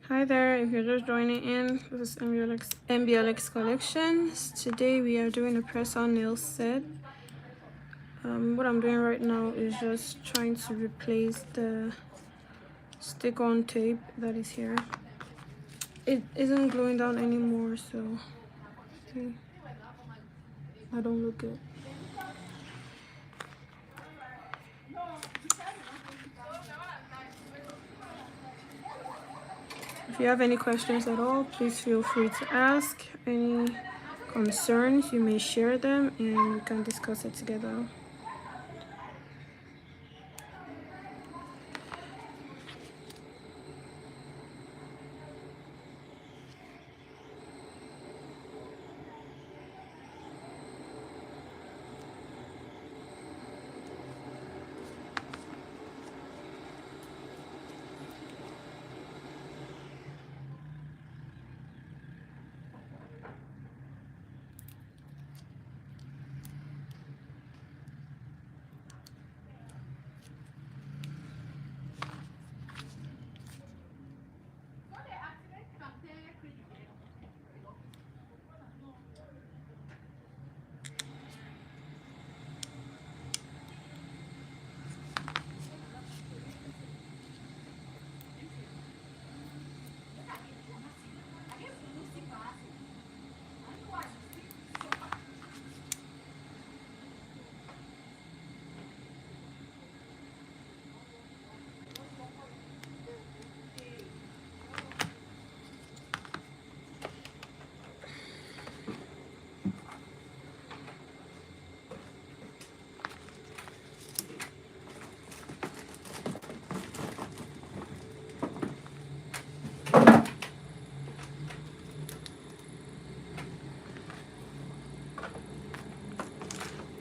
Hi there, if you're just joining in, this is NBLX Collections. Today we are doing a press-on nail set. What I'm doing right now is just trying to replace the stick-on tape that is here. It isn't gluing down anymore, so see, I don't look good. If you have any questions at all, please feel free to ask. Any concerns, you may share them and we can discuss it together.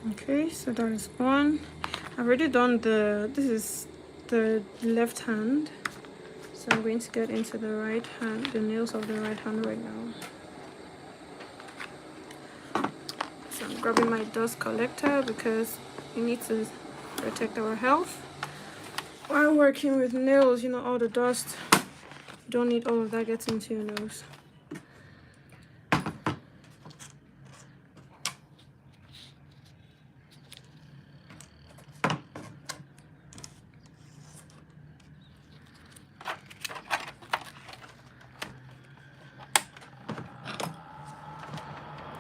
Okay, so that is one. I've already done this is the left hand, so I'm going to get into the right hand, the nails of the right hand right now. So I'm grabbing my dust collector because we need to protect our health while working with nails. You know, all the dust, you don't need all of that getting into your nose.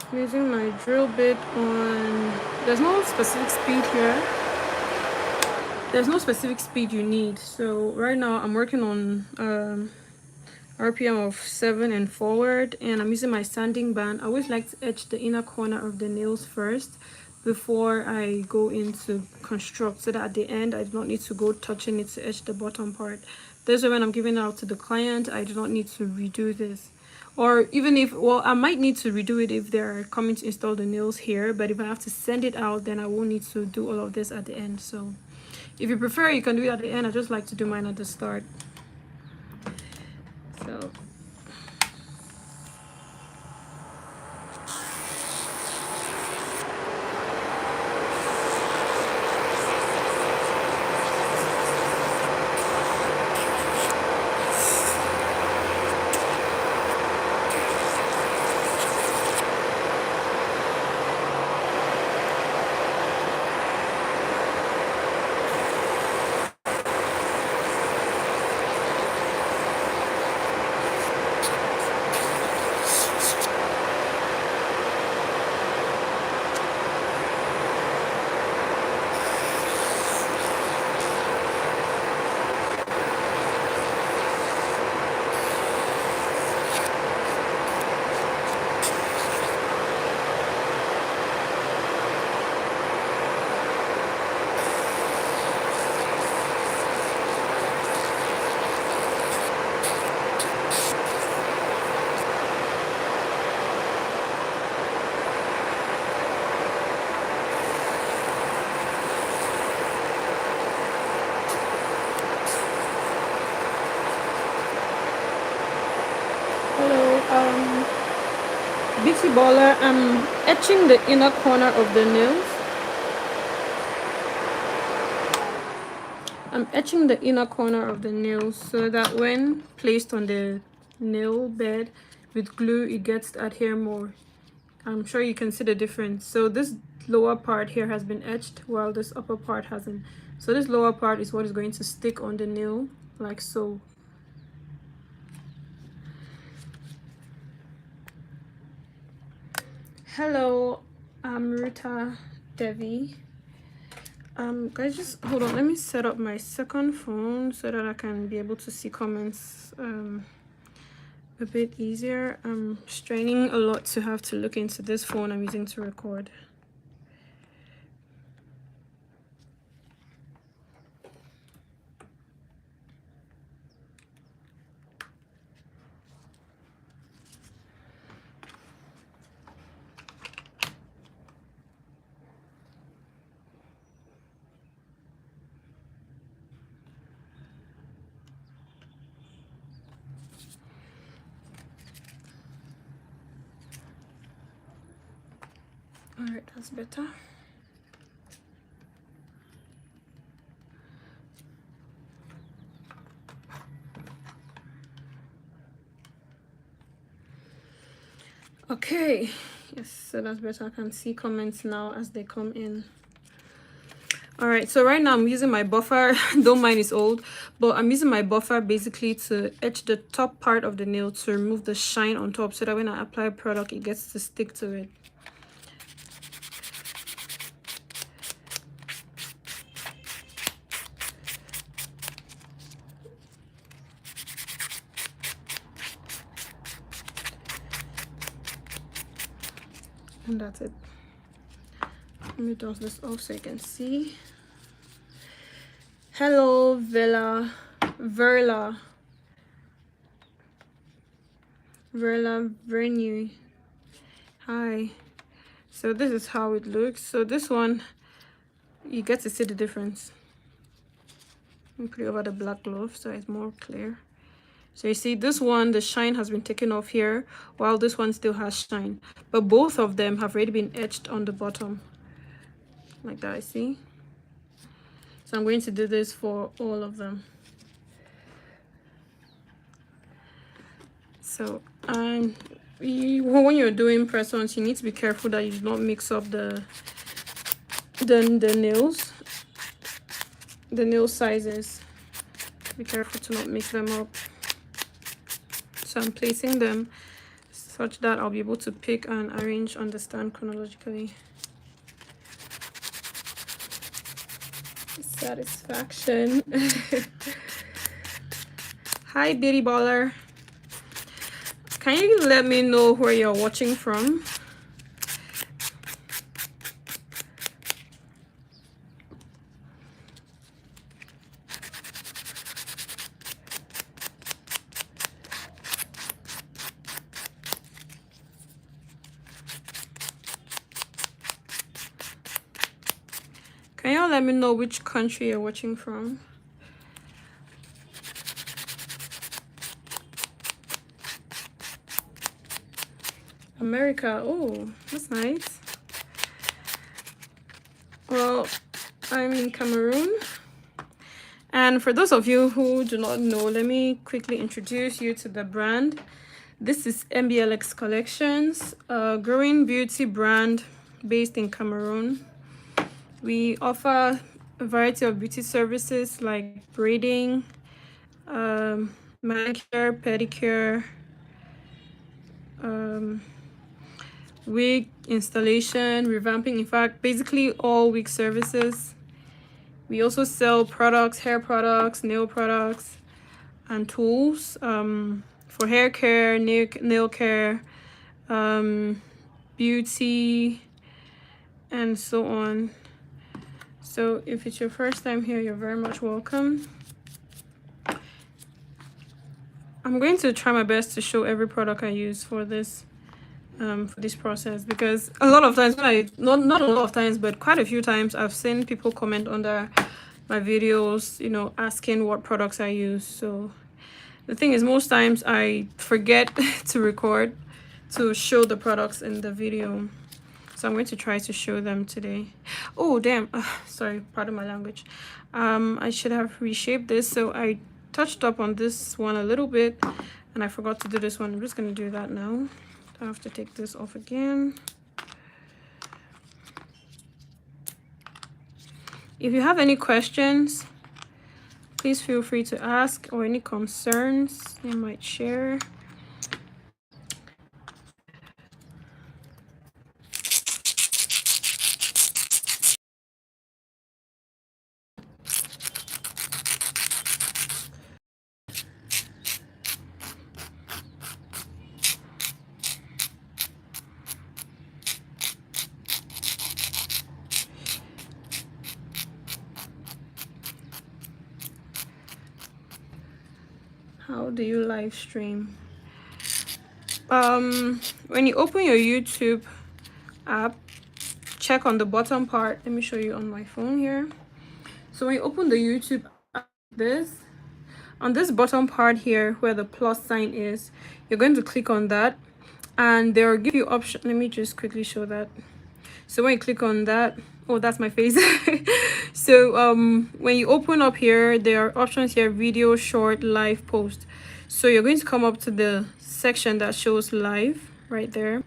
I'm using my drill bit on, there's no specific speed here. There's no specific speed you need. So right now I'm working on RPM of 7 and forward, and I'm using my sanding band. I always like to etch the inner corner of the nails first before I go into construct, so that at the end I do not need to go touching it to etch the bottom part. This way when I'm giving it out to the client, I do not need to redo this. Or even if, well, I might need to redo it if they're coming to install the nails here, but if I have to send it out, then I won't need to do all of this at the end. So if you prefer, you can do it at the end. I just like to do mine at the start. So Beauty Baller, I'm etching the inner corner of the nails. I'm etching the inner corner of the nails so that when placed on the nail bed with glue, it gets to adhere more. I'm sure you can see the difference. So this lower part here has been etched while this upper part hasn't. So this lower part is what is going to stick on the nail, like so. Hello, I'm Ruta Devi. Guys, just hold on, let me set up my second phone so that I can be able to see comments a bit easier. I'm straining a lot to have to look into this phone I'm using to record. All right, that's better. Okay, yes, so that's better. I can see comments now as they come in. All right, so right now I'm using my buffer. Don't mind it's old, but I'm using my buffer basically to etch the top part of the nail to remove the shine on top so that when I apply product, it gets to stick to it. And that's it. Let me dust this off so you can see. Hello, Verla Vernier. Hi. So this is how it looks. So this one, you get to see the difference. Let me put it over the black glove so it's more clear. So you see this one, the shine has been taken off here, while this one still has shine. But both of them have already been etched on the bottom. Like that, I see. So I'm going to do this for all of them. So when you're doing press-ons, you need to be careful that you do not mix up the nails, the nail sizes. Be careful to not mix them up. So I'm placing them such that I'll be able to pick and arrange on the stand chronologically. Satisfaction. Hi, Bitty Baller. Can you let me know where you're watching from? Can y'all let me know which country you're watching from? America. Oh, that's nice. Well, I'm in Cameroon. And for those of you who do not know, let me quickly introduce you to the brand. This is NBLX Collections, a growing beauty brand based in Cameroon. We offer a variety of beauty services like braiding, manicure, pedicure, wig installation, revamping, in fact, basically all wig services. We also sell products, hair products, nail products, and tools for hair care, nail care, beauty, and so on. So if it's your first time here, you're very much welcome. I'm going to try my best to show every product I use for this process, because a lot of times when not a lot of times, but quite a few times I've seen people comment under my videos, you know, asking what products I use. So the thing is, most times I forget to record to show the products in the video. So I'm going to try to show them today. Oh, damn. Sorry, pardon my language. I should have reshaped this. So I touched up on this one a little bit, and I forgot to do this one. I'm just going to do that now. I have to take this off again. If you have any questions, please feel free to ask, or any concerns you might share. How do you live stream? When you open your YouTube app, check on the bottom part. Let me show you on my phone here. So when you open the YouTube app, on this bottom part here where the plus sign is, you're going to click on that, and they'll give you option. Let me just quickly show that. So when you click on that, oh, that's my face. So when you open up here, there are options here: video, short, live, post. So you're going to come up to the section that shows live right there.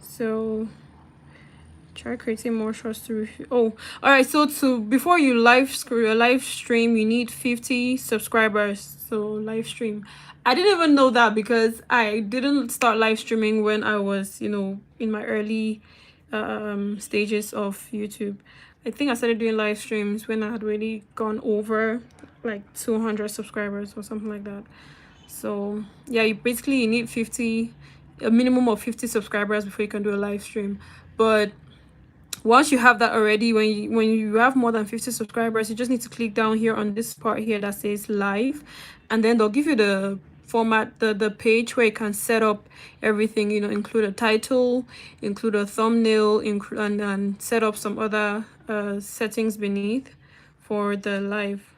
So try creating more shorts to review. Oh, all right. So before you live stream, you need 50 subscribers. So live stream, I didn't even know that, because I didn't start live streaming when I was, you know, in my early stages of YouTube. I think I started doing live streams when I had already gone over like 200 subscribers or something like that. So yeah, you need a minimum of 50 subscribers before you can do a live stream. But once you have that already, when you have more than 50 subscribers, you just need to click down here on this part here that says live, and then they'll give you the format, the page where you can set up everything, you know, include a title, include a thumbnail, and set up some other settings beneath for the live.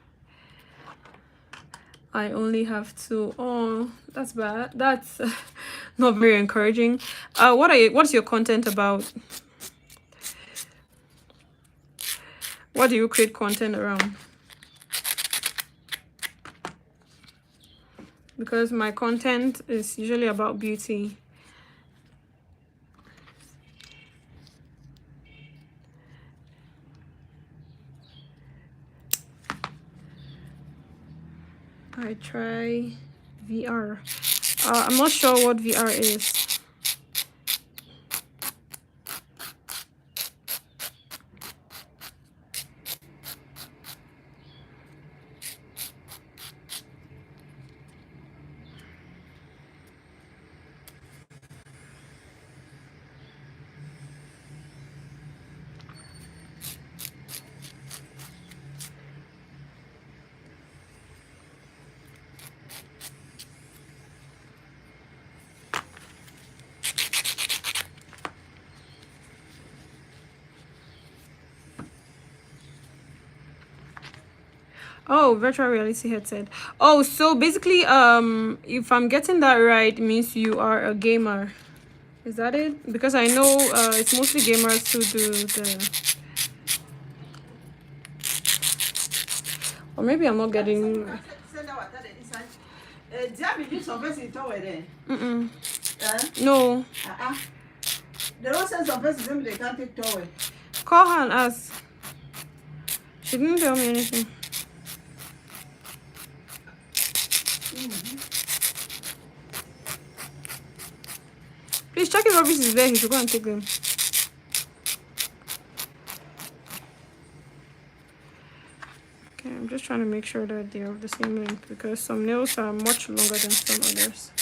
I only have to. Oh, that's bad. That's not very encouraging. What's your content about? What do you create content around? Because my content is usually about beauty. I try VR. I'm not sure what VR is. Oh, virtual reality headset. Oh, so basically, if I'm getting that right, it means you are a gamer. Is that it? Because I know it's mostly gamers who do the... Or maybe I'm not getting... Mm-mm. No. They don't send some person they can't take towel. Call her and ask. She didn't tell me anything. Please check if Robert is there. He should go and take them. Okay, I'm just trying to make sure that they're of the same length, because some nails are much longer than some others.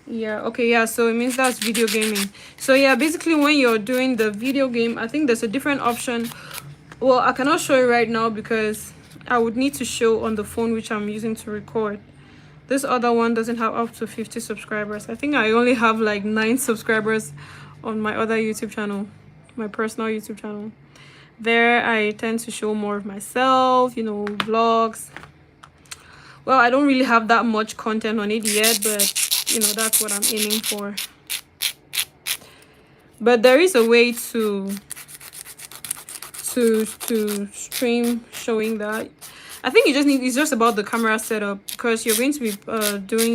Yeah, okay, yeah, so it means that's video gaming. So yeah, basically when you're doing the video game, I think there's a different option. Well, I cannot show you right now because I would need to show on the phone which I'm using to record. This other one doesn't have up to 50 subscribers. I think I only have like 9 subscribers on my other YouTube channel, my personal YouTube channel. There I tend to show more of myself, you know, vlogs. Well, I don't really have that much content on it yet, but you know, that's what I'm aiming for. But there is a way to stream showing that. I think it's just about the camera setup, because you're going to be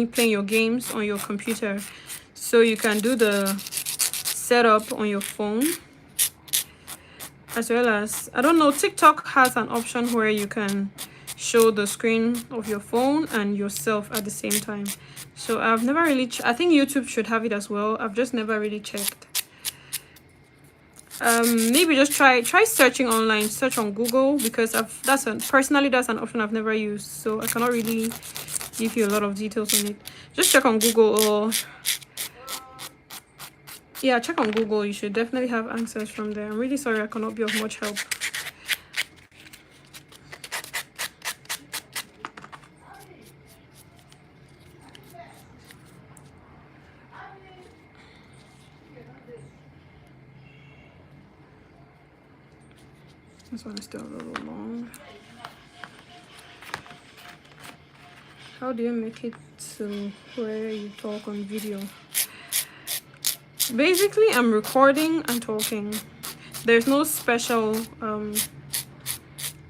playing your games on your computer, so you can do the setup on your phone, as well as, I don't know, TikTok has an option where you can show the screen of your phone and yourself at the same time. So I've never really I think YouTube should have it as well. I've just never really checked. Maybe just try searching online, search on Google, because personally that's an option I've never used, so I cannot really give you a lot of details on it. Just check on Google, or yeah, check on Google. You should definitely have answers from there. I'm really sorry I cannot be of much help. This one is still a little long. How do you make it to where you talk on video? Basically, I'm recording and talking. There's no special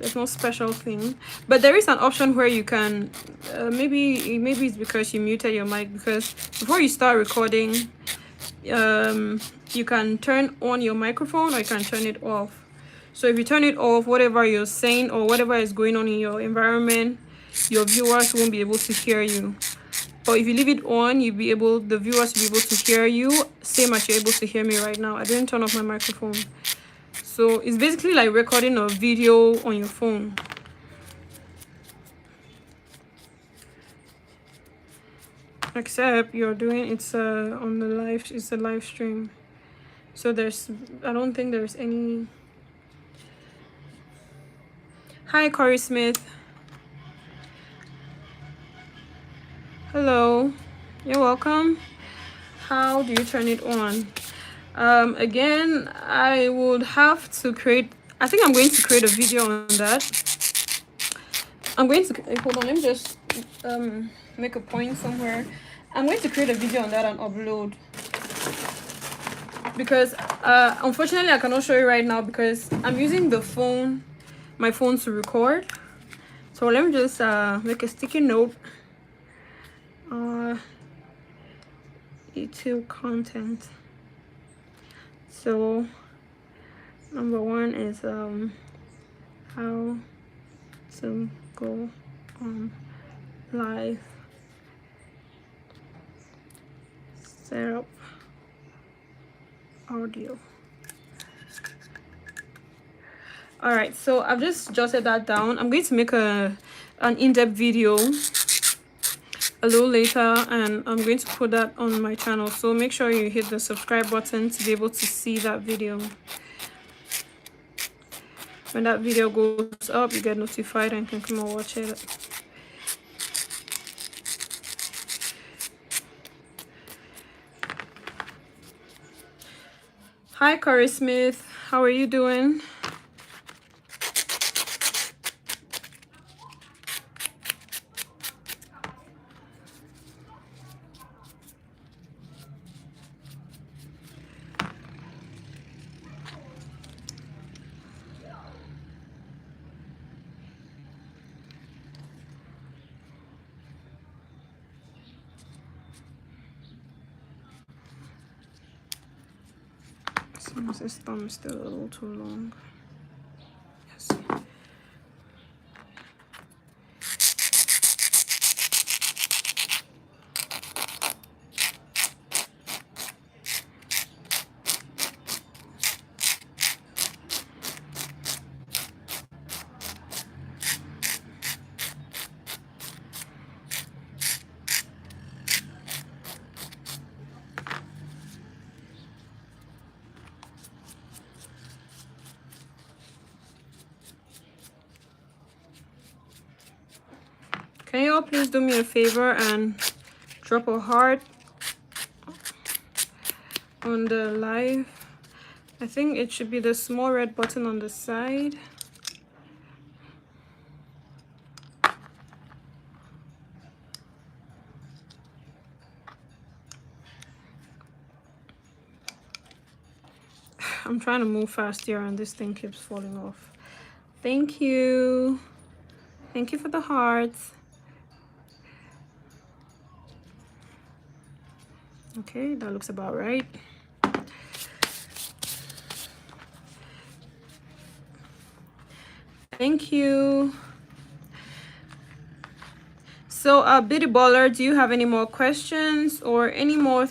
thing, but there is an option where you can maybe it's because you muted your mic, because before you start recording, you can turn on your microphone or you can turn it off. So if you turn it off, whatever you're saying or whatever is going on in your environment, your viewers won't be able to hear you. But if you leave it on, the viewers will be able to hear you, same as you're able to hear me right now. I didn't turn off my microphone. So it's basically like recording a video on your phone. Except you're doing it's on the live, it's a live stream. So I don't think there's any. Hi Corey Smith. Hello. You're welcome. How do you turn it on? Again, I would have to create, I think I'm going to create a video on that. Hold on, let me just make a point somewhere. I'm going to create a video on that and upload, because unfortunately I cannot show you right now because I'm using my phone to record. So let me just make a sticky note. YouTube content. So number one is how to go on live, set up audio. All right, so I've just jotted that down. I'm going to make an in-depth video a little later, and I'm going to put that on my channel, so make sure you hit the subscribe button to be able to see that video. When that video goes up, you get notified and can come and watch it. Hi Corey Smith, how are you doing? This thumb is still a little too long. Yes. Can you all please do me a favor and drop a heart on the live? I think it should be the small red button on the side. I'm trying to move fast here and this thing keeps falling off. Thank you. Thank you for the hearts. Okay, that looks about right. Thank you. So, Bitty Baller, do you have any more questions or any more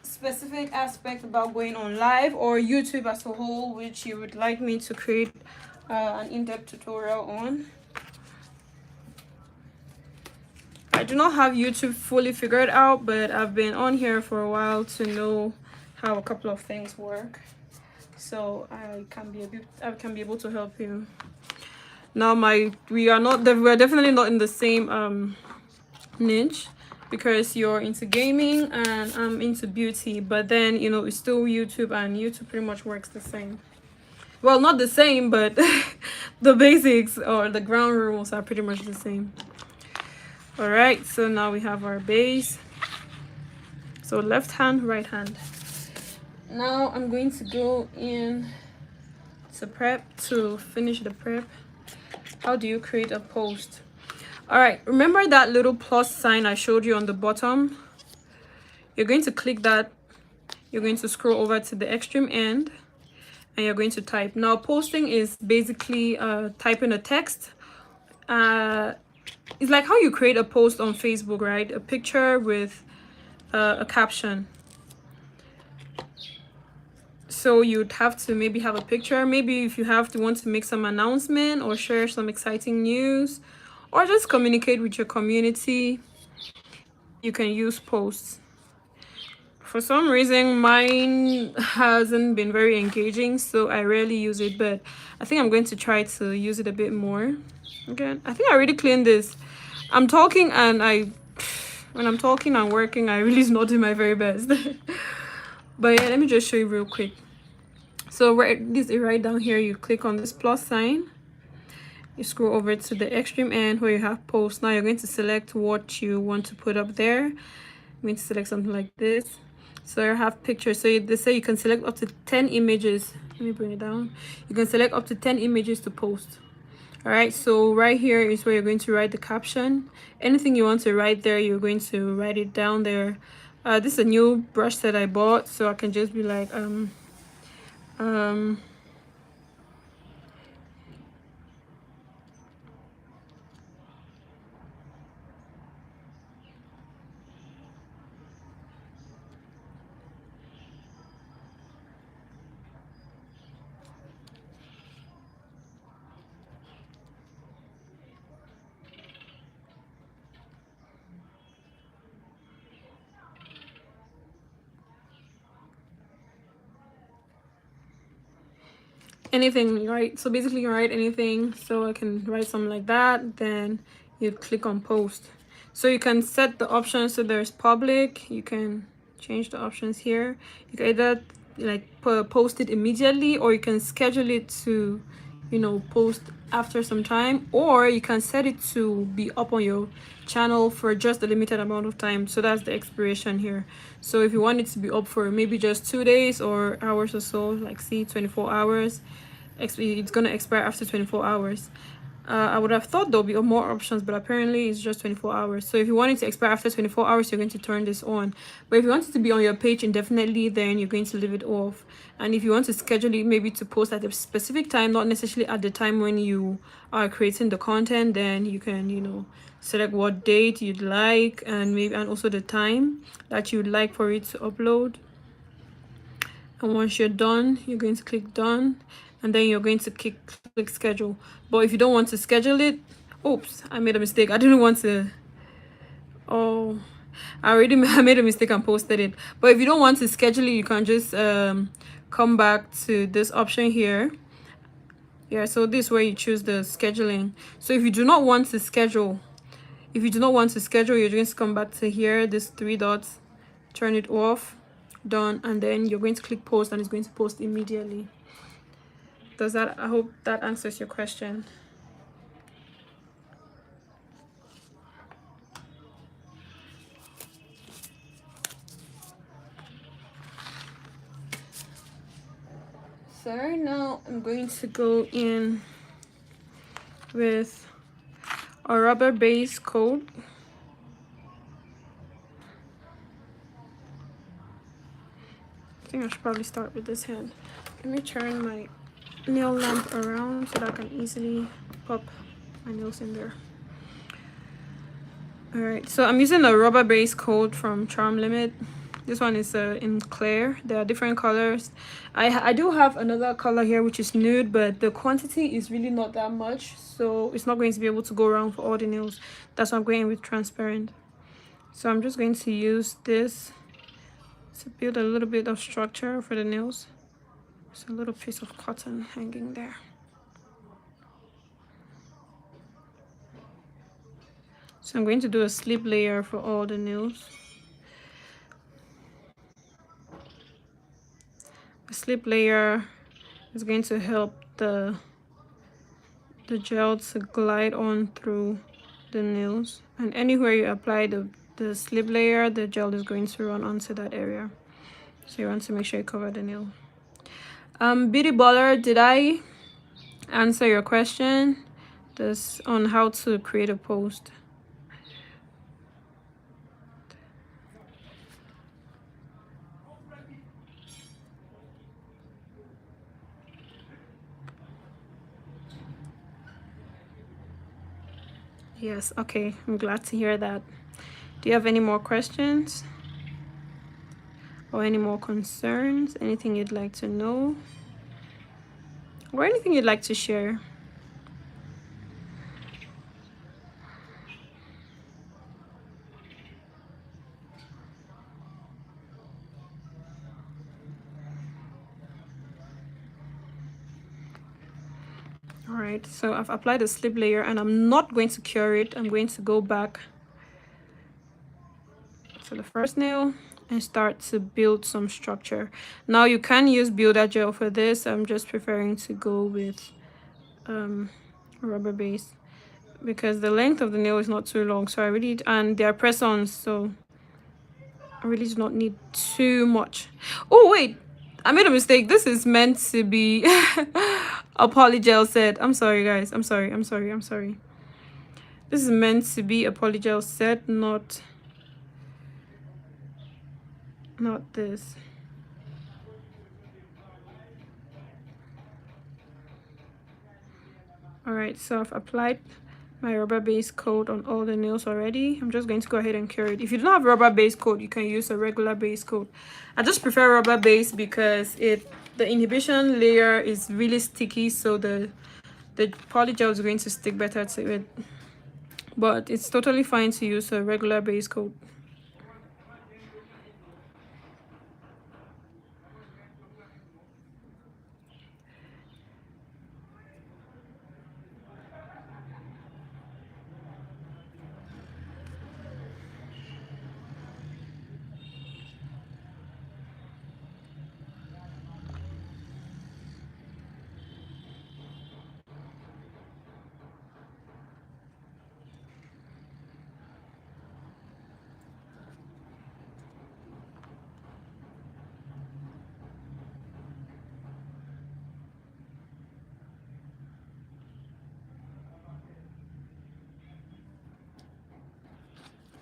specific aspect about going on live or YouTube as a whole, which you would like me to create an in-depth tutorial on? I do not have YouTube fully figured out, but I've been on here for a while to know how a couple of things work, so I can be able to help you. Now, we're definitely not in the same niche, because you're into gaming and I'm into beauty, but then, you know, it's still YouTube, and YouTube pretty much works the same. Well, not the same, but the basics or the ground rules are pretty much the same. All right, so now we have our base. So left hand, right hand. Now I'm going to go in to prep to finish the prep. How do you create a post? All right, remember that little plus sign I showed you on the bottom? You're going to click that. You're going to scroll over to the extreme end, and you're going to type. Now, posting is basically typing a text. It's like how you create a post on Facebook, right? A picture with a caption. So you'd have to maybe have a picture. Maybe if you want to make some announcement or share some exciting news, or just communicate with your community, you can use posts. For some reason, mine hasn't been very engaging, so I rarely use it, but I think I'm going to try to use it a bit more. Okay, I think I already cleaned this. I'm talking, and when I'm talking and working, I really not do my very best. But yeah, let me just show you real quick. So right down here, you click on this plus sign. You scroll over to the extreme end where you have posts. Now you're going to select what you want to put up there. I'm going to select something like this. So I have pictures. So they say you can select up to 10 images. Let me bring it down. You can select up to 10 images to post. All right, so right here is where you're going to write the caption. Anything you want to write there, you're going to write it down there. This is a new brush that I bought, so I can just be like anything, right? So basically you write anything. So I can write something like that, then you click on post. So you can set the options. So there's public. You can change the options here. You can either like post it immediately, or you can schedule it to, you know, post after some time, or you can set it to be up on your channel for just a limited amount of time. So that's the expiration here. So if you want it to be up for maybe just 2 days or hours or so, like see 24 hours, it's gonna expire after 24 hours. I would have thought there'll be more options, but apparently it's just 24 hours. So if you want it to expire after 24 hours, you're going to turn this on. But if you want it to be on your page indefinitely, then you're going to leave it off. And if you want to schedule it maybe to post at a specific time, not necessarily at the time when you are creating the content, then you can, you know, select what date you'd like, and also the time that you'd like for it to upload. And once you're done, you're going to click done, and then you're going to click schedule. But if you don't want to schedule it, oops, I made a mistake. I didn't want to. Oh, I made a mistake and posted it. But if you don't want to schedule it, you can just come back to this option here. Yeah, so this is where you choose the scheduling. So if you do not want to schedule, you're going to come back to here, this 3 dots, turn it off, done, and then you're going to click post, and it's going to post immediately. I hope that answers your question. So right now I'm going to go in with a rubber base coat. I think I should probably start with this hand. Let me turn my nail lamp around so that I can easily pop my nails in there. All right, so I'm using a rubber base coat from Charm Limit. This one is in clear. There are different colors. I do have another color here which is nude, but the quantity is really not that much, so it's not going to be able to go around for all the nails. That's why I'm going with transparent. So I'm just going to use this to build a little bit of structure for the nails. Just a little piece of cotton hanging there. So I'm going to do a slip layer for all the nails. The slip layer is going to help the gel to glide on through the nails, and anywhere you apply the slip layer, the gel is going to run onto that area. So you want to make sure you cover the nail. Beauty Baller, did I answer your question this on how to create a post? Yes, okay, I'm glad to hear that. Do you have any more questions or any more concerns? Anything you'd like to know or anything you'd like to share? All right, so I've applied a slip layer and I'm not going to cure it. I'm going to go back to the first nail and start to build some structure. Now you can use builder gel for this. I'm just preferring to go with rubber base because the length of the nail is not too long, so I really, and they are press-ons, so I really do not need too much. Oh wait, I made a mistake. This is meant to be a polygel set. I'm sorry guys, I'm sorry. This is meant to be a polygel set, not this. All right, so I've applied my rubber base coat on all the nails already. I'm just going to go ahead and cure it. If you don't have rubber base coat, you can use a regular base coat. I just prefer rubber base because the inhibition layer is really sticky, so the polygel is going to stick better to it. But it's totally fine to use a regular base coat.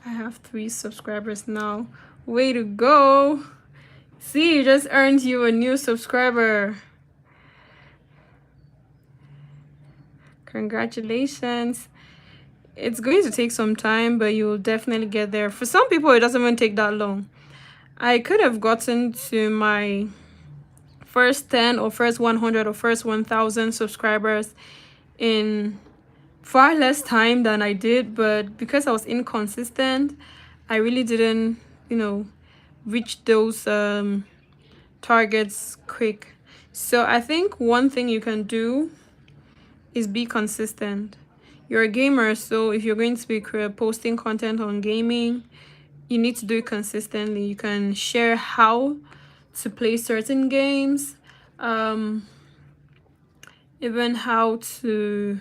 I have 3 subscribers now. Way to go! See, you just earned you a new subscriber. Congratulations. It's going to take some time, but you'll definitely get there. For some people, it doesn't even take that long. I could have gotten to my first 10 or first 100 or first 1000 subscribers in far less time than I did, but because I was inconsistent, I really didn't, reach those targets quick. So I think one thing you can do is be consistent. You're a gamer, so if you're going to be posting content on gaming, you need to do it consistently. You can share how to play certain games, even how to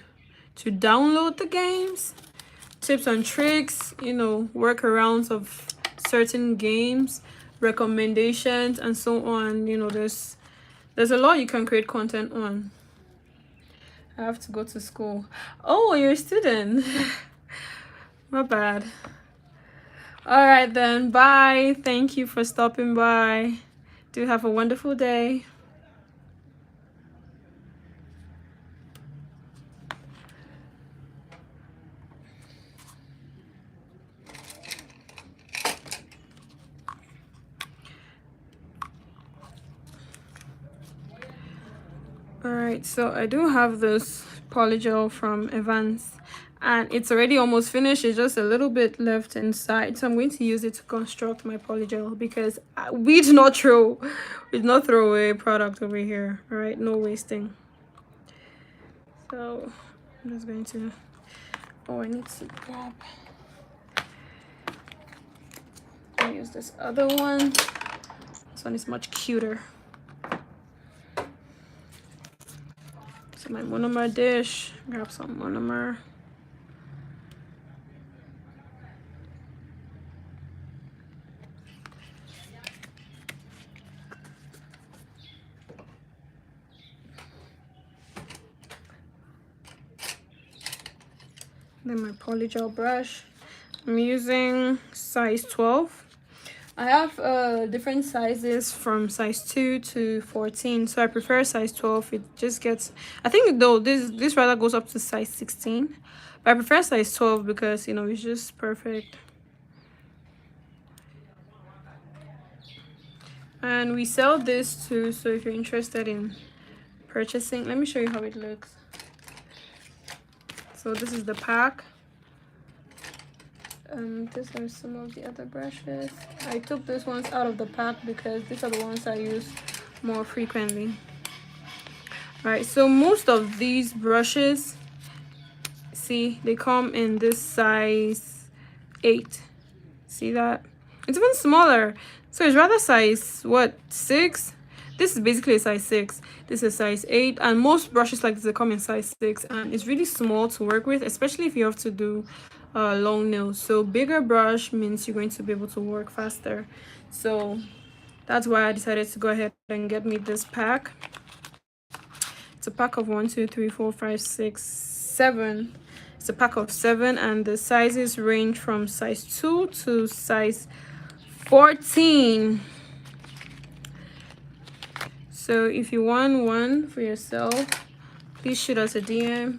download the games, tips and tricks, workarounds of certain games, recommendations, and so on. There's a lot you can create content on. I have to go to school. Oh, you're a student. My bad. All right then, bye. Thank you for stopping by. Do have a wonderful day. Alright, so I do have this polygel from Evans, and it's already almost finished. It's just a little bit left inside, so I'm going to use it to construct my polygel, because we do not throw away product over here. All right, no wasting. So I'm just going to, I need to grab, I'll use this other one. This one is much cuter. So my monomer dish, grab some monomer. Then my polygel brush. I'm using size 12. I have different sizes from size 2 to 14, so I prefer size 12. It just gets, I think though this rather goes up to size 16, but I prefer size 12 because, you know, it's just perfect. And we sell this too, so if you're interested in purchasing, let me show you how it looks. So this is the pack. These are some of the other brushes. I took these ones out of the pack because these are the ones I use more frequently. All right, so most of these brushes, see, they come in this size 8. See that? It's even smaller, so it's rather size, what, 6? This is basically a size 6. This is size 8, and most brushes like this, they come in size 6, and it's really small to work with, especially if you have to do long nails. So bigger brush means you're going to be able to work faster. So that's why I decided to go ahead and get me this pack. It's a pack of 1, 2, 3, 4, 5, 6, 7. It's a pack of 7, and the sizes range from size 2 to size 14. So if you want one for yourself, please shoot us a DM.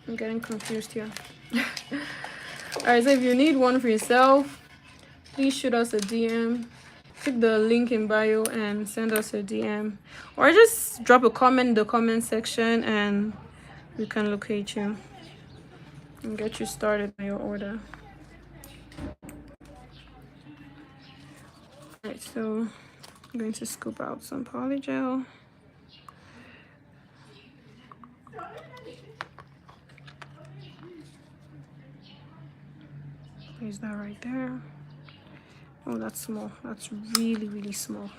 I'm getting confused here. All right, so if you need one for yourself, please shoot us a DM. Click the link in bio and send us a DM, or just drop a comment in the comment section and we can locate you and get you started on your order. All right, so I'm going to scoop out some polygel. Place that right there. Oh, that's small. That's really, really small.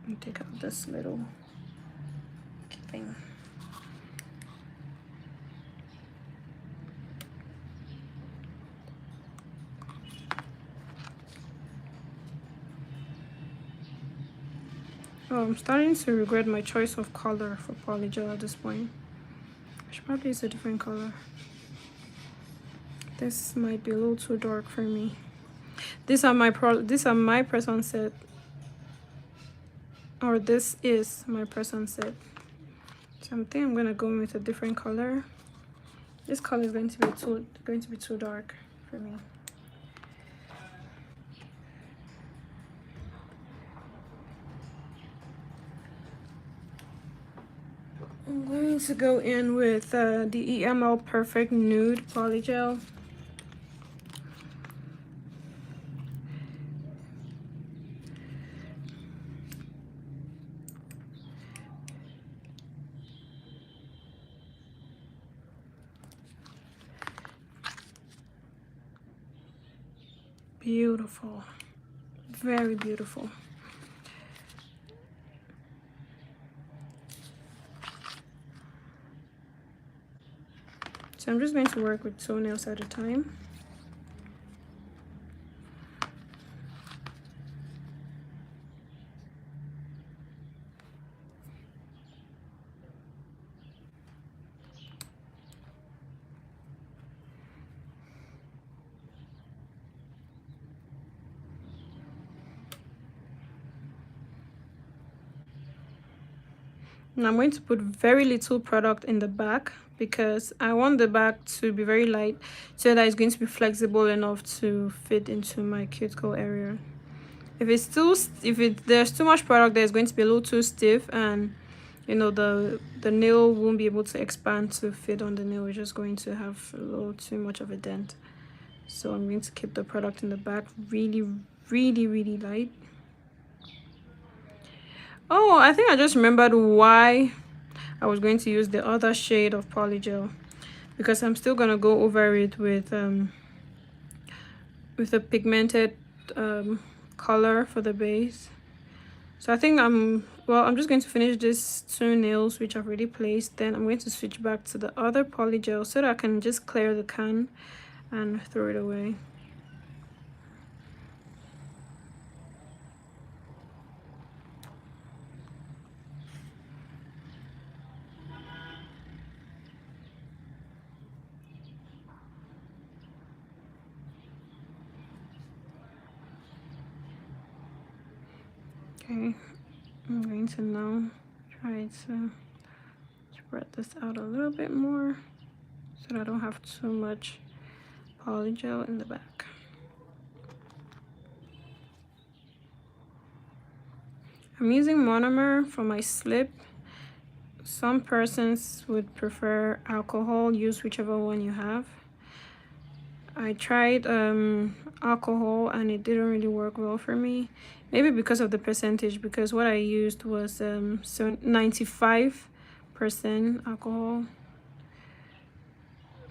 And take out this little thing. Oh, I'm starting to regret my choice of color for polygel at this point. I should probably use a different color. This might be a little too dark for me. These are my press-on set, or this is my press-on set. So I think I'm gonna go with a different color. This color is going to be too dark for me. I'm going to go in with the EML Perfect Nude Polygel. Beautiful, very beautiful. So I'm just going to work with toenails at a time. And I'm going to put very little product in the back because I want the back to be very light so that it's going to be flexible enough to fit into my cuticle area. If there's too much product there, it's going to be a little too stiff, and you know the nail won't be able to expand to fit on the nail. We're just going to have a little too much of a dent. So I'm going to keep the product in the back really, really, really light. Oh, I think I just remembered why I was going to use the other shade of Polygel, because I'm still gonna go over it with a pigmented color for the base. So I think I'm just going to finish these two nails which I've already placed. Then I'm going to switch back to the other Polygel so that I can just clear the can and throw it away. Okay, I'm going to now try to spread this out a little bit more so that I don't have too much Polygel in the back. I'm using monomer for my slip. Some persons would prefer alcohol. Use whichever one you have. I tried alcohol and it didn't really work well for me. Maybe because of the percentage, because what I used was 95% alcohol.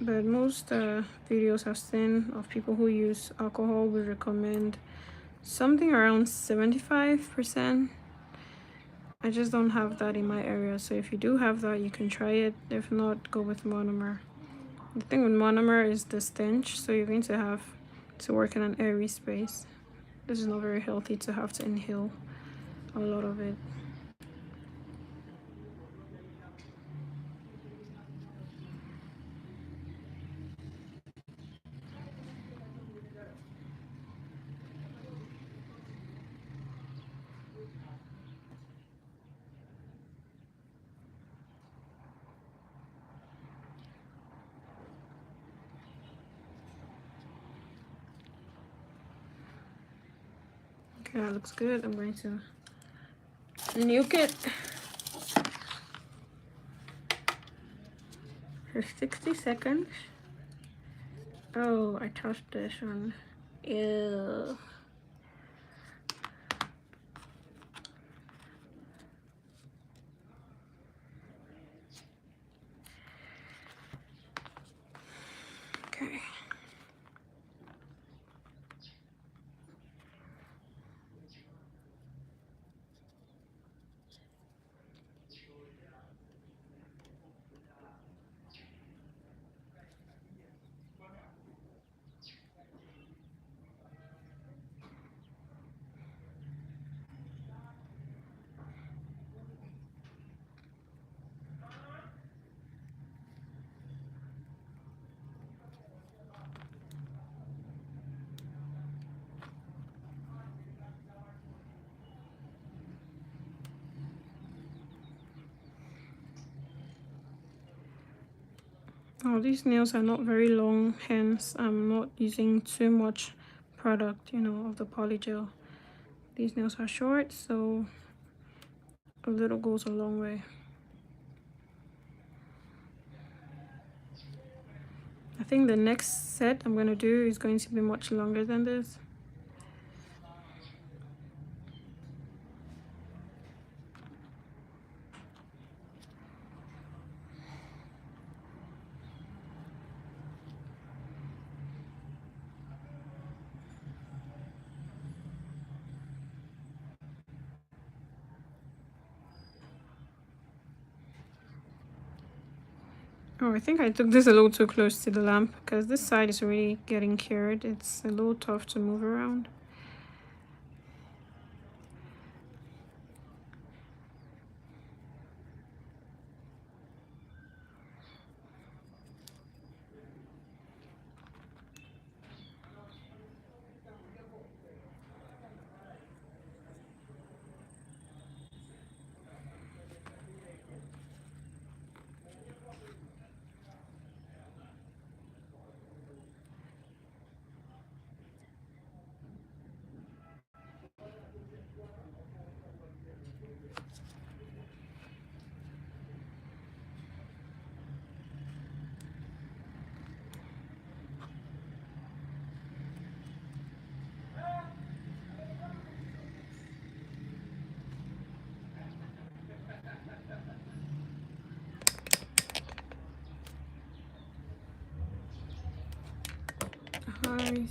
But most videos I've seen of people who use alcohol would recommend something around 75%. I just don't have that in my area, so if you do have that, you can try it. If not, go with monomer. The thing with monomer is the stench, so you're going to have to work in an airy space. This is not very healthy to have to inhale a lot of it. Okay, that looks good. I'm going to nuke it for 60 seconds. Oh, I touched this one. Ew. Okay. Oh, these nails are not very long, hence I'm not using too much product, of the Polygel. These nails are short, so a little goes a long way. I think the next set I'm going to do is going to be much longer than this. Oh, I think I took this a little too close to the lamp because this side is really getting cured. It's a little tough to move around.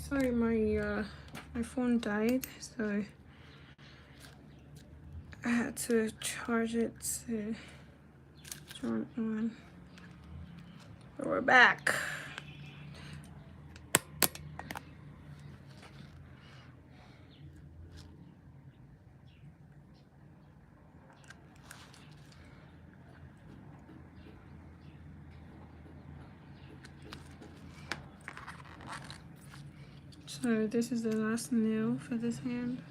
Sorry, my phone died, so I had to charge it to turn on. But we're back. So this is the last nail for this hand.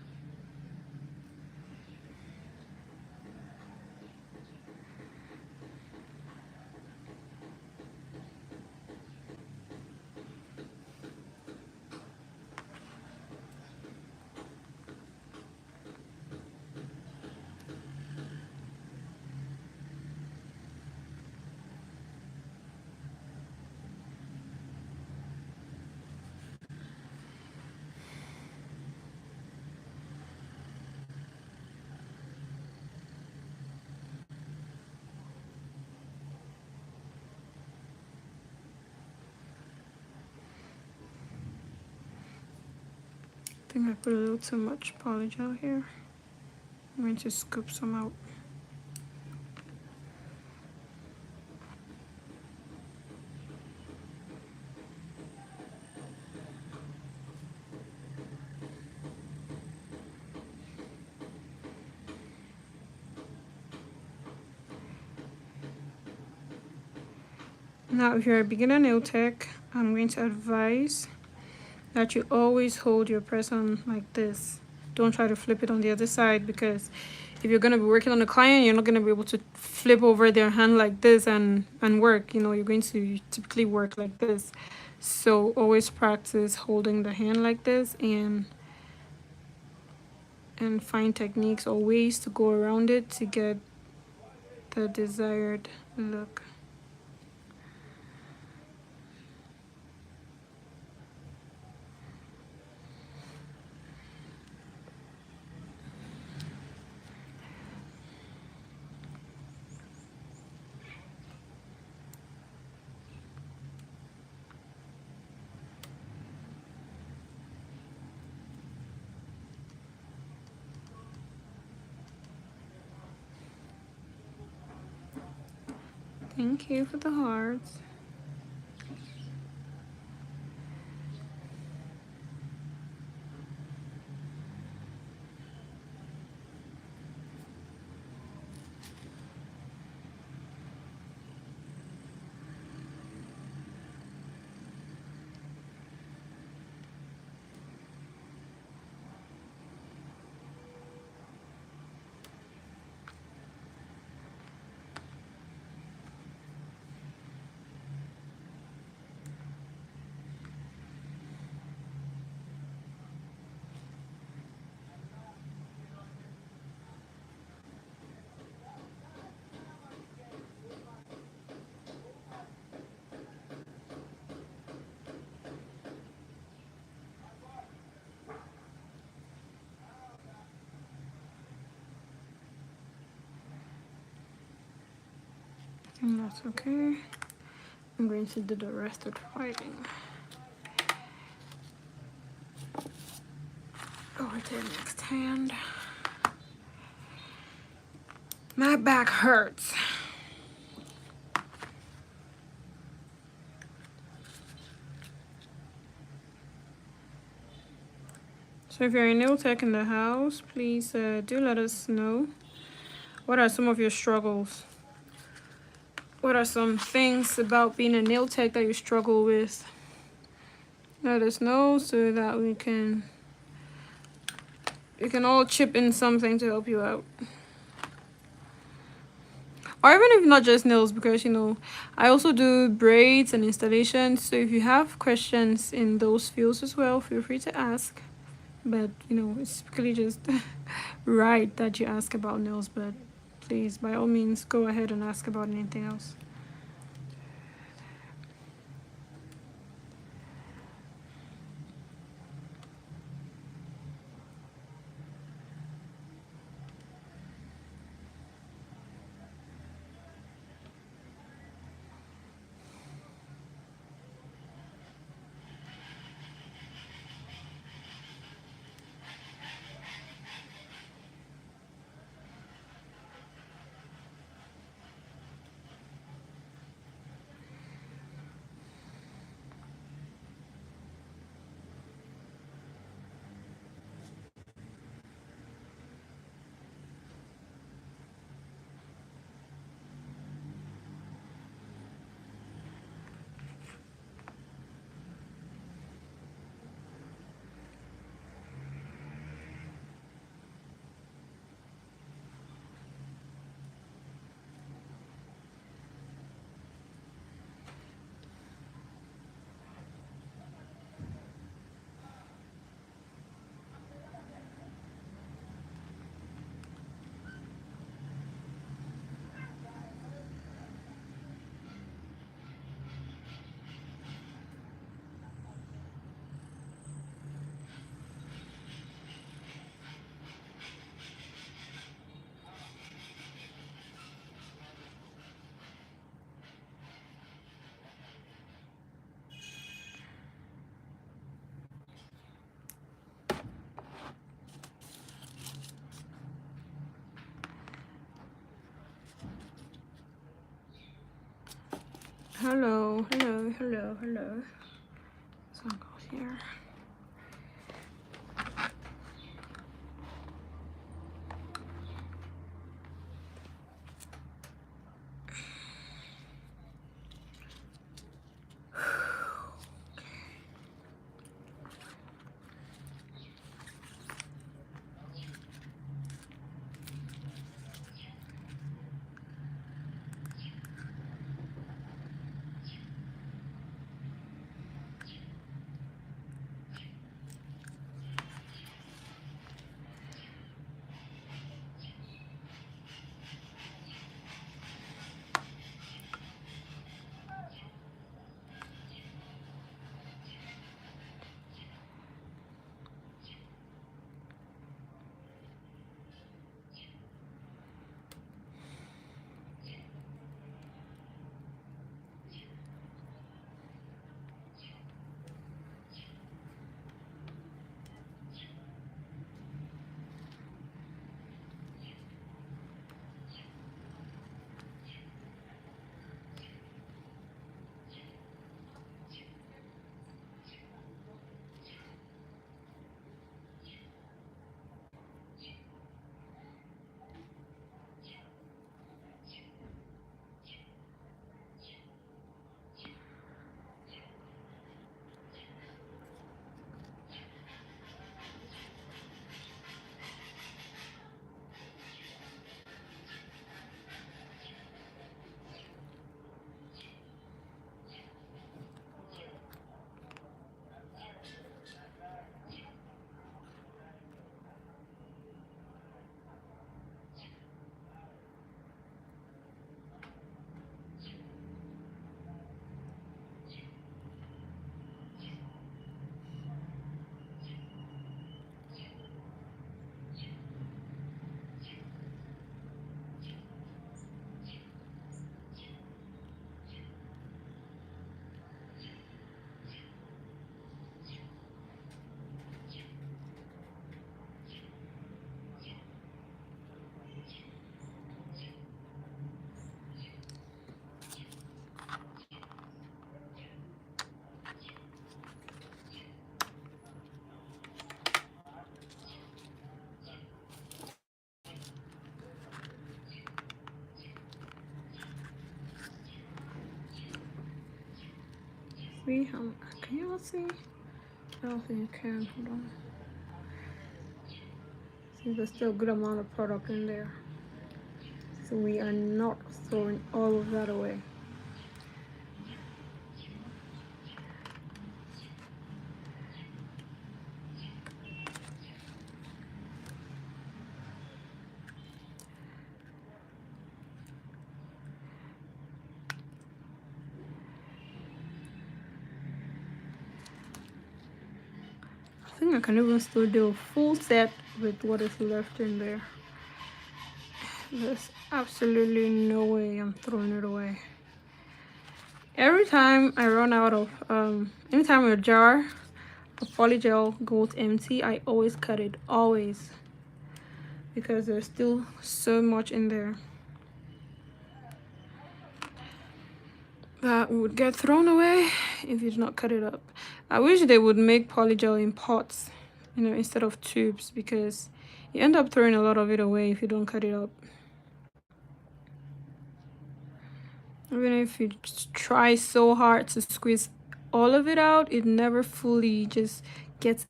I think I put a little too much polygel here. I'm going to scoop some out. Now, if you're a beginner nail tech, I'm going to advise that you always hold your press-on like this. Don't try to flip it on the other side, because if you're going to be working on a client, you're not going to be able to flip over their hand like this and work. You know, you're going to typically work like this. So always practice holding the hand like this and find techniques or ways to go around it to get the desired look. Thank you for the hearts. And that's okay. I'm going to do the rest of the fighting. Over to the next hand. My back hurts. So if you're a nail tech in the house, please do let us know. What are some of your struggles? What are some things about being a nail tech that you struggle with? Let us know so that we can all chip in something to help you out. Or even if not just nails, because you know, I also do braids and installations. So if you have questions in those fields as well, feel free to ask. But you know, it's typically just right that you ask about nails, but please, by all means, go ahead and ask about anything else. Hello. So I'll go here. See how can you all see? I don't think you can. Hold on. See, there's still a good amount of product in there. So we are not throwing all of that away. I think I can even still do a full set with what is left in there. There's absolutely no way I'm throwing it away. Every time I run out of, anytime a jar of polygel goes empty, I always cut it, always. Because there's still so much in there that would get thrown away if you did not cut it up. I wish they would make polygel in pots, you know, instead of tubes, because you end up throwing a lot of it away if you don't cut it up. Even if you try so hard to squeeze all of it out, it never fully just gets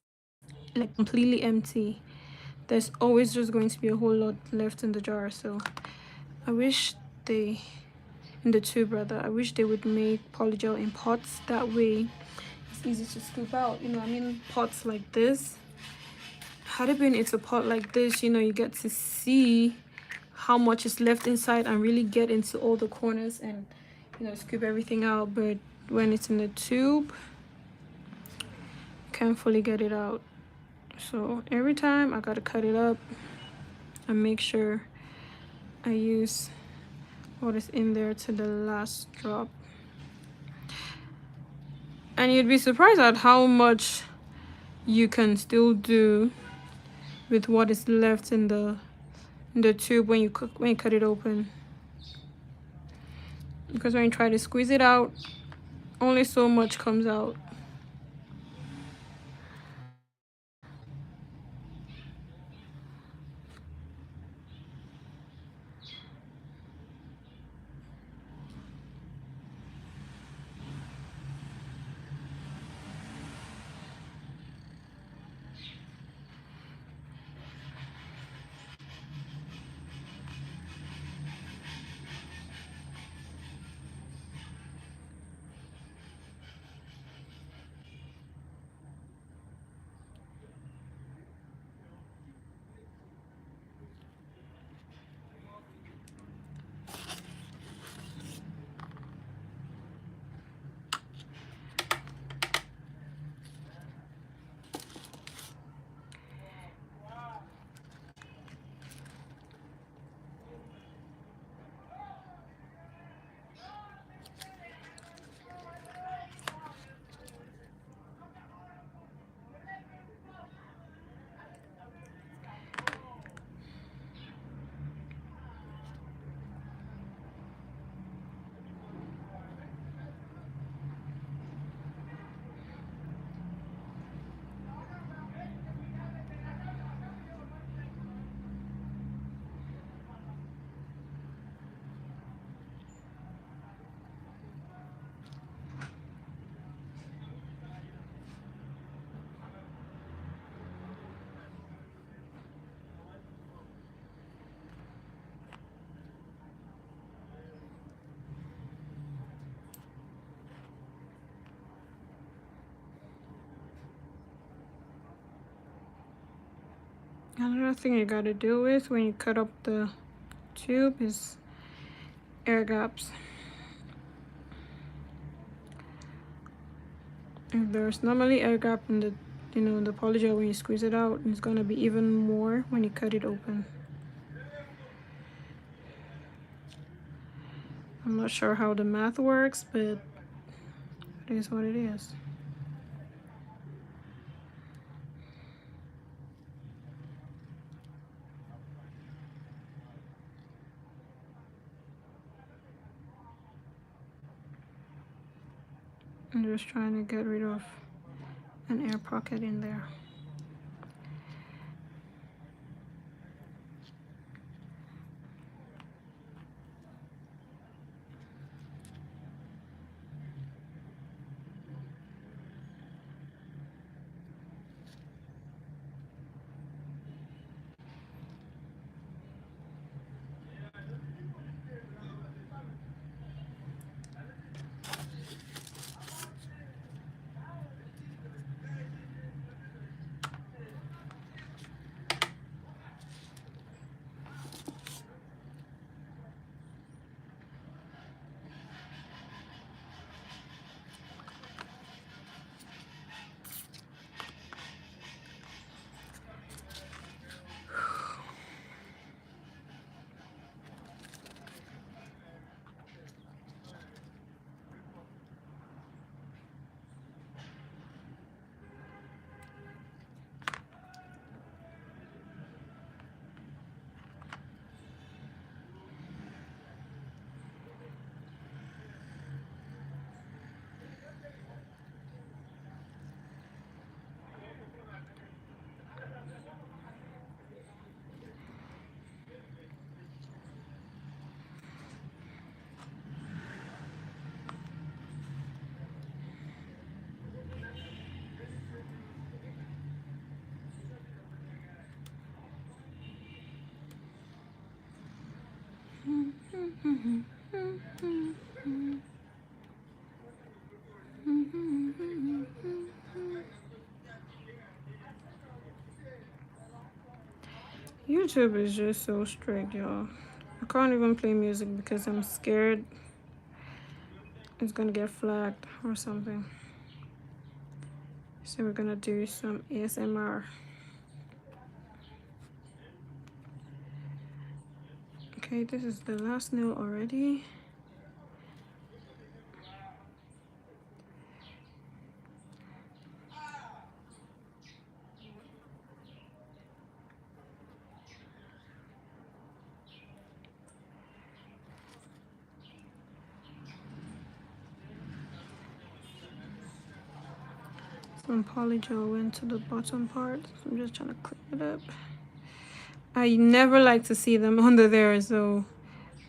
like completely empty. There's always just going to be a whole lot left in the jar. So I wish they, in the tube rather, I wish they would make polygel in pots. That way it's easy to scoop out, you know. I mean, pots like this, had it been it's a pot like this, you know, you get to see how much is left inside and really get into all the corners and, you know, scoop everything out. But when it's in the tube, you can't fully get it out. So every time I gotta cut it up and make sure I use what is in there to the last drop. And you'd be surprised at how much you can still do with what is left in the tube when you cut it open. because when you try to squeeze it out, only so much comes out. Another thing you gotta deal with when you cut up the tube is air gaps. If there's normally air gap in the the polygel, when you squeeze it out, it's gonna be even more when you cut it open. I'm not sure how the math works, but it is what it is. I'm just trying to get rid of an air pocket in there. YouTube is just so strict, y'all. I can't even play music because I'm scared it's gonna get flagged or something. So we're gonna do some ASMR. Okay, this is the last nail already. some polygel went to the bottom part, so I'm just trying to clean it up. I never like to see them under there, so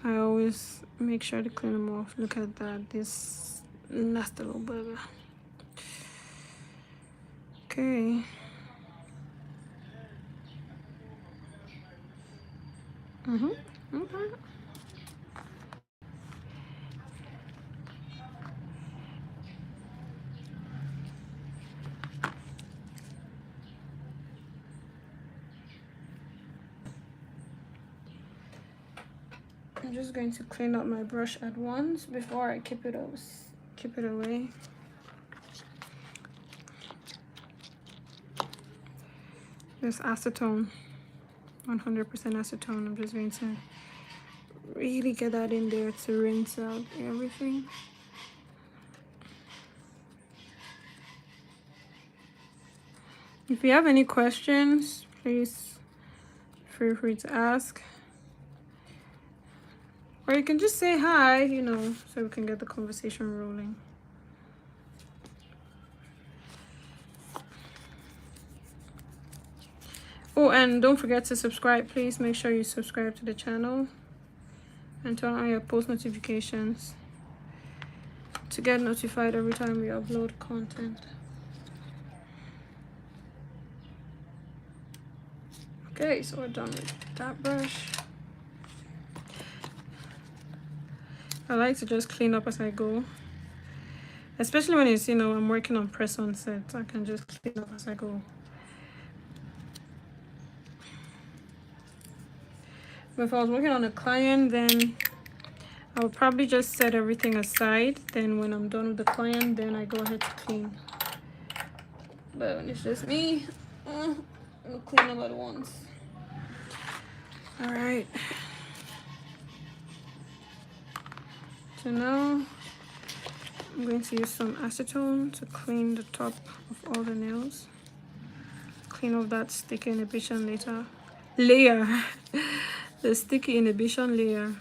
I always make sure to clean them off. Look at that, this nasty little bugger. Okay. Okay. I'm just going to clean up my brush at once before I keep it away. This acetone, 100% acetone. I'm just going to really get that in there to rinse out everything. If you have any questions, please feel free to ask. Or you can just say hi, you know, so we can get the conversation rolling. Oh, and don't forget to subscribe. Please make sure you subscribe to the channel and turn on your post notifications to get notified every time we upload content. Okay, so we're done with that brush. I like to just clean up as I go, especially when it's, you know, I'm working on press-on sets. I can just clean up as I go. But if I was working on a client, then I would probably just set everything aside. Then when I'm done with the client, then I go ahead to clean. But when it's just me, I'll clean up at once. All right. So now I'm going to use some acetone to clean the top of all the nails. Clean off that sticky inhibition layer. The sticky inhibition layer.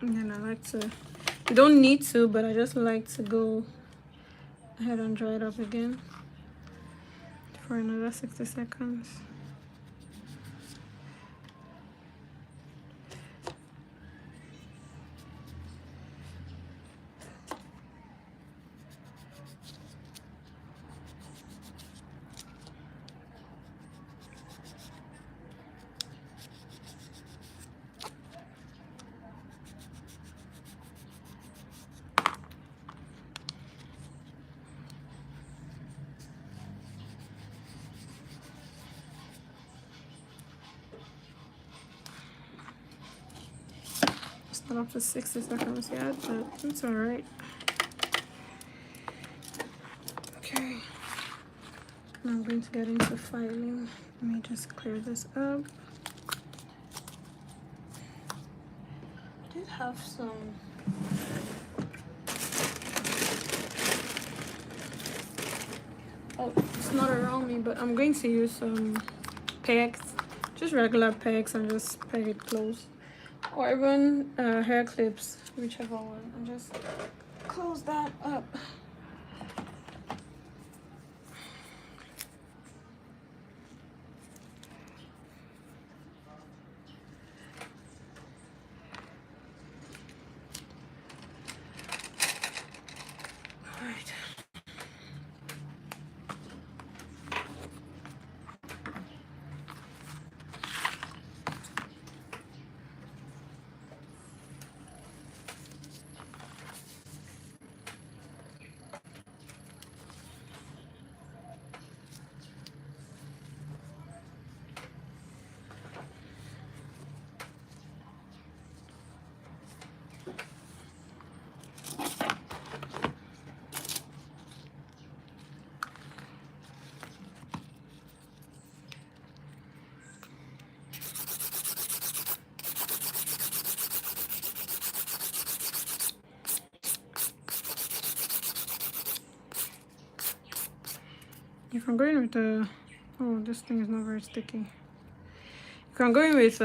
And then I like to, you don't need to, but I just like to go ahead and dry it up again for another 60 seconds. It's not up to 60 seconds yet, but it's all right. Okay, now I'm going to get into filing. Let me just clear this up. I did have some it's not around me, but I'm going to use some pegs, just regular pegs, and just peg it close, or even hair clips, whichever one, and just close that up. if I'm going with the, oh, this thing is not very sticky. You can go in with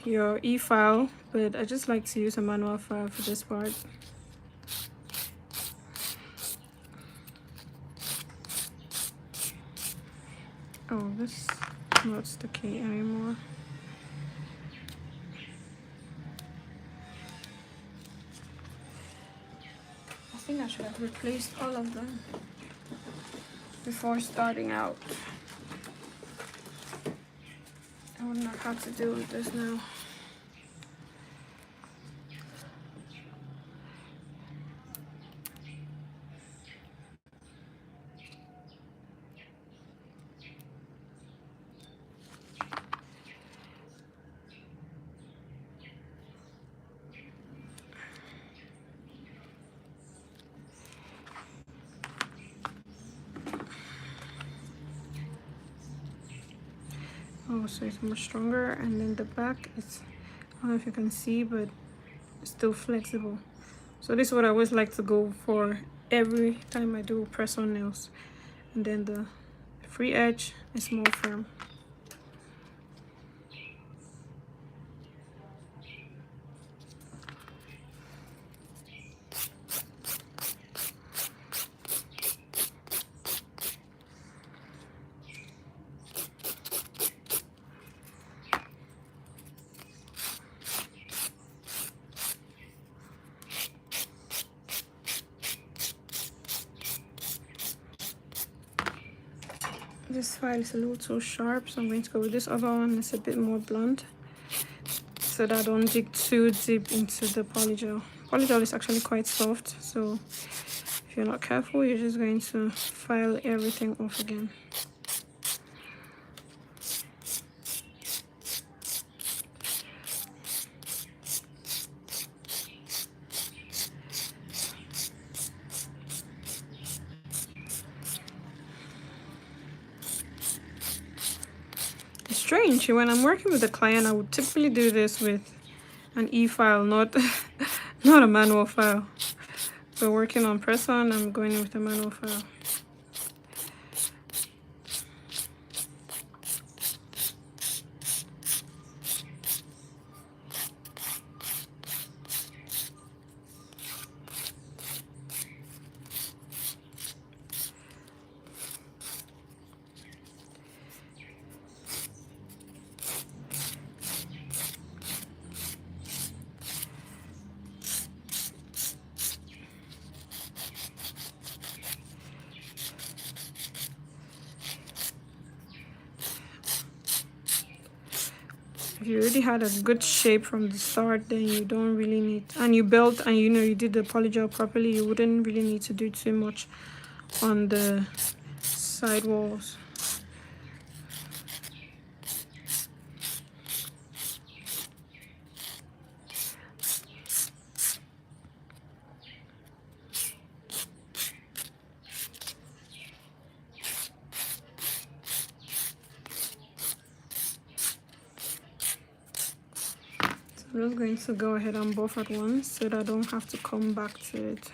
your e-file, but I just like to use a manual file for this part. Oh, this is not sticky anymore. I think I should have replaced all of them before starting out. I wouldn't have had to deal with this now. Oh, so it's much stronger, and then the back is, I don't know if you can see, but it's still flexible. So this is what I always like to go for every time I do press-on nails. And then the free edge is more firm. This file is a little too sharp, so I'm going to go with this other one. It's a bit more blunt, so that I don't dig too deep into the polygel. Polygel is actually quite soft, so if you're not careful, you're just going to file everything off again. Strange, when I'm working with a client, I would typically do this with an e-file, not not a manual file. So working on press-on, I'm going in with a manual file. If you already had a good shape from the start, then you don't really need, and you built and you did the polygel properly, you wouldn't really need to do too much on the side walls. I'm just going to go ahead and buff at once so that I don't have to come back to it.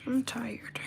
I'm tired.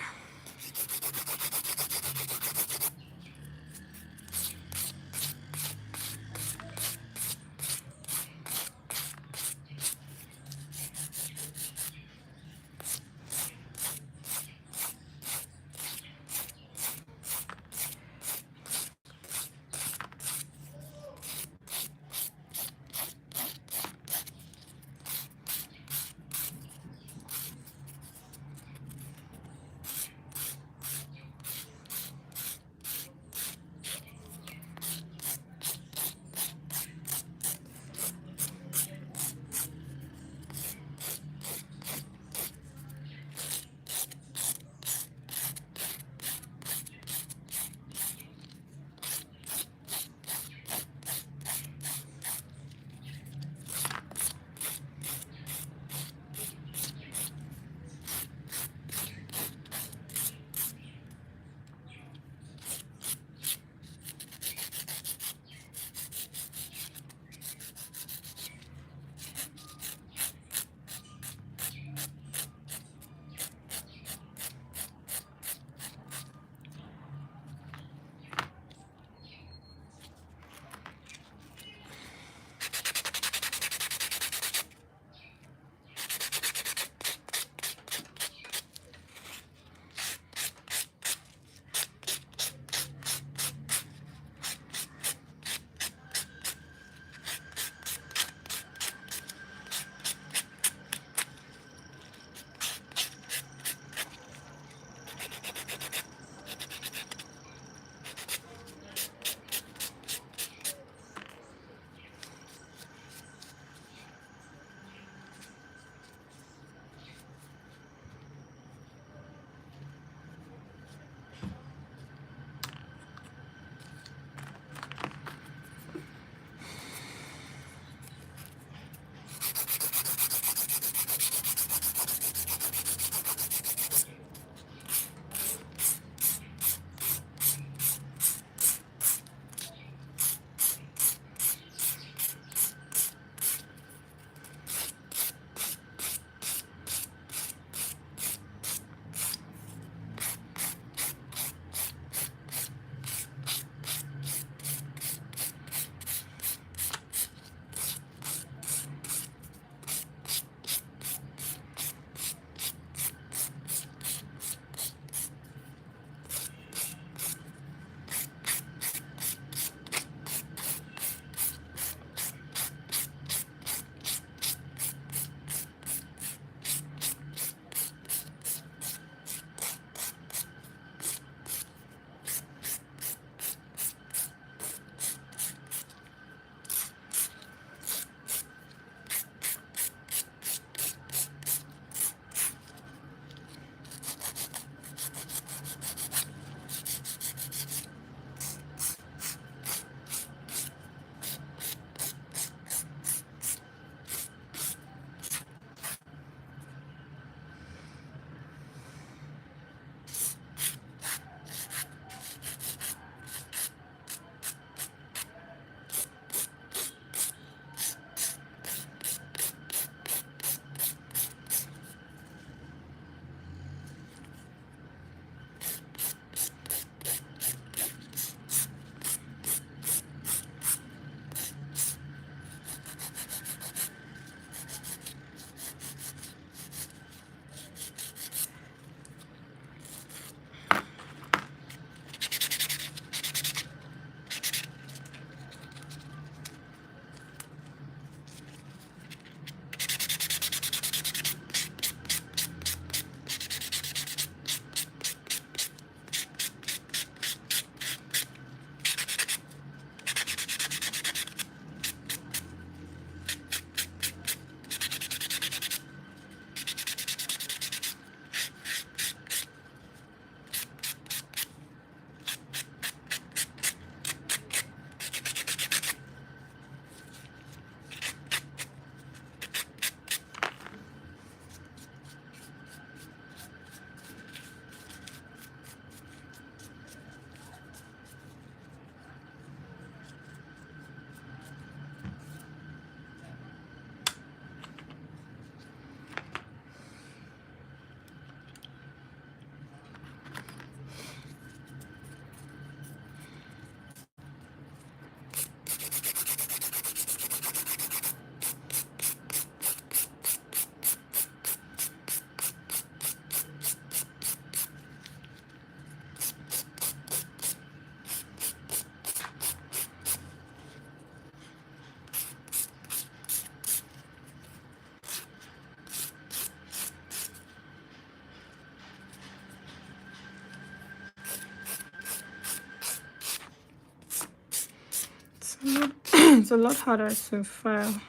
It's a lot harder to file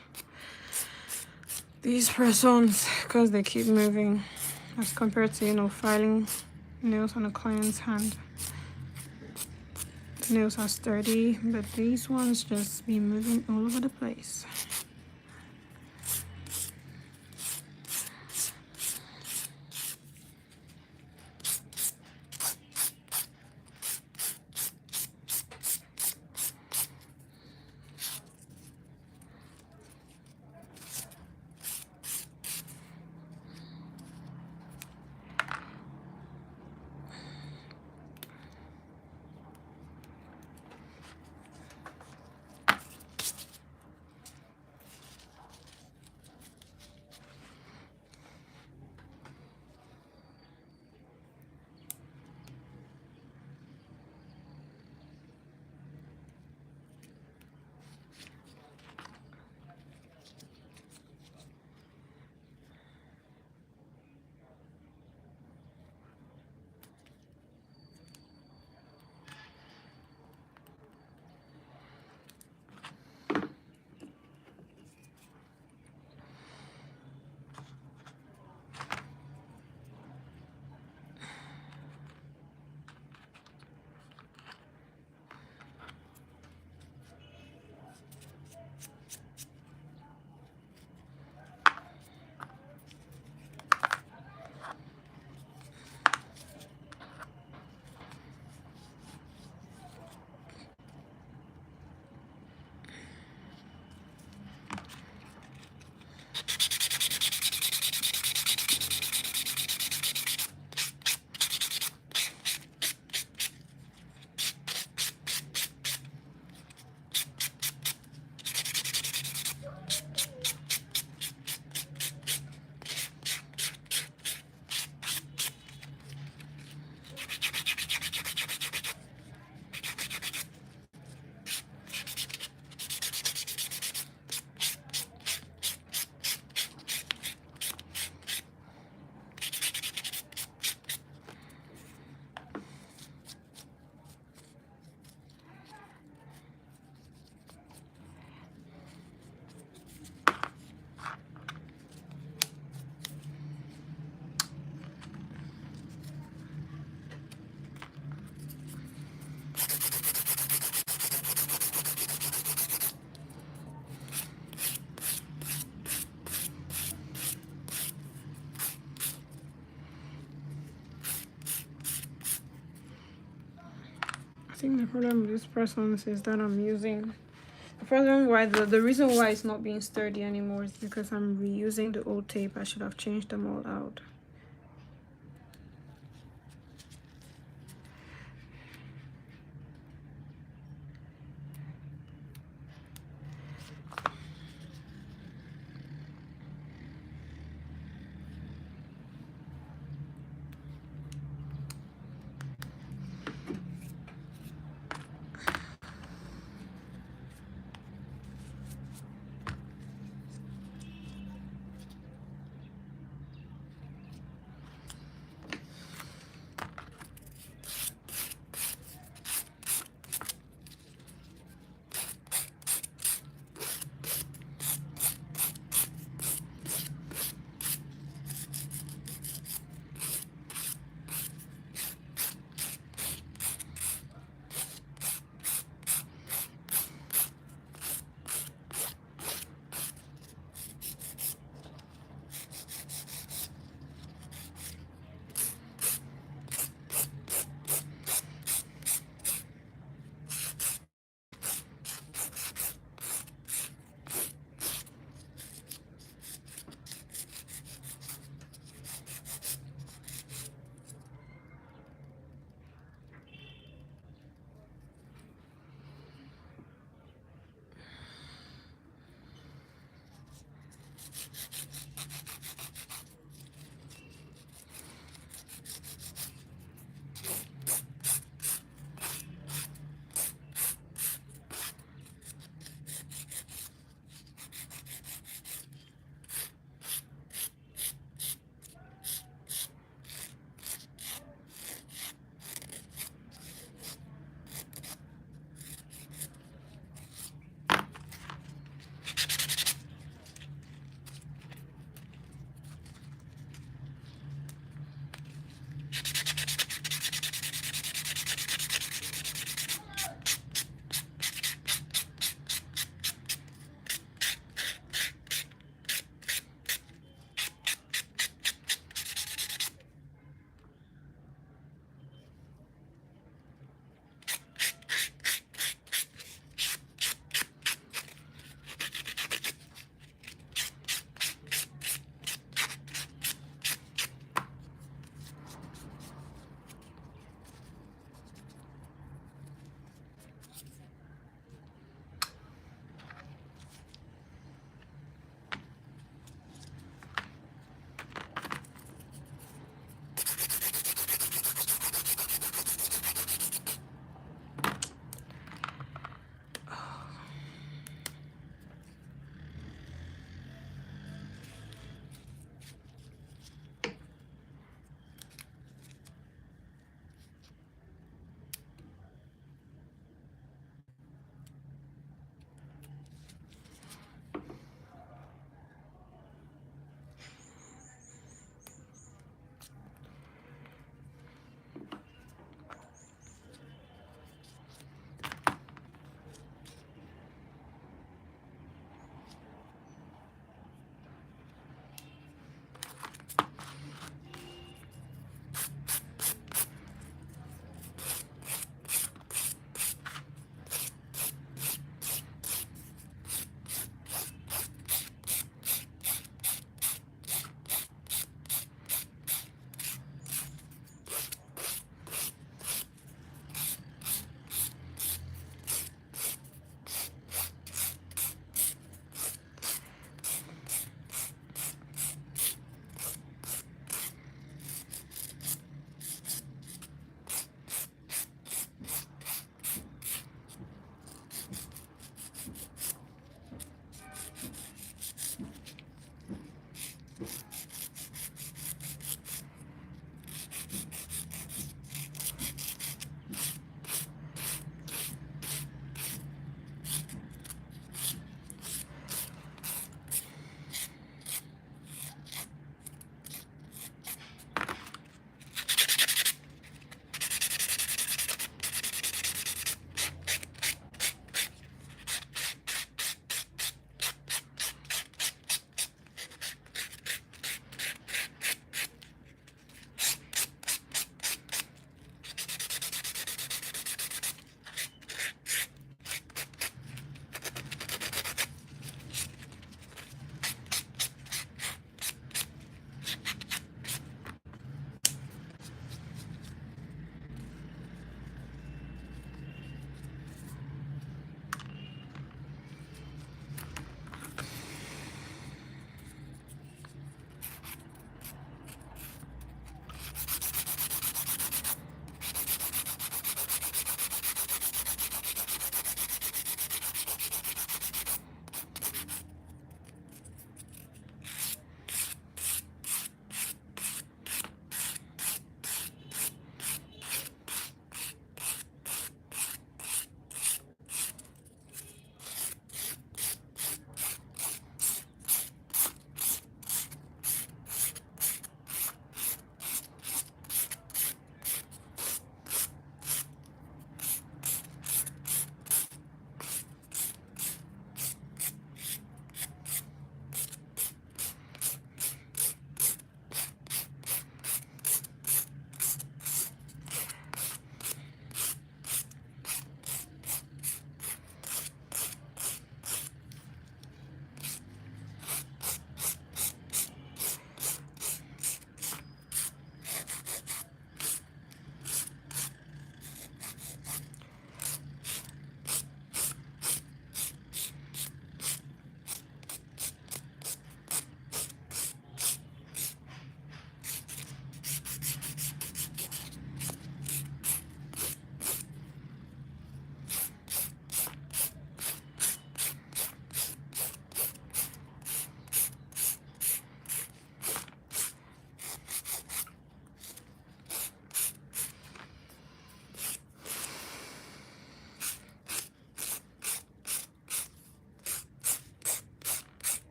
these press-ons because they keep moving as compared to, you know, filing nails on a client's hand. The nails are sturdy, but these ones just be moving all over the place. I think the problem with this press-ons is that I'm using the reason why it's not being sturdy anymore is because I'm reusing the old tape. I should have changed them all out.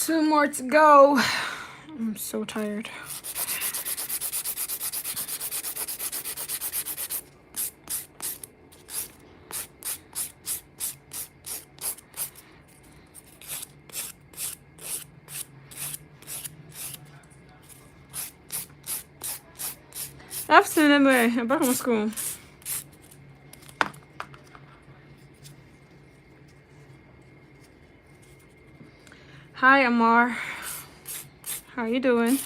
2 more to go. I'm so tired. Afternoon, I'm back from school. Hi, Amar. How you doing?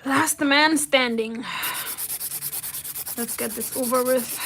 Last man standing. Let's get this over with.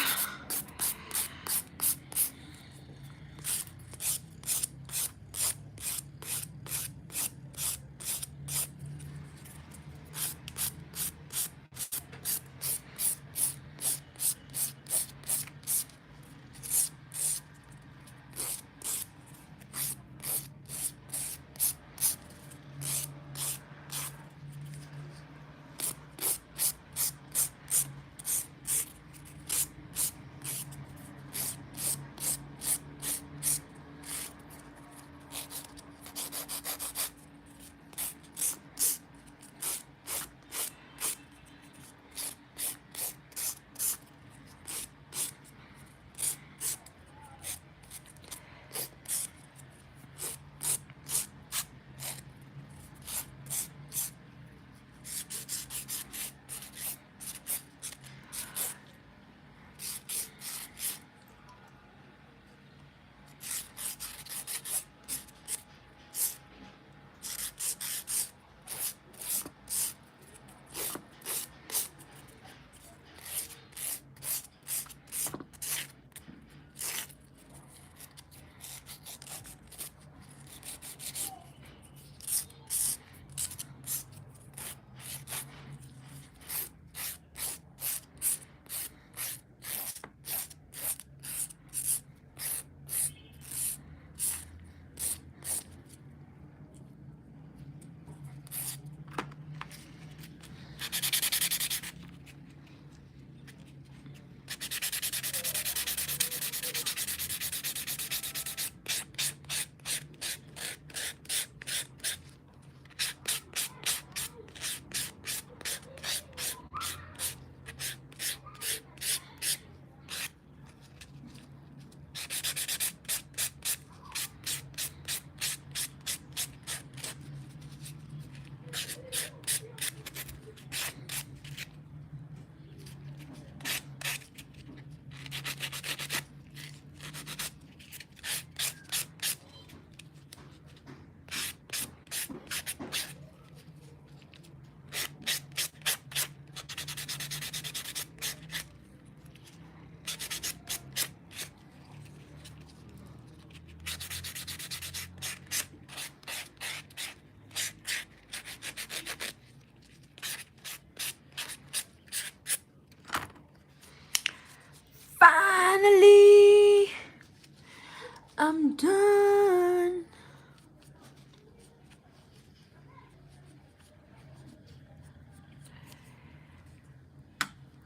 I'm done.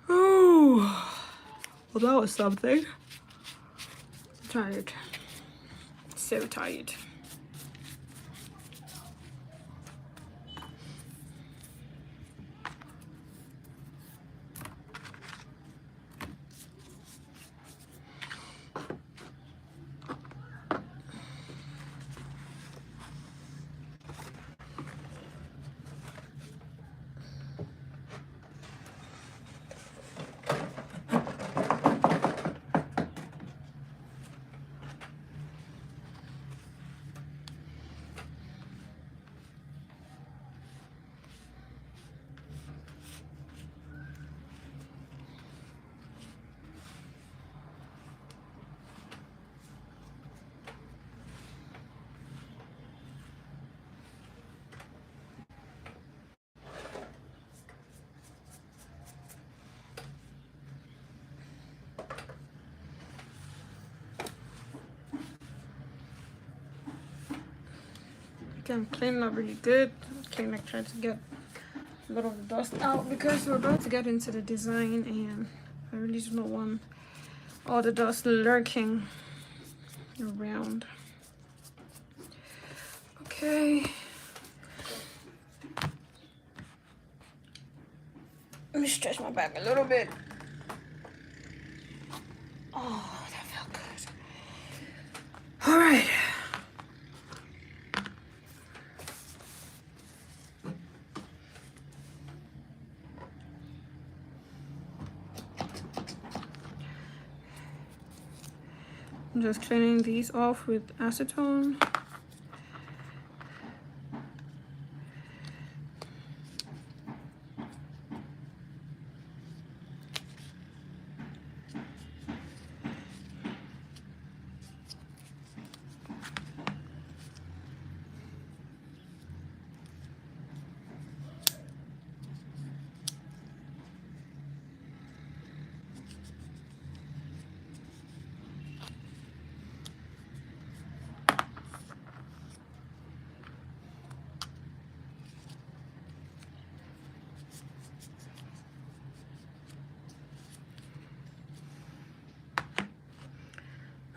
Oh, well, that was something. I'm tired. So tired. I'm cleaning up really good. Like trying to get a lot of the dust out because we're about to get into the design and I really do not want all the dust lurking around. Okay. Let me stretch my back a little bit. Oh, that felt good. All right. I'm just cleaning these off with acetone.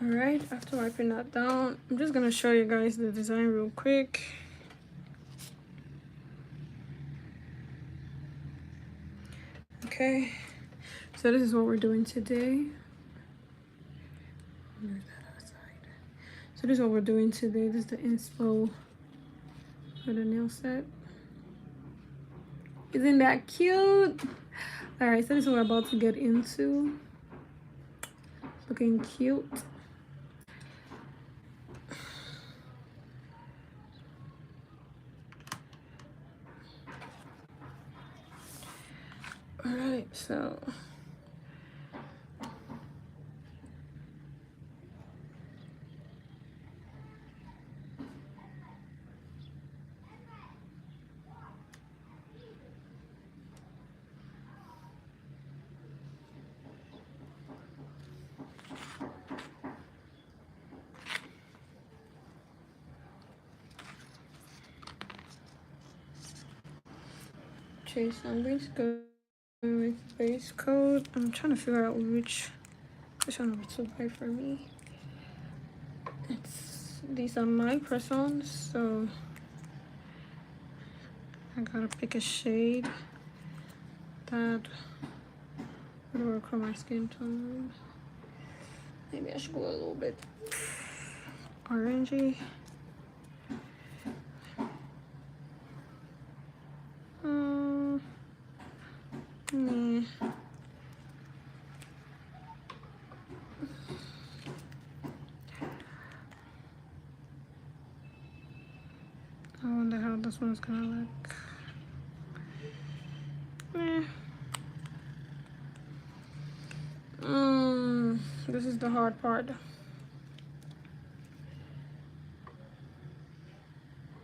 All right, after wiping that down, I'm just gonna show you guys the design real quick. Okay, so this is what we're doing today. So this is what we're doing today. This is the inspo for the nail set. Isn't that cute? All right, so this is what we're about to get into. Looking cute. All right, so okay, so I'm going to go with base coat. I'm trying to figure out which one will be too bright for me. These are my press-ons, so I gotta pick a shade that would work for my skin tone. Maybe I should go a little bit orangey. Yeah. I wonder how this one's gonna look. This is the hard part.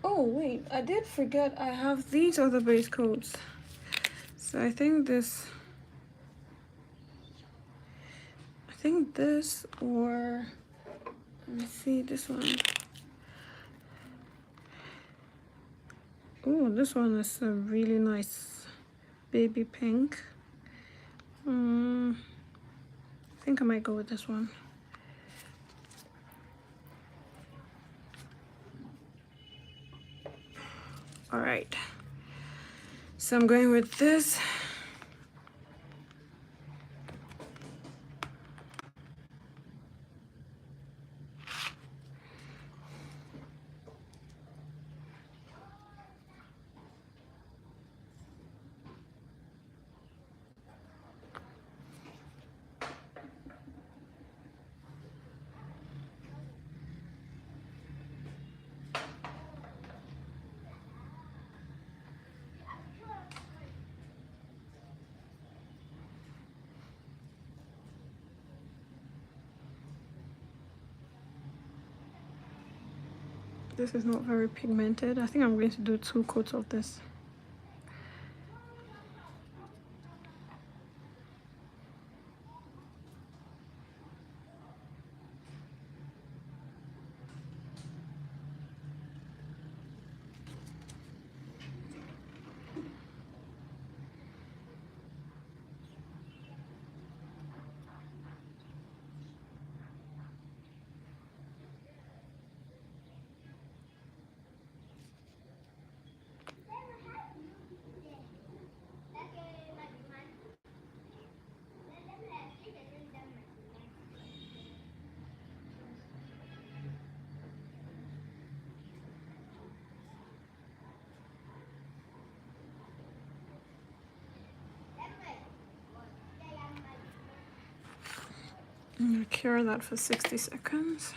Oh wait, I did forget I have these other base coats. So I think this or Let me see this one. Oh, this one is a really nice baby pink. I think I might go with this one. All right, so I'm going with this. This is not very pigmented. I think I'm going to do 2 coats of this. I'm gonna cure that for 60 seconds.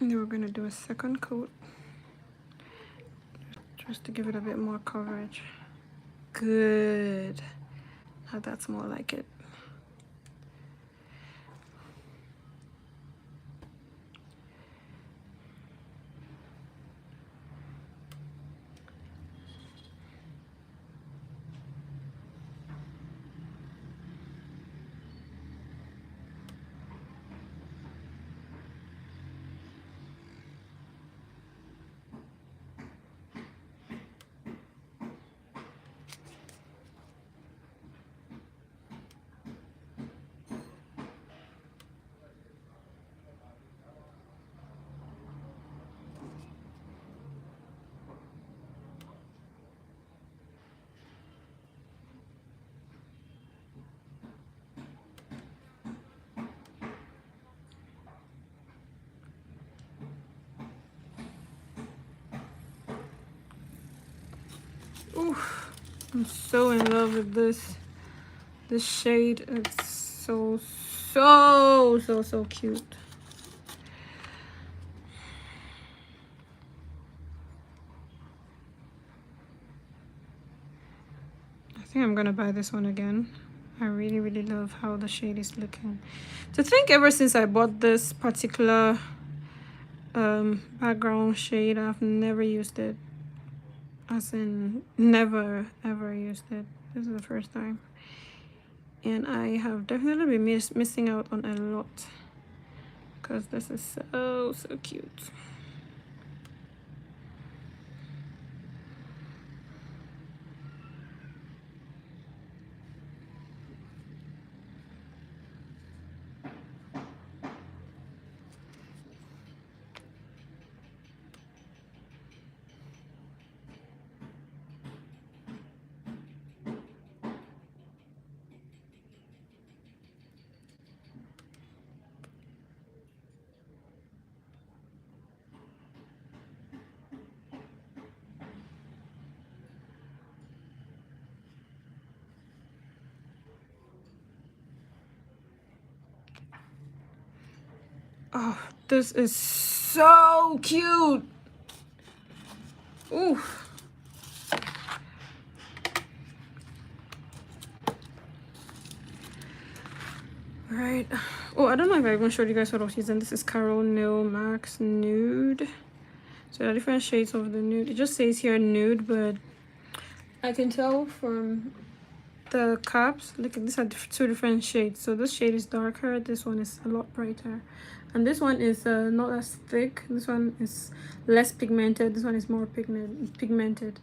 And then we're gonna do a second coat just to give it a bit more coverage. Good. Now that's more like it. Ooh, I'm so in love with this shade. It's so cute. I think I'm gonna buy this one again. I really love how the shade is looking. To think ever since I bought this particular background shade. I've never used it, as in never ever used it. This is the first time, and I have definitely been missing out on a lot, because this is so cute. Oh, this is so cute. Ooh. Right. Oh, I don't know if I even showed you guys what I was using. This is Carol Nail Max Nude. So there are different shades of the nude. It just says here nude, but I can tell from the caps. Look, these are two different shades. So this shade is darker. This one is a lot brighter. And this one is not as thick. This one is less pigmented. This one is more pigmented.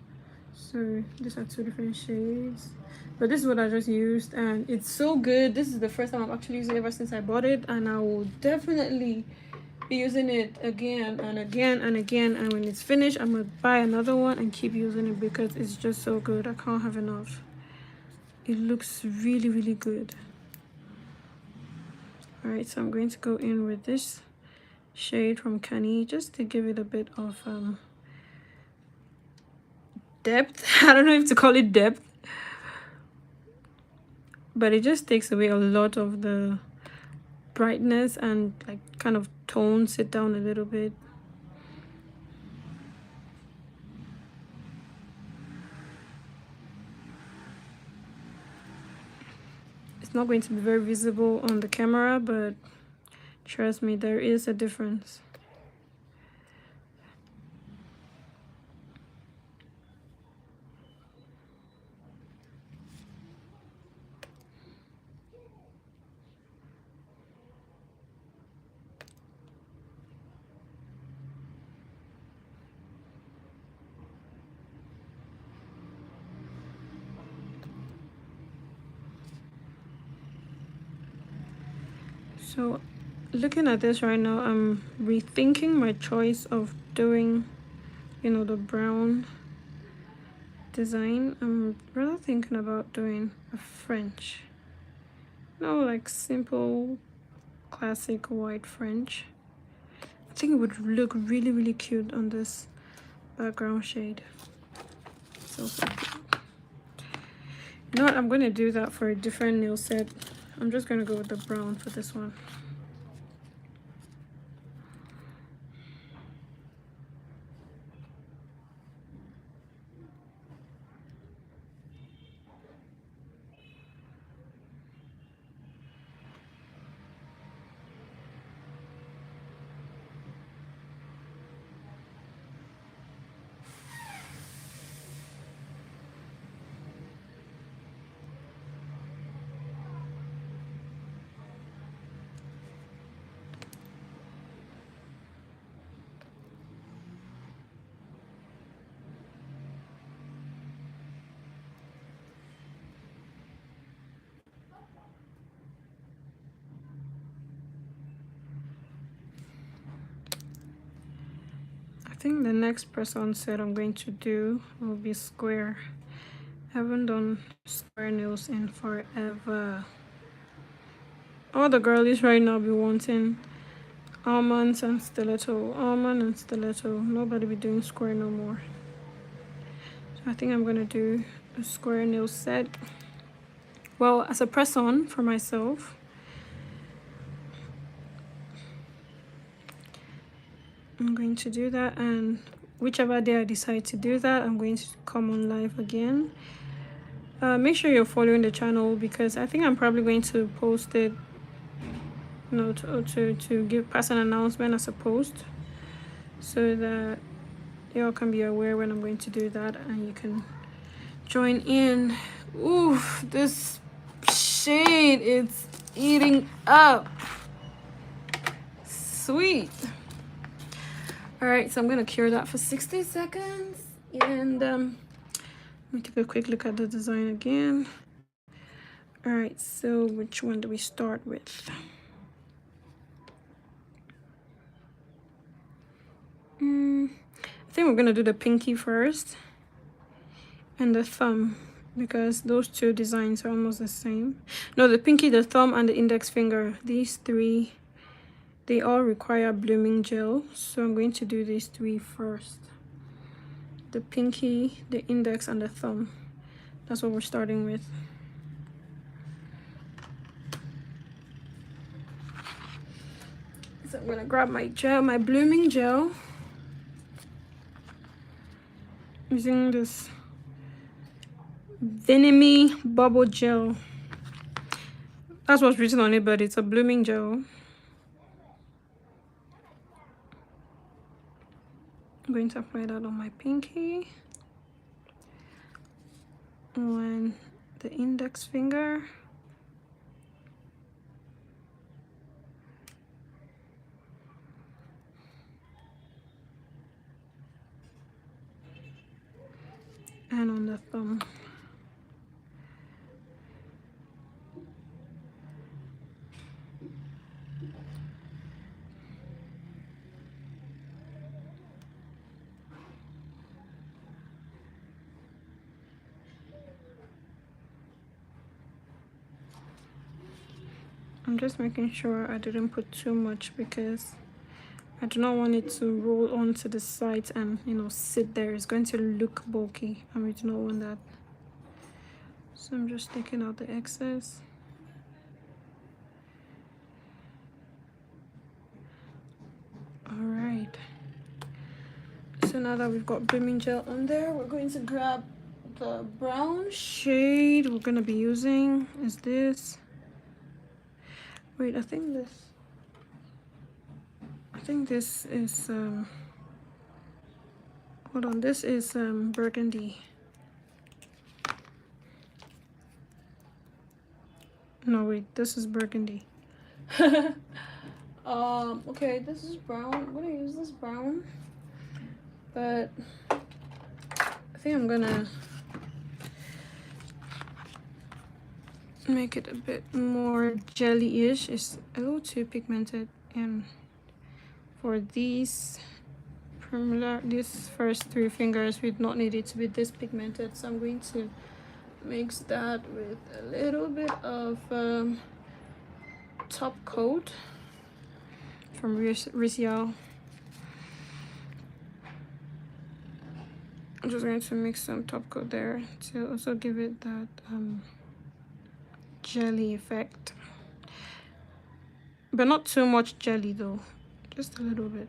So these are two different shades. But this is what I just used, and it's so good. This is the first time I've actually used it ever since I bought it, and I will definitely be using it again and again and again. And when it's finished, I'm gonna buy another one and keep using it because it's just so good. I can't have enough. It looks really good. All right, so I'm going to go in with this shade from Kenny just to give it a bit of depth. I don't know if to call it depth, but it just takes away a lot of the brightness and like kind of tones it down a little bit. It's not going to be very visible on the camera, but trust me, there is a difference. So looking at this right now, I'm rethinking my choice of doing, you know, the brown design. I'm rather thinking about doing a French. No, like simple, classic white French. I think it would look really cute on this background shade. So cute. You know what? I'm going to do that for a different nail set. I'm just going to go with the brown for this one. I think the next press-on set I'm going to do will be square. I haven't done square nails in forever. All the girlies right now be wanting almonds and stiletto, almond and stiletto. Nobody be doing square no more. So I think I'm gonna do a square nail set. Well, as a press-on for myself. I'm going to do that, and whichever day I decide to do that, I'm going to come on live again. Make sure you're following the channel, because I think I'm probably going to post it, you know, to pass an announcement as a post. so that y'all can be aware when I'm going to do that and you can join in. Ooh, this shade, it's eating up. Sweet. All right, so I'm gonna cure that for 60 seconds, and let me take a quick look at the design again. All right, so which one do we start with? I think we're gonna do the pinky first and the thumb, because those two designs are almost the same. No, the pinky, the thumb, and the index finger, these three, they all require blooming gel, so I'm going to do these three first. The pinky, the index, and the thumb. That's what we're starting with. So I'm gonna grab my gel, my blooming gel, using this Vinemy bubble gel. That's what's written on it, but it's a blooming gel. I'm going to apply that on my pinky, on the index finger, and on the thumb. I'm just making sure I didn't put too much because I do not want it to roll onto the sides and, you know, sit there. It's going to look bulky and we do not want that. So I'm just taking out the excess. All right. So now that we've got blooming gel on there, we're going to grab the brown shade we're gonna be using. Is this? Wait, I think this is hold on, this is burgundy. No, wait, this is burgundy. Okay, this is brown. I'm gonna use this brown, but I think I'm gonna make it a bit more jelly-ish. It's a little too pigmented, and for these first three fingers, we'd not need it to be this pigmented, so I'm going to mix that with a little bit of top coat from Rizial. I'm just going to mix some top coat there to also give it that jelly effect, but not too much jelly though, just a little bit.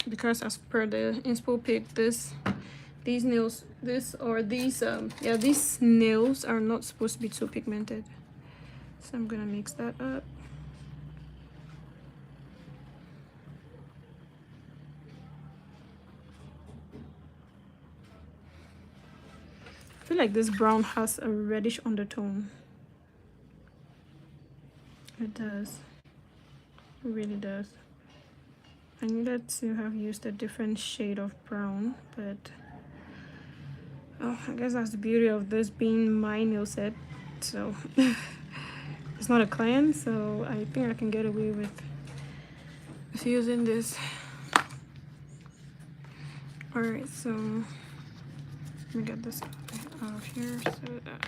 Because as per the inspo pic, these nails, these nails are not supposed to be too pigmented. So I'm gonna mix that up. I feel like this brown has a reddish undertone. It does. It really does. I needed to have used a different shade of brown, but oh, I guess that's the beauty of this being my nail set. So it's not a client, so I think I can get away with using this. All right, so let me get this out of here. So that.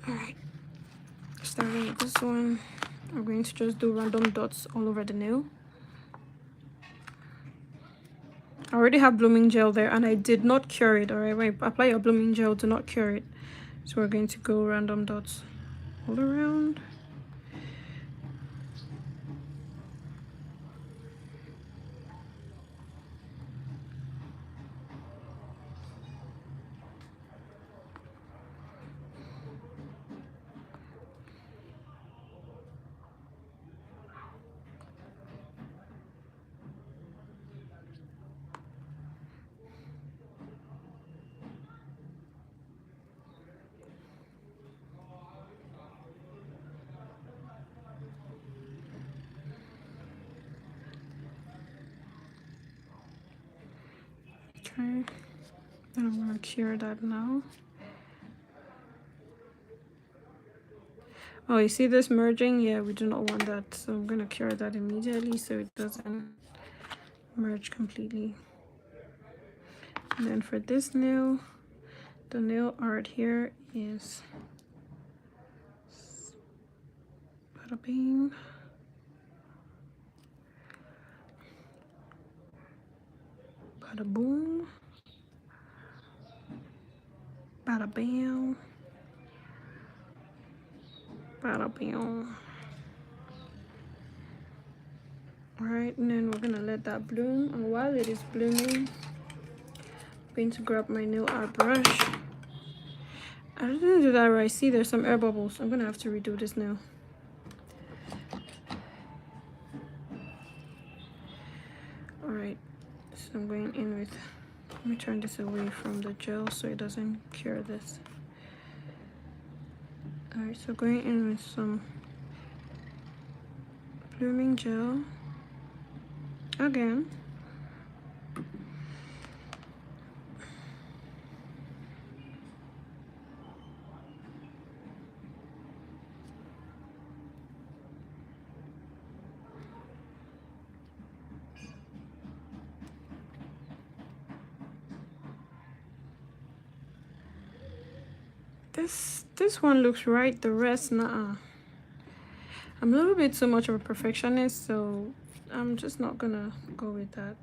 All right, starting with this one, I'm going to just do random dots all over the nail. I already have blooming gel there and I did not cure it. All right, when you apply your blooming gel, do not cure it. So we're going to go random dots all around. Okay, then I'm gonna cure that now. Oh, you see this merging? Yeah, we do not want that, so I'm gonna cure that immediately so it doesn't merge completely. And then for this nail, the nail art here is bada bing, bada boom, bada bam, bada bam. Alright, and then we're gonna let that bloom, and while it is blooming, I'm going to grab my nail art brush. I didn't do that right. See, there's some air bubbles. I'm gonna have to redo this nail. Alright, so I'm going in with, let me turn this away from the gel so it doesn't cure this. Alright, so going in with some blooming gel again. This one looks right, the rest nah. I'm a little bit too much of a perfectionist, so I'm just not gonna go with that.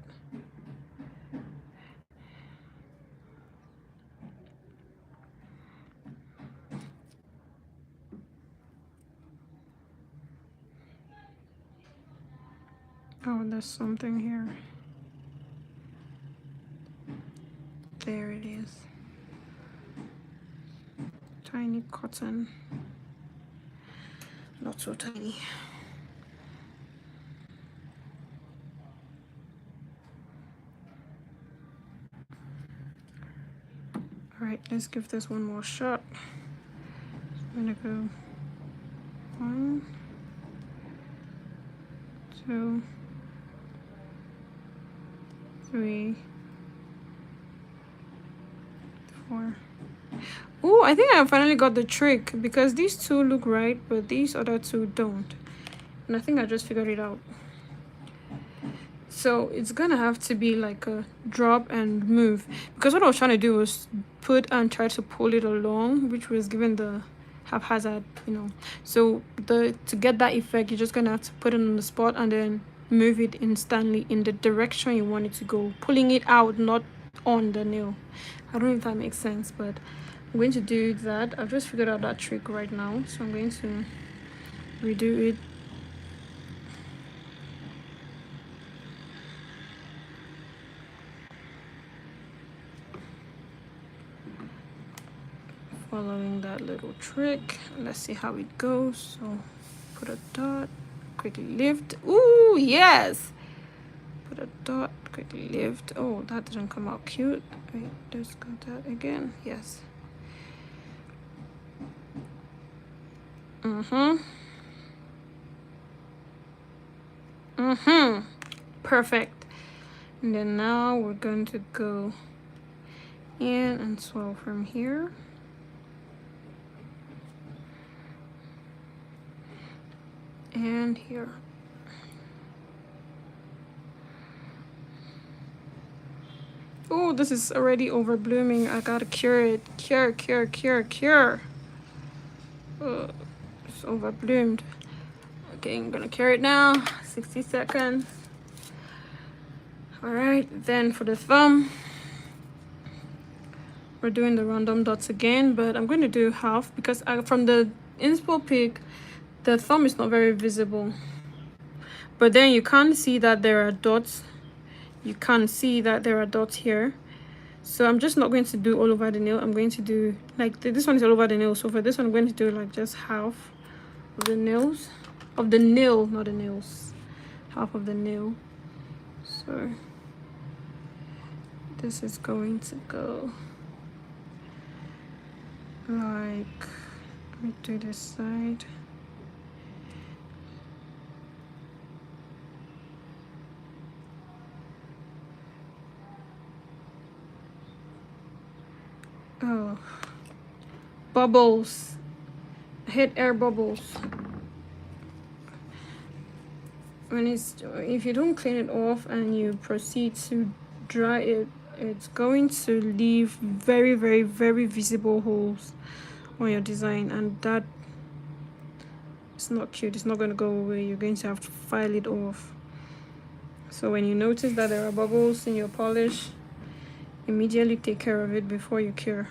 Oh, there's something here. There it is. Tiny cotton. Not so tiny. Alright, let's give this one more shot. I'm gonna go 1, 2, 3, 4. Oh, I think I finally got the trick because these two look right, but these other two don't. And I think I just figured it out. So it's gonna have to be like a drop and move, because what I was trying to do was put and try to pull it along, which was given the haphazard, you know. So to get that effect, you're just gonna have to put it on the spot and then move it instantly in the direction you want it to go, pulling it out, not on the nail. I don't know if that makes sense, but I'm going to do that. I've just figured out that trick right now, so I'm going to redo it. Following that little trick. Let's see how it goes. So put a dot, quickly lift. Ooh, yes! Put a dot, quickly lift. Oh, that didn't come out cute. Wait, let's go that again. Yes. Perfect. And then now we're going to go in and swirl from here. And here. Oh, this is already over blooming. I gotta cure it. Cure. It's over bloomed. Okay, I'm gonna cure it now. 60 seconds. Alright, then for the thumb, we're doing the random dots again, but I'm going to do half because from the inspo pic, the thumb is not very visible. But then you can't see that there are dots. You can't see that there are dots here. So I'm just not going to do all over the nail. I'm going to do like this one is all over the nail. So for this one, I'm going to do like just half of the nails. Of the nail, not the nails. Half of the nail. So this is going to go like, let me do this side. Oh, bubbles. I hate air bubbles. If you don't clean it off and you proceed to dry it, it's going to leave very, very, very visible holes on your design, and that is not cute. It's not going to go away. You're going to have to file it off. So when you notice that there are bubbles in your polish, immediately take care of it before you cure.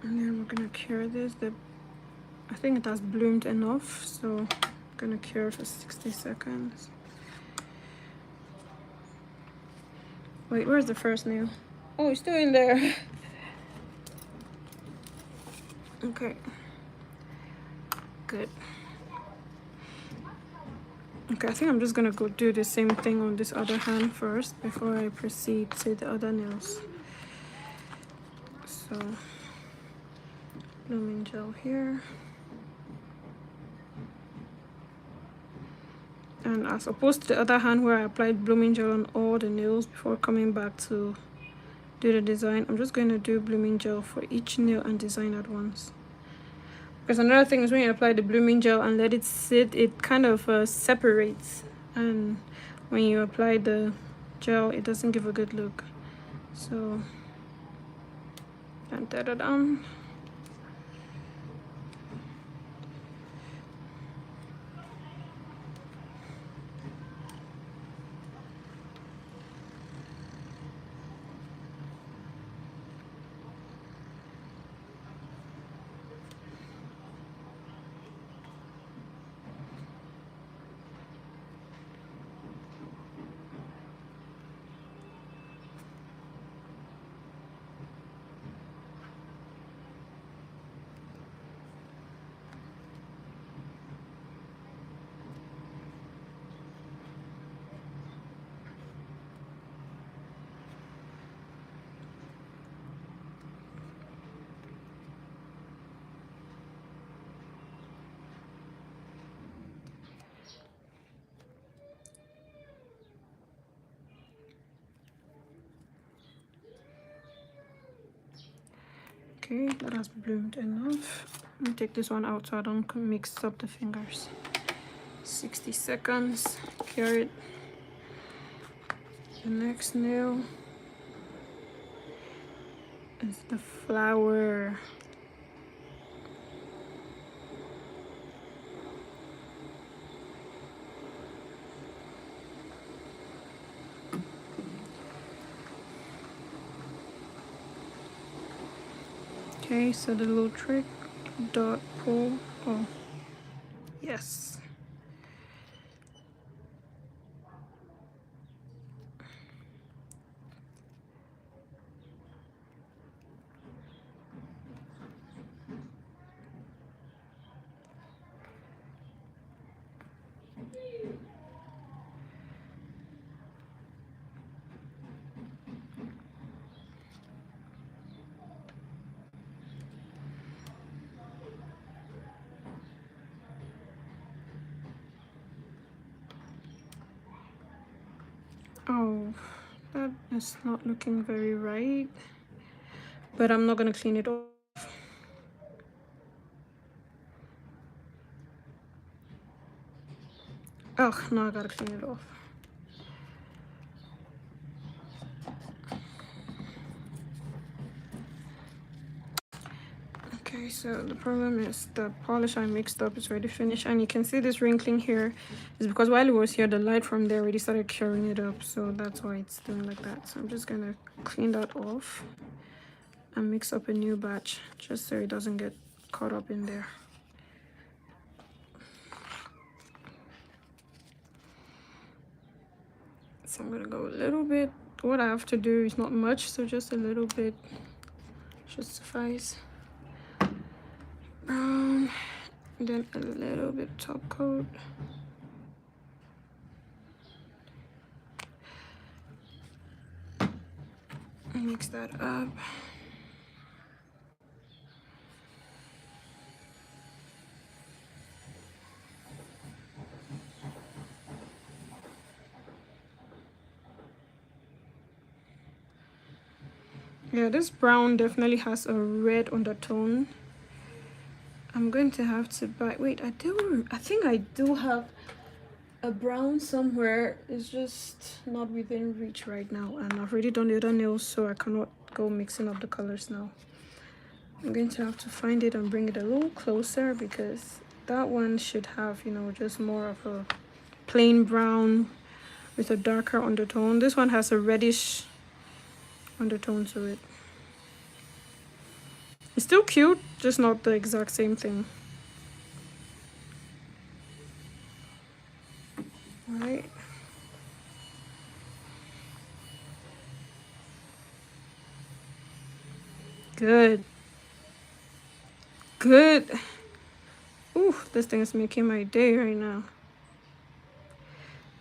And then we're gonna cure this. I think it has bloomed enough, so I'm gonna cure for 60 seconds. Wait, where's the first nail? Oh, it's still in there. Okay. Good. Okay, I think I'm just gonna go do the same thing on this other hand first before I proceed to the other nails. So, blooming gel here. And as opposed to the other hand where I applied blooming gel on all the nails before coming back to do the design, I'm just going to do blooming gel for each nail and design at once. Because another thing is when you apply the blooming gel and let it sit, it kind of separates, and when you apply the gel, it doesn't give a good look. So, da-da-da-dum. Okay, that has bloomed enough. Let me take this one out so I don't mix up the fingers. 60 seconds, cure it. The next nail is the flower. Okay, so the little trick, dot, pull, oh, yes. Oh, that is not looking very right, but I'm not gonna clean it off. Oh, now I gotta clean it off. Okay, Okay, so the problem is the polish I mixed up is already finished, and you can see this wrinkling here is because while it was here, the light from there already started curing it up, so that's why it's doing like that. So I'm just gonna clean that off and mix up a new batch just so it doesn't get caught up in there. So I'm gonna go a little bit. What I have to do is not much, so just a little bit should suffice. Brown, and then a little bit top coat. Mix that up. Yeah, this brown definitely has a red undertone. I'm going to have to buy, wait, I think I do have a brown somewhere. It's just not within reach right now, and I've already done the other nails, so I cannot go mixing up the colors now. I'm going to have to find it and bring it a little closer, because that one should have, you know, just more of a plain brown with a darker undertone. This one has a reddish undertone to it. It's still cute, just not the exact same thing. All right. Good. Good. Ooh, this thing is making my day right now.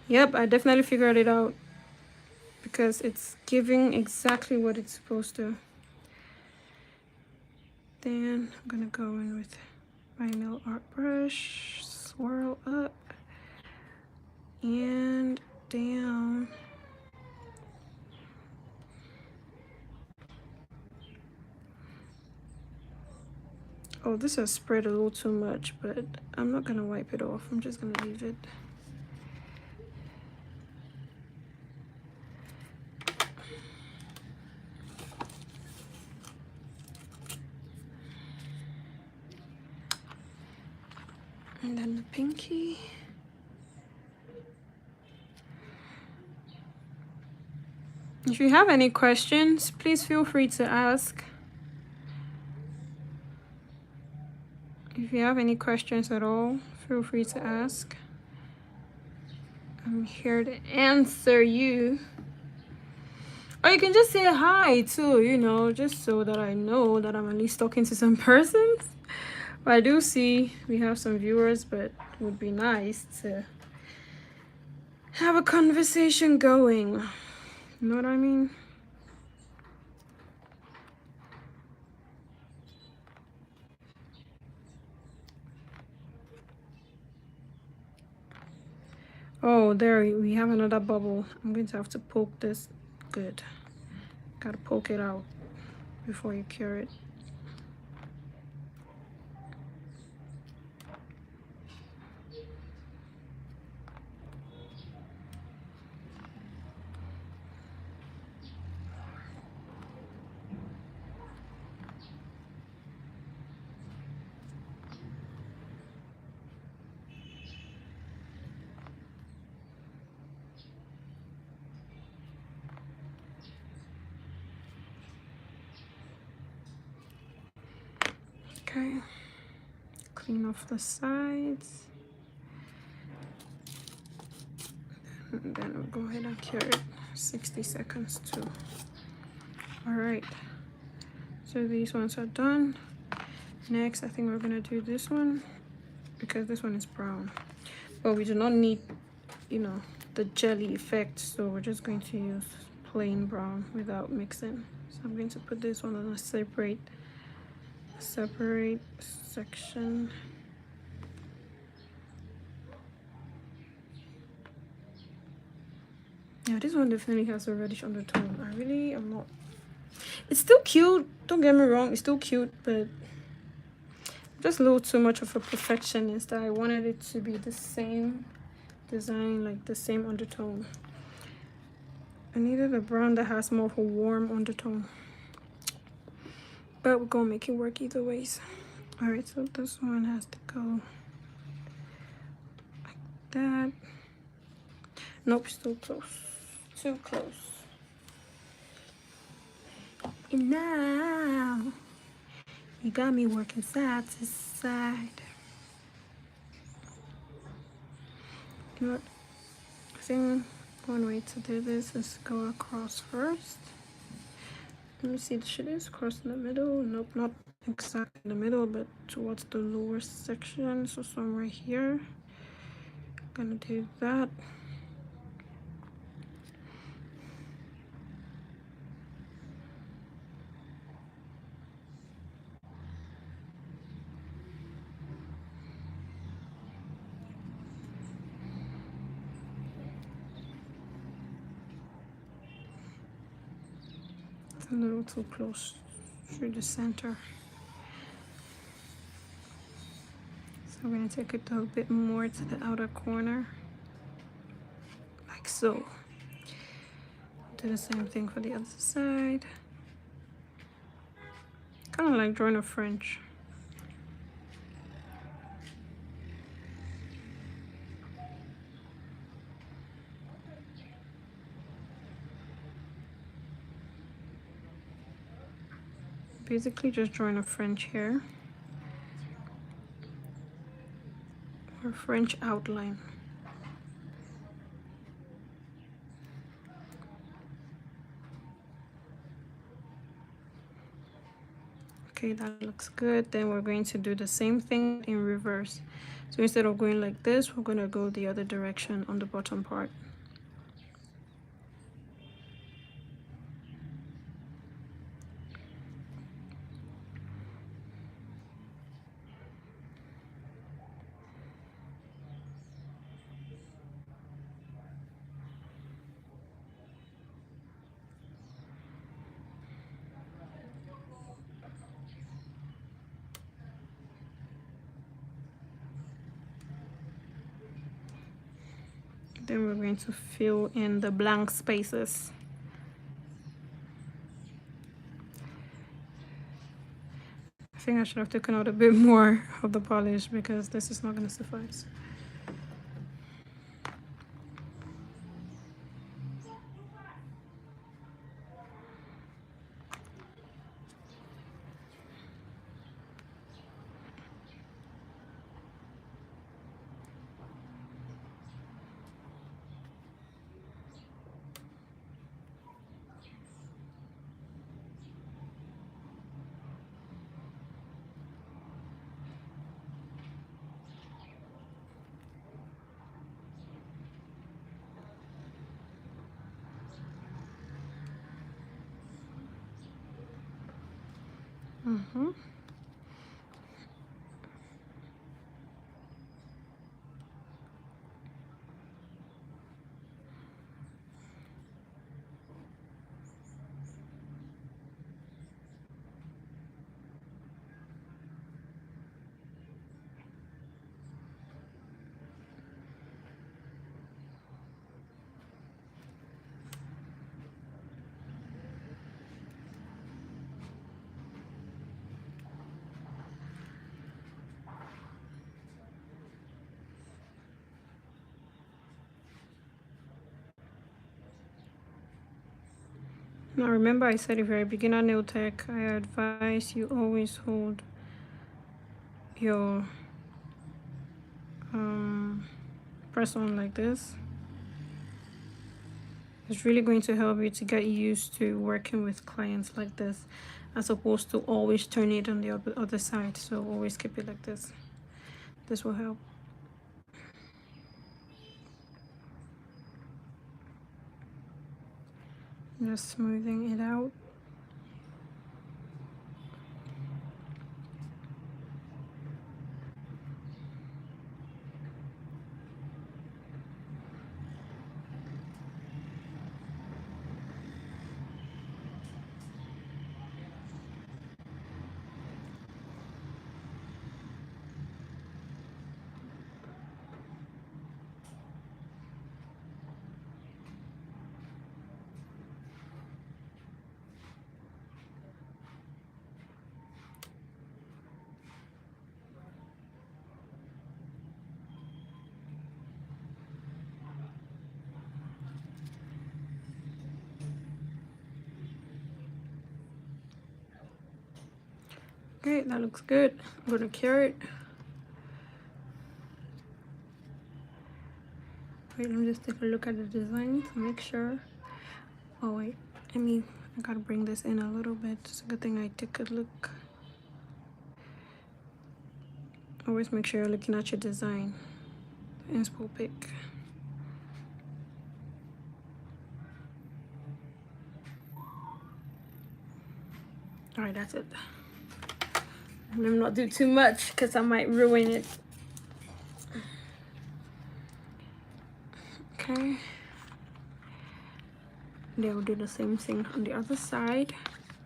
Yep, I definitely figured it out, because it's giving exactly what it's supposed to. Then I'm gonna go in with my nail art brush, swirl up and down. Oh, this has spread a little too much, but I'm not gonna wipe it off. I'm just gonna leave it. And then the pinky. If you have any questions, please feel free to ask. If you have any questions at all, feel free to ask. I'm here to answer you. Or you can just say hi too, you know, just so that I know that I'm at least talking to some persons. But I do see we have some viewers, but it would be nice to have a conversation going. You know what I mean? Oh, there we have another bubble. I'm going to have to poke this. Good. Gotta poke it out before you cure it. Okay, clean off the sides, and then we'll go ahead and cure it. 60 seconds too. All right, so these ones are done. Next, I think we're gonna do this one, because this one is brown, but we do not need, you know, the jelly effect, so we're just going to use plain brown without mixing. So I'm going to put this one on a separate section. Yeah, this one definitely has a reddish undertone. I really am not, it's still cute, don't get me wrong, it's still cute, but just a little too much of a perfectionist. That I wanted it to be the same design, like the same undertone. I needed a brown that has more of a warm undertone, but we're gonna make it work either ways. All right, so this one has to go like that. Nope, still close. Too close. And now you got me working side to side. You know what? I think one way to do this is go across first. Let me see, should this cross in the middle? Nope, not exactly in the middle, but towards the lower section, so somewhere here. I'm gonna do that. It's a little too close through the center. So I'm gonna take it a little bit more to the outer corner, like so. Do the same thing for the other side. Kind of like drawing a French. Basically just drawing a French here, or French outline. Okay, that looks good. Then we're going to do the same thing in reverse. So instead of going like this, we're gonna go the other direction on the bottom part. Then we're going to fill in the blank spaces. I think I should have taken out a bit more of the polish because this is not going to suffice. Now remember I said if you're a beginner nail tech, I advise you always hold your press on like this. It's really going to help you to get used to working with clients like this, as opposed to always turn it on the other side. So always keep it like this. This will help. Just smoothing it out. Okay, that looks good. I'm gonna cure it. Wait, let me just take a look at the design to make sure. Oh wait, I gotta bring this in a little bit. It's a good thing I took a look. Always make sure you're looking at your design. Inspo pic. All right, that's it. Let me not do too much because I might ruin it. Okay. Then we'll do the same thing on the other side.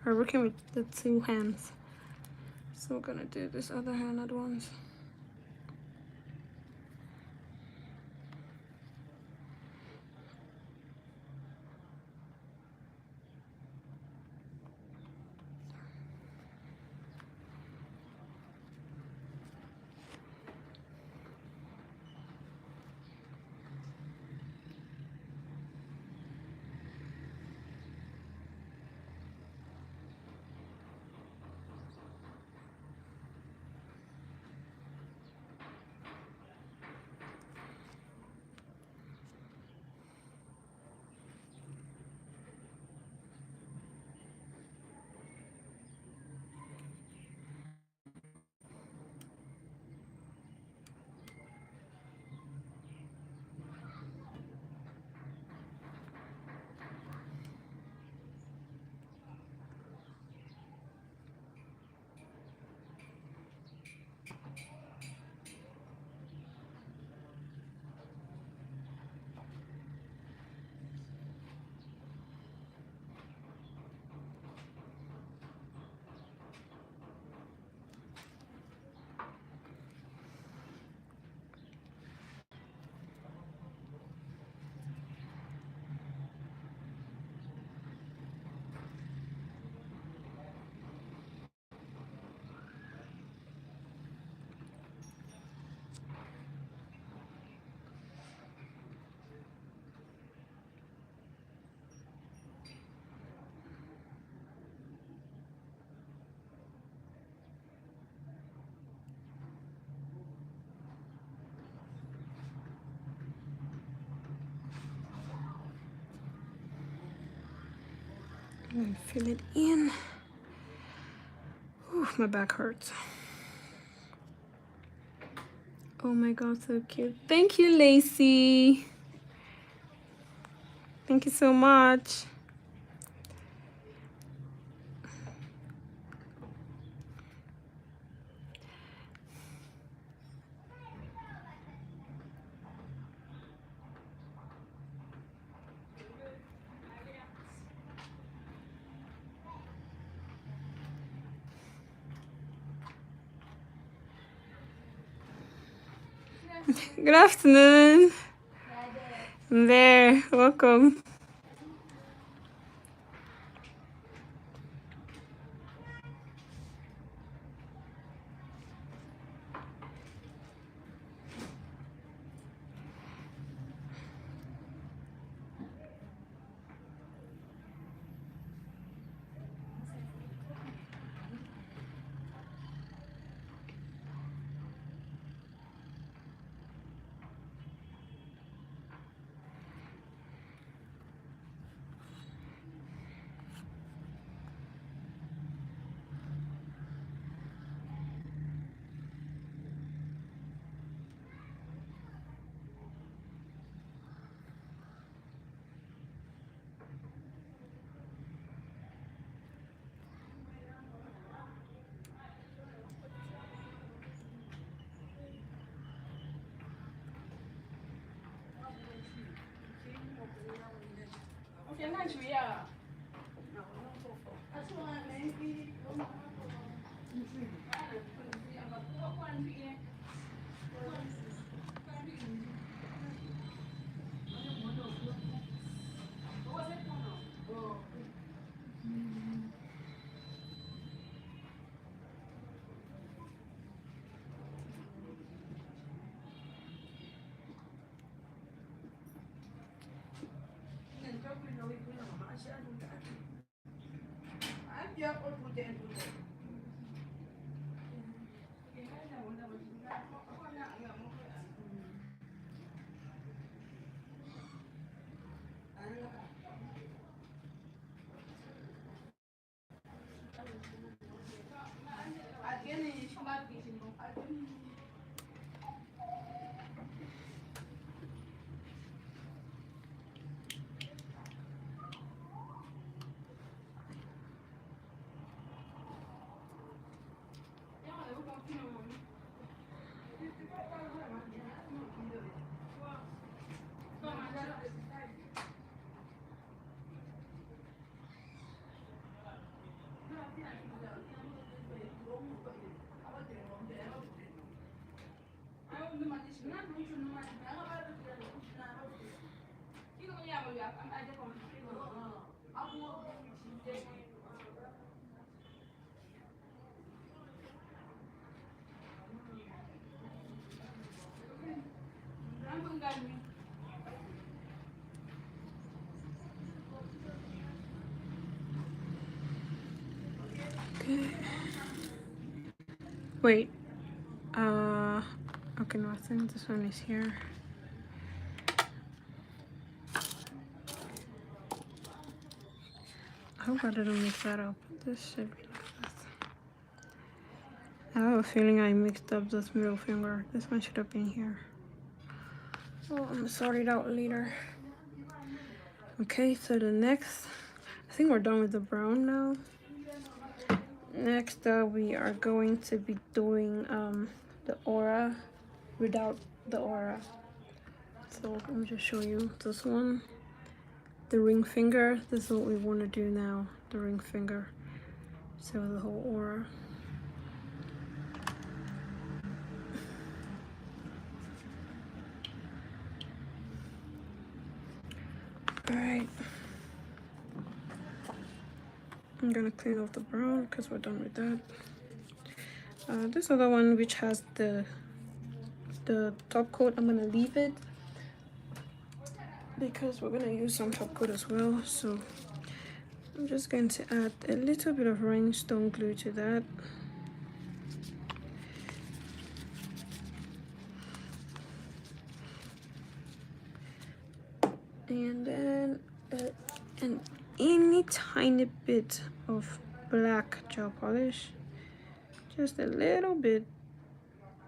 We're working with the two hands. So we're gonna do this other hand at once. And fill it in. Ooh, my back hurts. Oh my god, so cute. Thank you, Lacey. Thank you so much. Good afternoon. I'm there. Welcome. Okay. Wait. Okay, no, I think this one is here. I hope I didn't mix that up. This should be like this. I have a feeling I mixed up this middle finger. This one should have been here. Oh, I'm gonna sort it out later. Okay, so the next, I think we're done with the brown now. Next, we are going to be doing the aura without the aura. So let me just show you this one. The ring finger, this is what we want to do now, the ring finger. So the whole aura. Alright. I'm gonna clean off the brown because we're done with that. This other one, which has the top coat, I'm gonna leave it because we're gonna use some top coat as well. So I'm just going to add a little bit of rhinestone glue to that. And then an any tiny bit of black gel polish, just a little bit,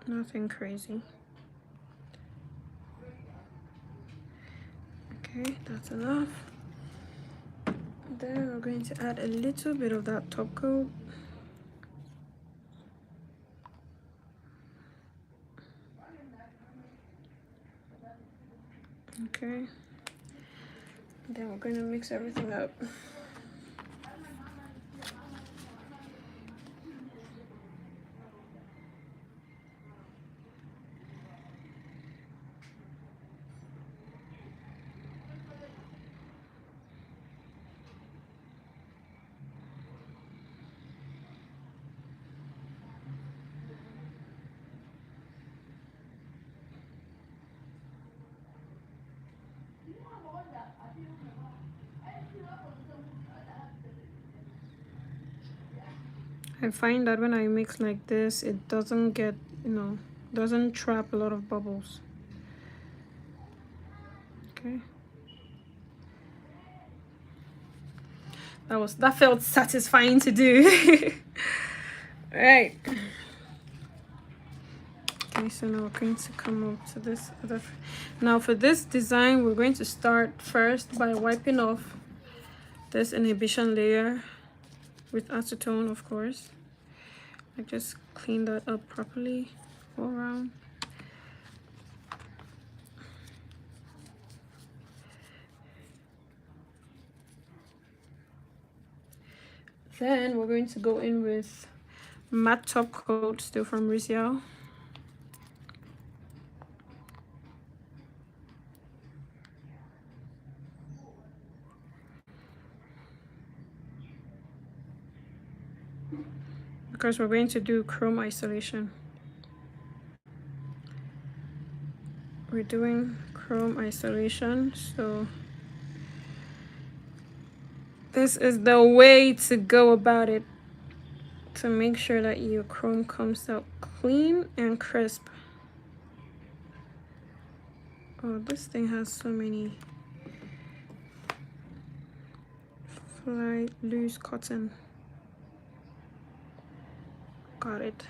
nothing crazy. Okay, that's enough. Then we're going to add a little bit of that top coat. Okay, then we're going to mix everything up. I find that when I mix like this, it doesn't get, doesn't trap a lot of bubbles. Okay. That felt satisfying to do. All right. Okay, so now we're going to come up to this other. Now for this design, we're going to start first by wiping off this inhibition layer with acetone, of course. I just clean that up properly all around. Then we're going to go in with matte top coat, still from Rizial. Because we're going to do chrome isolation. We're doing chrome isolation, so this is the way to go about it, to make sure that your chrome comes out clean and crisp. Oh, this thing has so many loose cotton. Got it.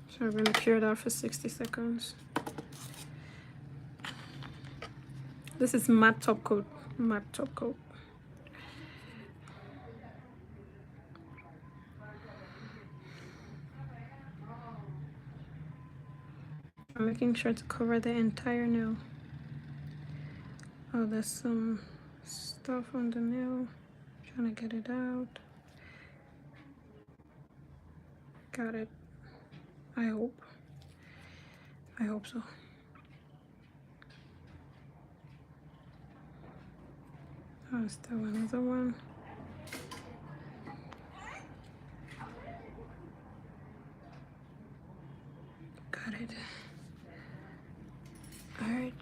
So we're going to cure that for 60 seconds. This is matte top coat. Matte top coat. I'm making sure to cover the entire nail. Oh, there's some stuff on the nail. Trying to get it out. Got it. I hope. I hope so. Oh, still another one. Got it. Alright.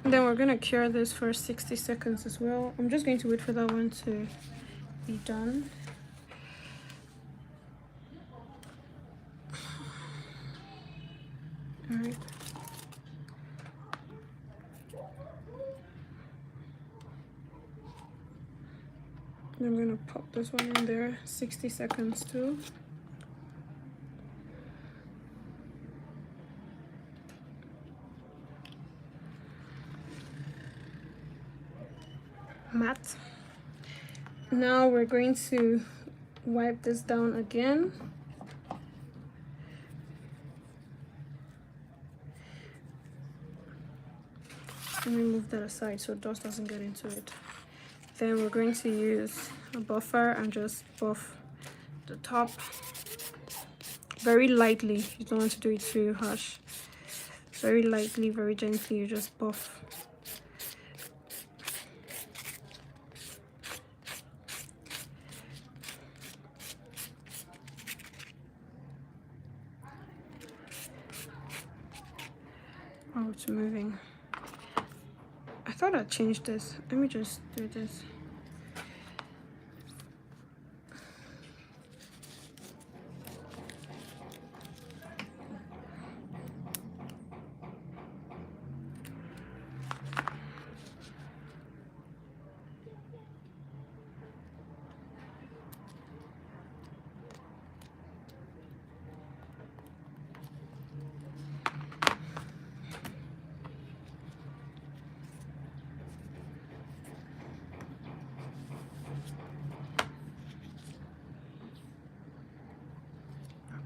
Then we're gonna cure this for 60 seconds as well. I'm just going to wait for that one to be done. Alright. I'm gonna pop this one in there, 60 seconds too. Matte. Now we're going to wipe this down again. Let me move that aside so dust doesn't get into it. Then we're going to use a buffer and just buff the top very lightly. You don't want to do it too harsh. Very lightly, very gently, you just buff. Oh, it's moving. I thought I changed this. Let me just do this.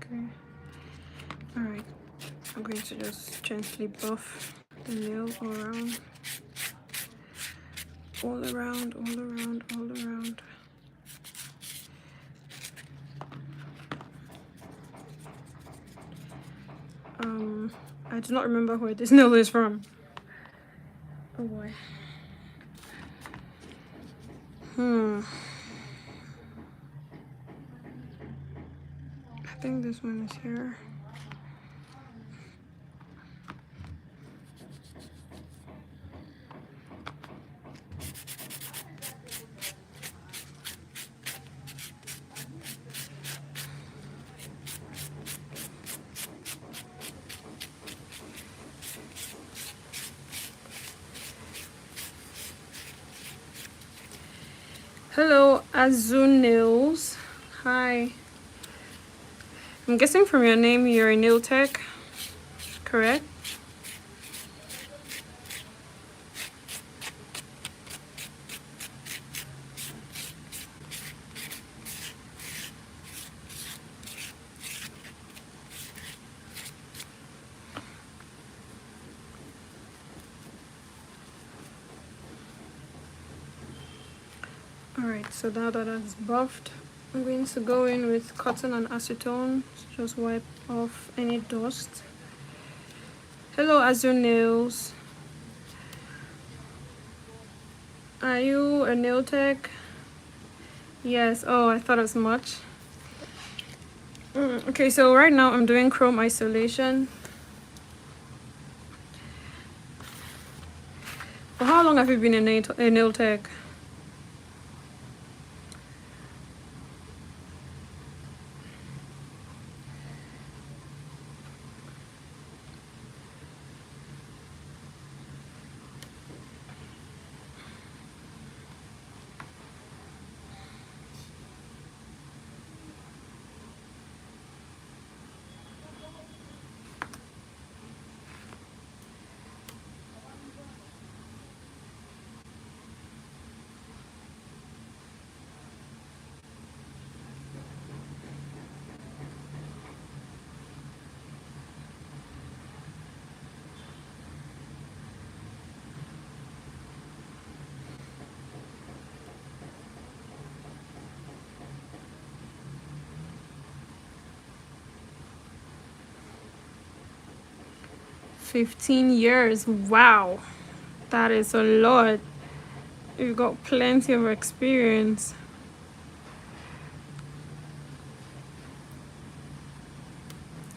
Okay. Alright. I'm going to just gently buff the nail all around. All around, all around, all around. I do not remember where this nail is from. Oh boy. I think this one is here. Hello, Azun Nails. Hi. I'm guessing from your name you're a nail tech, correct? Alright, so now that it's buffed, I'm going to go in with cotton and acetone to just wipe off any dust. Hello, Azure Nails. Are you a nail tech? Yes. Oh, I thought as much. Okay, so right now I'm doing chrome isolation. For how long have you been a nail tech? 15 years. Wow, that is a lot. You've got plenty of experience.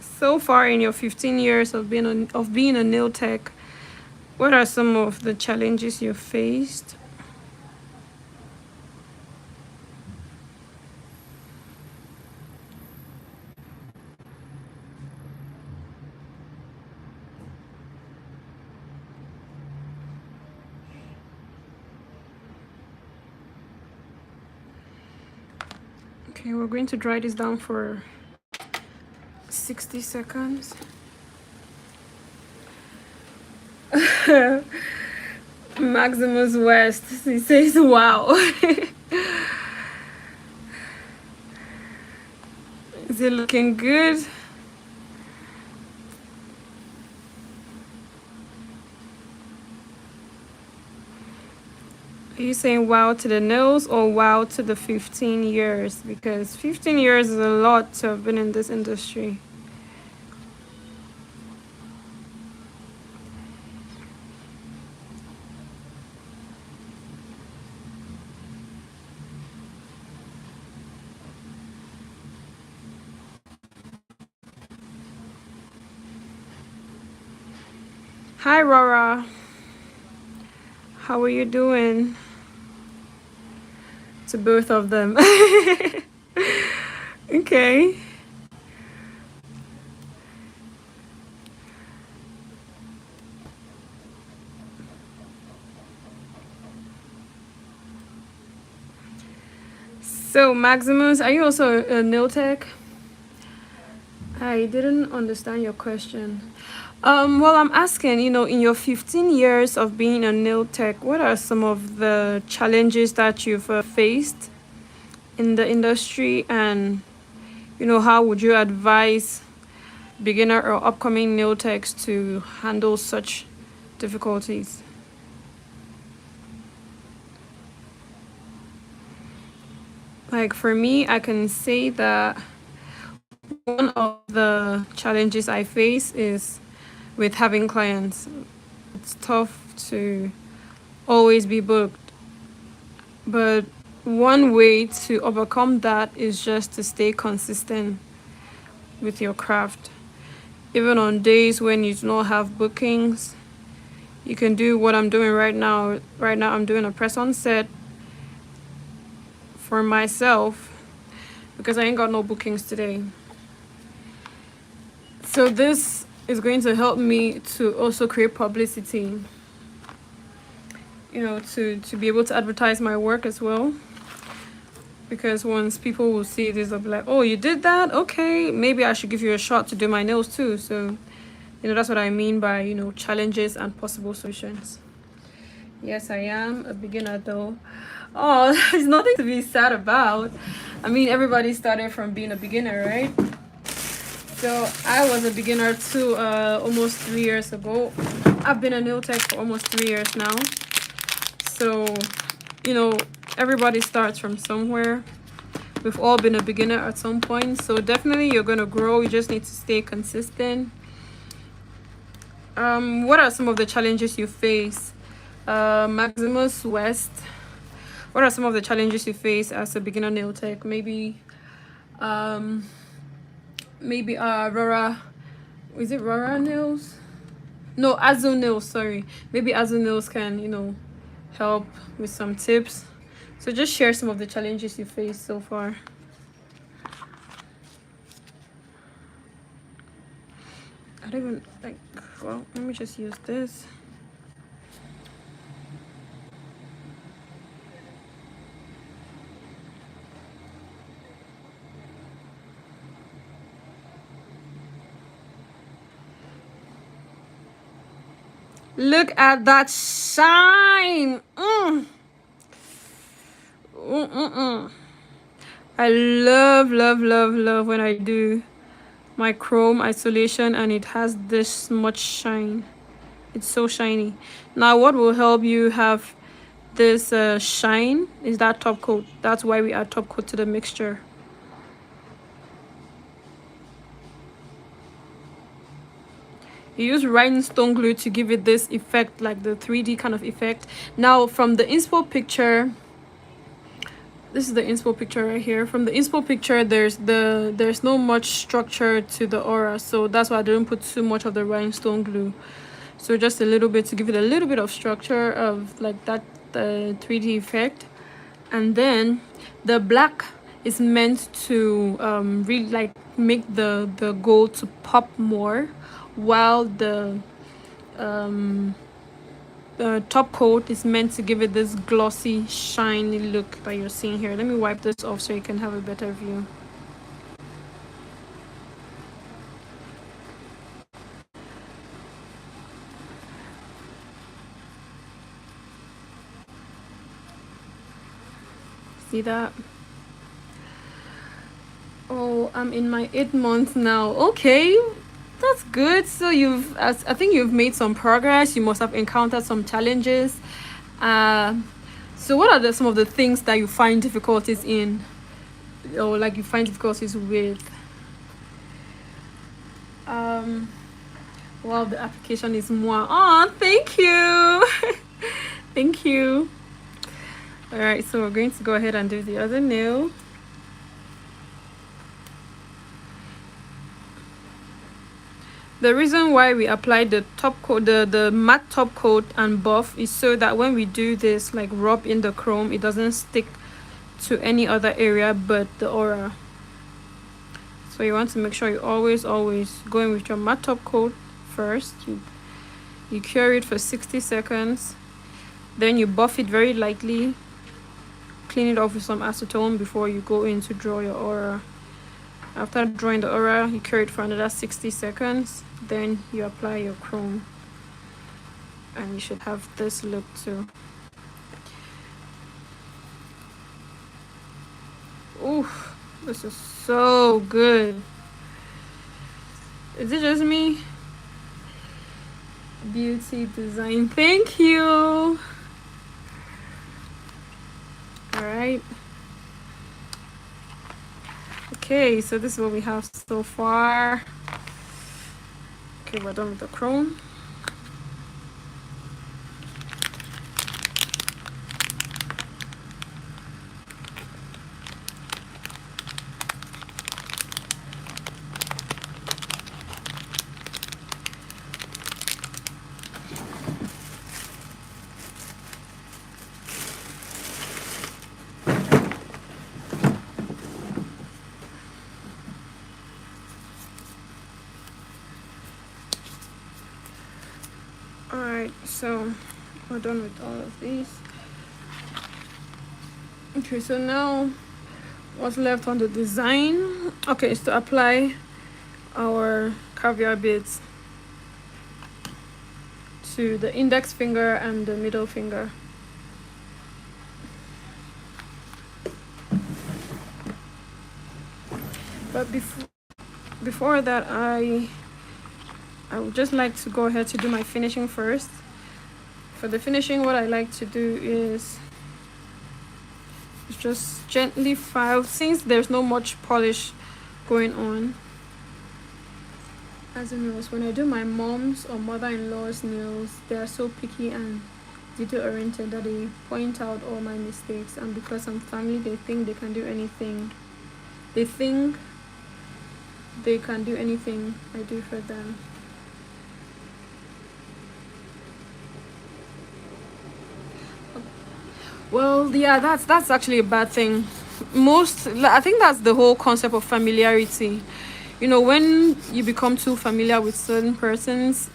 So far in your 15 years of being a nail tech, what are some of the challenges you've faced? Okay, we're going to dry this down for 60 seconds. Maximus West, he says, wow. Is it looking good? Are you saying wow to the nails or wow to the 15 years? Because 15 years is a lot to have been in this industry. Hi, Rora. How are you doing? To both of them. Okay. So, Maximus, are you also a nail tech? I didn't understand your question. Well, I'm asking, in your 15 years of being a nail tech, what are some of the challenges that you've faced in the industry, and, how would you advise beginner or upcoming nail techs to handle such difficulties? Like for me, I can say that one of the challenges I face is with having clients. It's tough to always be booked, but one way to overcome that is just to stay consistent with your craft. Even on days when you do not have bookings, you can do what I'm doing right now. Right now I'm doing a press-on set for myself because I ain't got no bookings today. So this is going to help me to also create publicity, to be able to advertise my work as well. Because once people will see this, they'll be like, oh, you did that? Okay, maybe I should give you a shot to do my nails too. So, that's what I mean by, challenges and possible solutions. Yes, I am a beginner though. Oh, there's nothing to be sad about. I mean, everybody started from being a beginner, right? So I was a beginner too almost 3 years ago. I've been a nail tech for almost 3 years now. So, everybody starts from somewhere. We've all been a beginner at some point. So definitely you're going to grow. You just need to stay consistent. What are some of the challenges you face? Maximus West. What are some of the challenges you face as a beginner nail tech? Maybe Rora, is it Rora Nails? No, Azu Nails, sorry. Maybe Azu Nails can, help with some tips. So just share some of the challenges you faced so far. I don't even, well, let me just use this. Look at that shine. I love when I do my chrome isolation and it has this much shine. It's so shiny. Now what will help you have this shine is that top coat. That's why we add top coat to the mixture. You use rhinestone glue to give it this effect, like the 3D kind of effect. Now from the inspo picture, this is the inspo picture right here. From the inspo picture, there's no much structure to the aura, so that's why I didn't put too much of the rhinestone glue. So just a little bit to give it a little bit of structure of like that 3D effect. And then the black is meant to really like make the gold to pop more, while the top coat is meant to give it this glossy, shiny look that you're seeing here. Let me wipe this off so you can have a better view. See that? Oh, I'm in my 8th month now. Okay, that's good. So I think you've made some progress. You must have encountered some challenges. So what are some of the things that you find difficulties in, or like you find difficulties with? Well, the application is more. Oh, thank you. Thank you. All right, so we're going to go ahead and do the other nail. The reason why we applied the top coat, the matte top coat and buff, is so that when we do this, like rub in the chrome, it doesn't stick to any other area but the aura. So you want to make sure you always go in with your matte top coat first. You cure it for 60 seconds, then you buff it very lightly, clean it off with some acetone before you go in to draw your aura. After drawing the aura, you cure it for another 60 seconds, then you apply your chrome, and you should have this look too. Oof, this is so good. Is it just me? Beauty design, thank you. All right. Okay, so this is what we have so far. Okay, we're done with the chrome. Alright, so we're done with all of these. Okay, so now what's left on the design? Okay, is to apply our caviar beads to the index finger and the middle finger. But before that, I would just like to go ahead to do my finishing first. For the finishing, what I like to do is just gently file, since there's no much polish going on. As in nails, when I do my mom's or mother-in-law's nails, they are so picky and detail oriented that they point out all my mistakes, and because I'm family, they think they can do anything. They think they can do anything I do for them. Well, yeah, that's actually a bad thing. I think that's the whole concept of familiarity. You know, when you become too familiar with certain persons,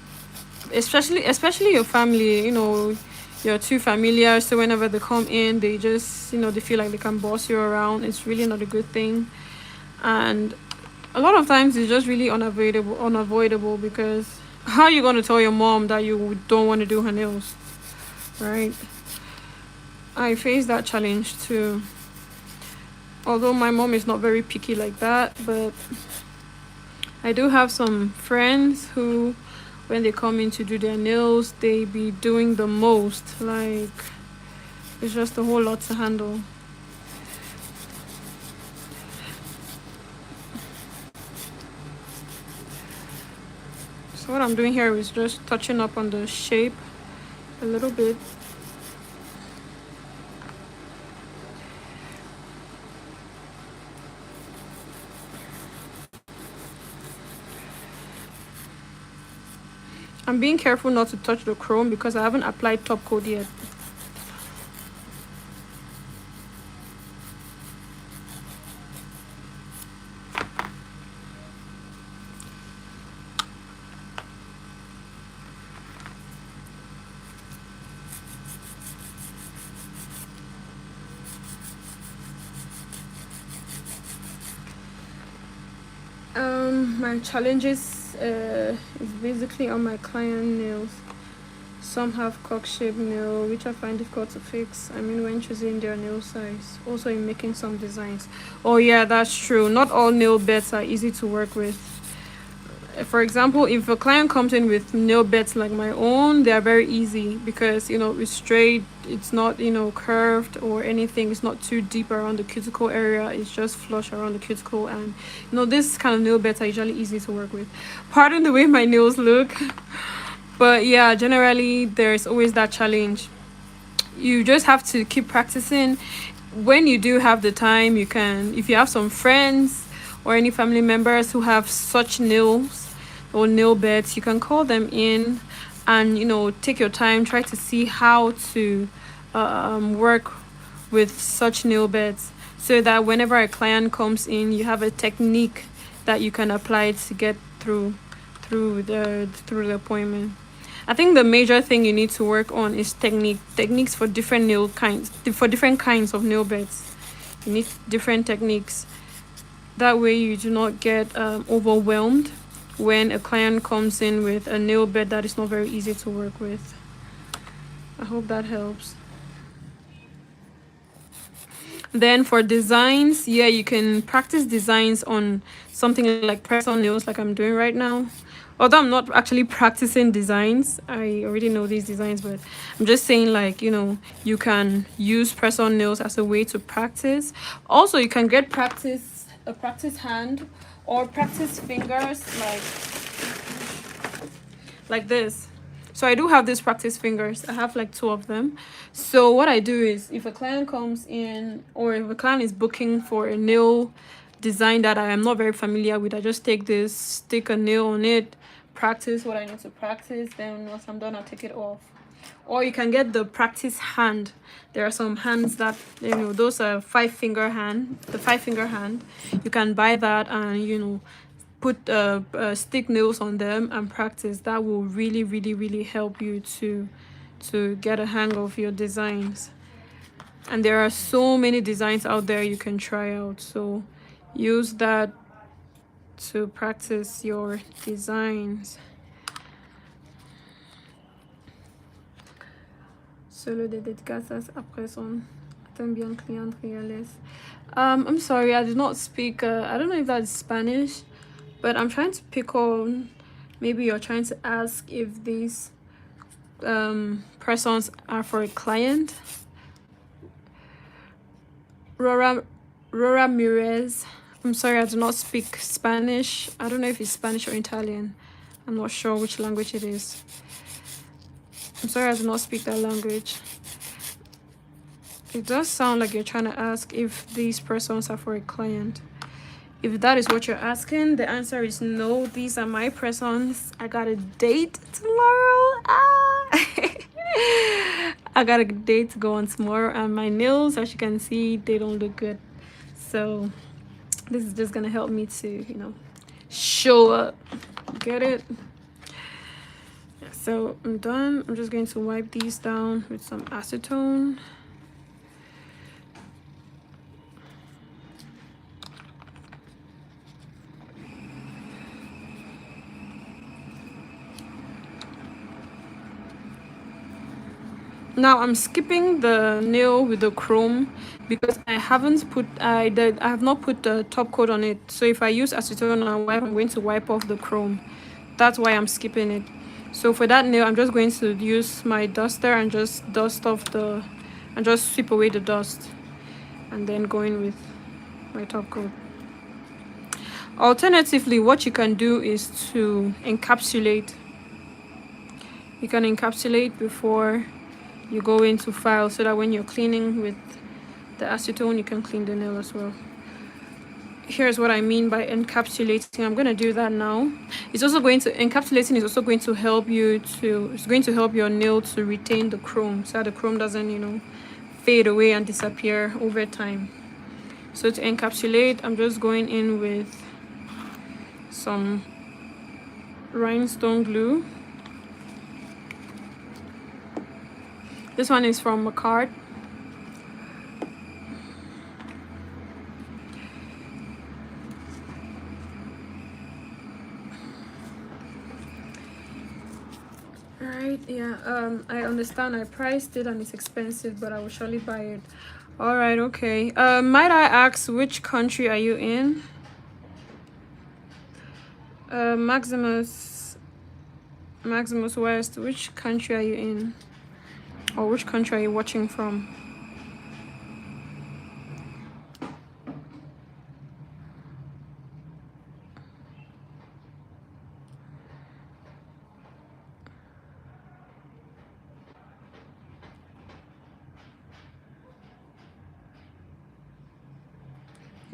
especially your family, you know, you're too familiar, so whenever they come in, they just, you know, they feel like they can boss you around. It's really not a good thing. And a lot of times it's just really unavoidable, because how are you going to tell your mom that you don't want to do her nails, right? I face that challenge too, although my mom is not very picky like that. But I do have some friends who, when they come in to do their nails, they be doing the most. Like, it's just a whole lot to handle. So what I'm doing here is just touching up on the shape a little bit. I'm being careful not to touch the chrome because I haven't applied top coat yet. My challenges is basically on my client nails. Some have cock-shaped nail, which I find difficult to fix. I mean, when choosing their nail size, also in making some designs. Oh yeah, that's true. Not all nail beds are easy to work with. For example, if a client comes in with nail beds like my own, they are very easy because, you know, it's straight, it's not, you know, curved or anything. It's not too deep around the cuticle area. It's just flush around the cuticle. And, you know, this kind of nail beds are usually easy to work with. Pardon the way my nails look. But yeah, generally, there's always that challenge. You just have to keep practicing. When you do have the time, you can, if you have some friends or any family members who have such nails or nail beds, you can call them in and, you know, take your time, try to see how to work with such nail beds so that whenever a client comes in, you have a technique that you can apply to get through the appointment. I think the major thing you need to work on is techniques for different nail kinds, for different kinds of nail beds. You need different techniques. That way you do not get overwhelmed when a client comes in with a nail bed that is not very easy to work with. I hope that helps. Then for designs, yeah, you can practice designs on something like press-on nails like I'm doing right now. Although I'm not actually practicing designs, I already know these designs, but I'm just saying, like, you know, you can use press-on nails as a way to practice. Also, you can get a practice hand or practice fingers like this. So I do have these practice fingers. I have like 2 of them. So what I do is, if a client comes in or if a client is booking for a nail design that I am not very familiar with, I just take this, stick a nail on it, practice what I need to practice, then once I'm done, I'll take it off. Or you can get the practice hand. There are some hands that, you know, those are 5-finger hand, the 5-finger hand. You can buy that and, you know, put stick nails on them and practice. That will really help you to get a hang of your designs. And there are so many designs out there you can try out, so use that to practice your designs. Solo de dédicaces après son bien client reales. I'm sorry, I did not speak I don't know if that's Spanish, but I'm trying to pick on, maybe you're trying to ask if these press-ons are for a client. Rora Mirez, I'm sorry, I do not speak Spanish. I don't know if it's Spanish or Italian. I'm not sure which language it is. I'm sorry, I do not speak that language. It does sound like you're trying to ask if these press-ons are for a client. If that is what you're asking, the answer is no. These are my press-ons. I got a date tomorrow. I got a date to go on tomorrow, and my nails, as you can see, they don't look good. So this is just gonna help me to, you know, show up. Get it? So I'm done. I'm just going to wipe these down with some acetone. Now I'm skipping the nail with the chrome because I have not put the top coat on it. So if I use acetone and wipe, I'm going to wipe off the chrome. That's why I'm skipping it. So for that nail, I'm just going to use my duster and just dust off and just sweep away the dust, and then go in with my top coat. Alternatively, what you can do is to encapsulate. You can encapsulate before you go into file, so that when you're cleaning with the acetone, you can clean the nail as well. Here's what I mean by encapsulating. I'm going to do that now. It's also going to, encapsulating is also going to help you to, it's going to help your nail to retain the chrome, so that the chrome doesn't, you know, fade away and disappear over time. So to encapsulate, I'm just going in with some rhinestone glue. This one is from Macard. Alright, yeah, I understand I priced it and it's expensive, but I will surely buy it. Alright, okay. Might I ask, which country are you in? Maximus West, which country are you in? Or which country are you watching from?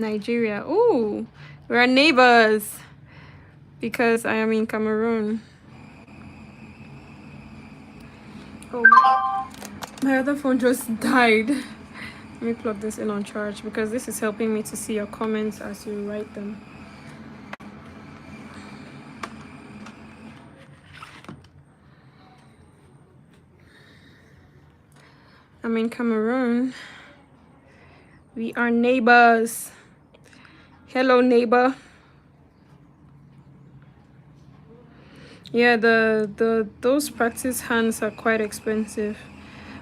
Nigeria. Ooh, we're neighbors because I am in Cameroon. Oh, my other phone just died. Let me plug this in on charge because this is helping me to see your comments as you write them. I'm in Cameroon. We are neighbors. Hello, neighbor. Yeah, those practice hands are quite expensive.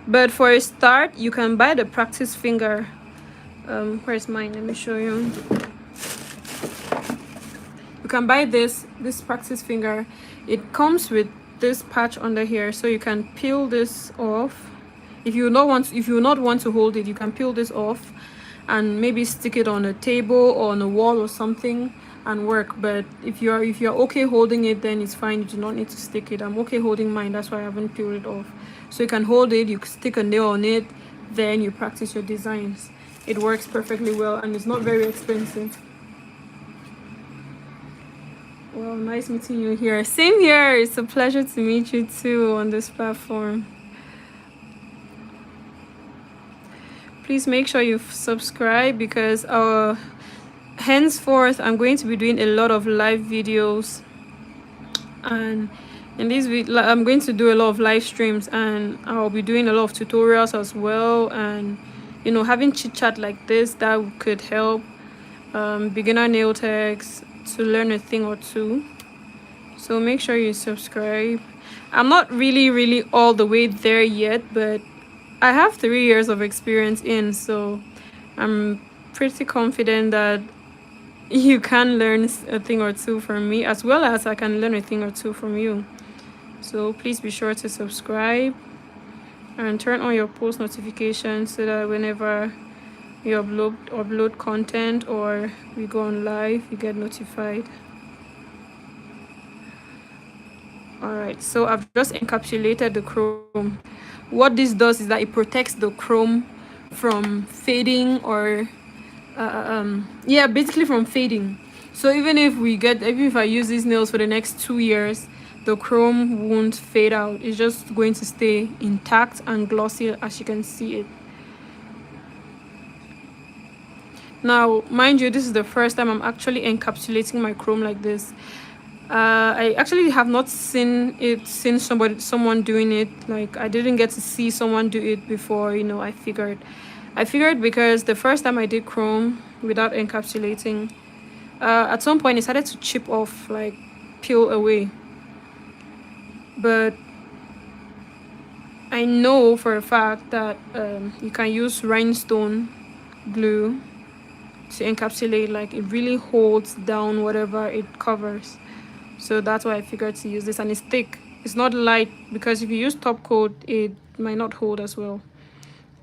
But for a start, you can buy the practice finger. Where's mine? Let me show you. You can buy this practice finger. It comes with this patch under here, so you can peel this off. If you not want to hold it, you can peel this off and maybe stick it on a table or on a wall or something and work. But if you're okay holding it, then it's fine. You do not need to stick it. I'm okay holding mine, that's why I haven't peeled it off. So you can hold it, you stick a nail on it, then you practice your designs. It works perfectly well and it's not very expensive. Well, nice meeting you here. Same here. It's a pleasure to meet you too on this platform. Please make sure you subscribe because henceforth I'm going to be doing a lot of live videos, and in these I'm going to do a lot of live streams, and I'll be doing a lot of tutorials as well, and you know, having chit chat like this that could help beginner nail techs to learn a thing or two. So make sure you subscribe. I'm not really all the way there yet, but I have 3 years of experience in, so I'm pretty confident that you can learn a thing or two from me, as well as I can learn a thing or two from you. So please be sure to subscribe and turn on your post notifications so that whenever we upload content or we go on live, you get notified. Alright, so I've just encapsulated the chrome. What this does is that it protects the chrome from fading, or yeah, basically from fading. So even if I use these nails for the next 2 years, the chrome won't fade out. It's just going to stay intact and glossy, as you can see it. Now, mind you, this is the first time I'm actually encapsulating my chrome like this. I actually have not seen someone doing it. Like, I didn't get to see someone do it before, you know. I figured because the first time I did chrome without encapsulating, at some point it started to chip off, like peel away. But I know for a fact that you can use rhinestone glue to encapsulate. Like, it really holds down whatever it covers. So that's why I figured to use this, and it's thick. It's not light, because if you use top coat, it might not hold as well.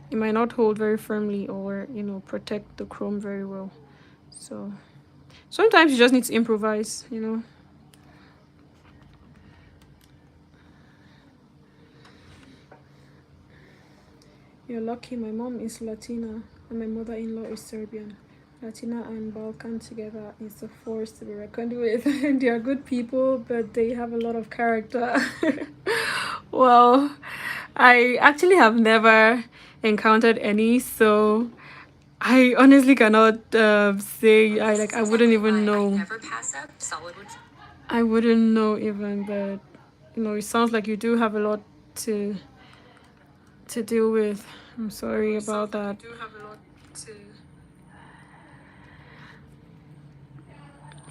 It might not hold very firmly, or, you know, protect the chrome very well. So Sometimes you just need to improvise, you know. You're lucky. My mom is Latina and my mother-in-law is Serbian. Latina and Balkan together is a force to be reckoned with. They are good people, but they have a lot of character. Well, I actually have never encountered any, so I honestly cannot say. I wouldn't even know. I wouldn't know even, but you know, it sounds like you do have a lot to deal with. I'm sorry about that.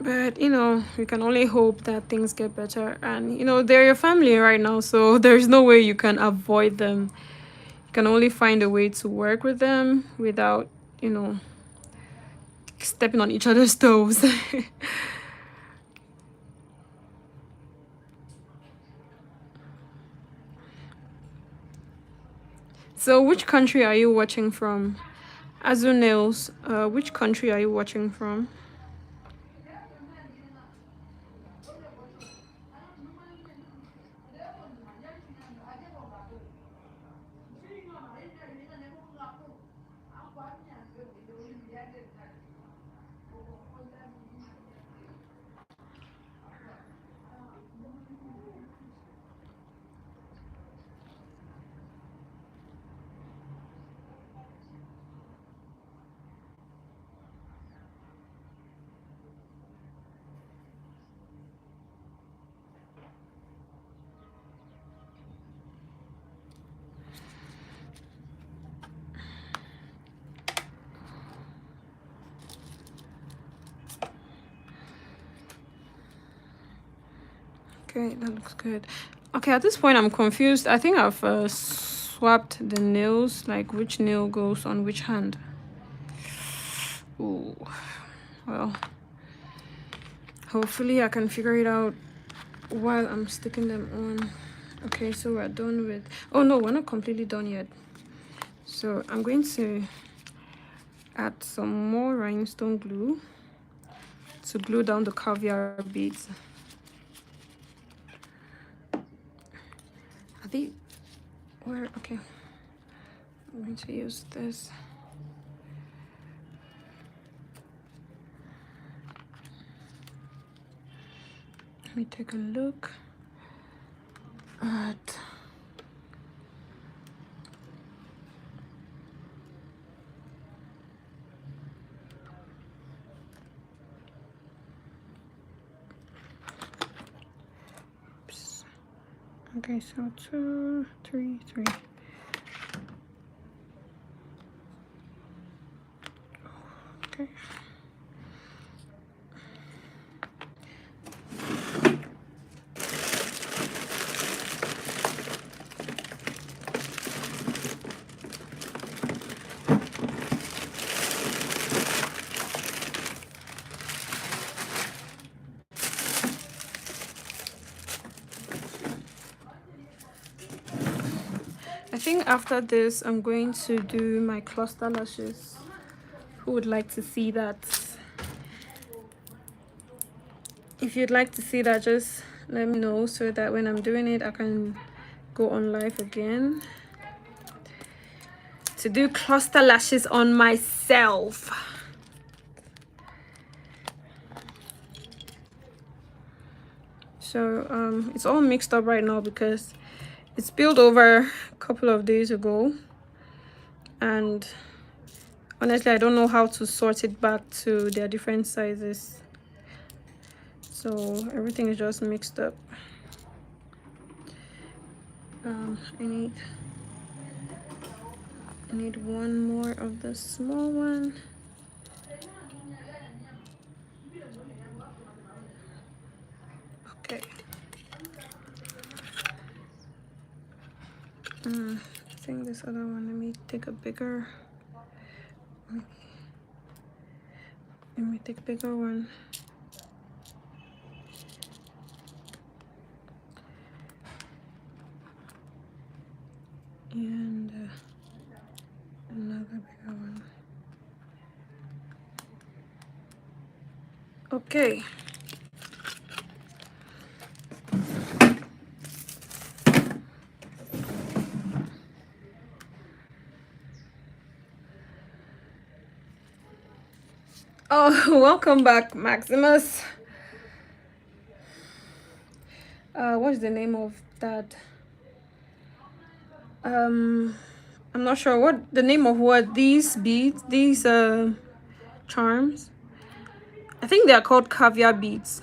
But you know, we can only hope that things get better. And you know, they're your family right now, so there's no way you can avoid them. You can only find a way to work with them without, you know, stepping on each other's toes. So, which country are you watching from? Azul Nails, which country are you watching from? Okay, that looks good. Okay, at this point, I'm confused. I think I've swapped the nails, like which nail goes on which hand. Ooh, well, hopefully I can figure it out while I'm sticking them on. Okay, so we're done with... Oh no, we're not completely done yet. So I'm going to add some more rhinestone glue to glue down the caviar beads. Are they... Where? Okay. I'm going to use this. Let me take a look at... Oops. Okay, so 2, 3, 3. Okay. I think after this, I'm going to do my cluster lashes. Who would like to see that? If you'd like to see that, just let me know so that when I'm doing it, I can go on live again to do cluster lashes on myself. So it's all mixed up right now because it's spilled over a couple of days ago, and honestly I don't know how to sort it back to their different sizes, so everything is just mixed up. I need one more of the small one. Okay. I think this other one, let me take a bigger, let me take a bigger one. And another bigger one. Okay. Oh, welcome back, Maximus. What's the name of that? I'm not sure what the name of what these beads, these charms. I think they are called caviar beads.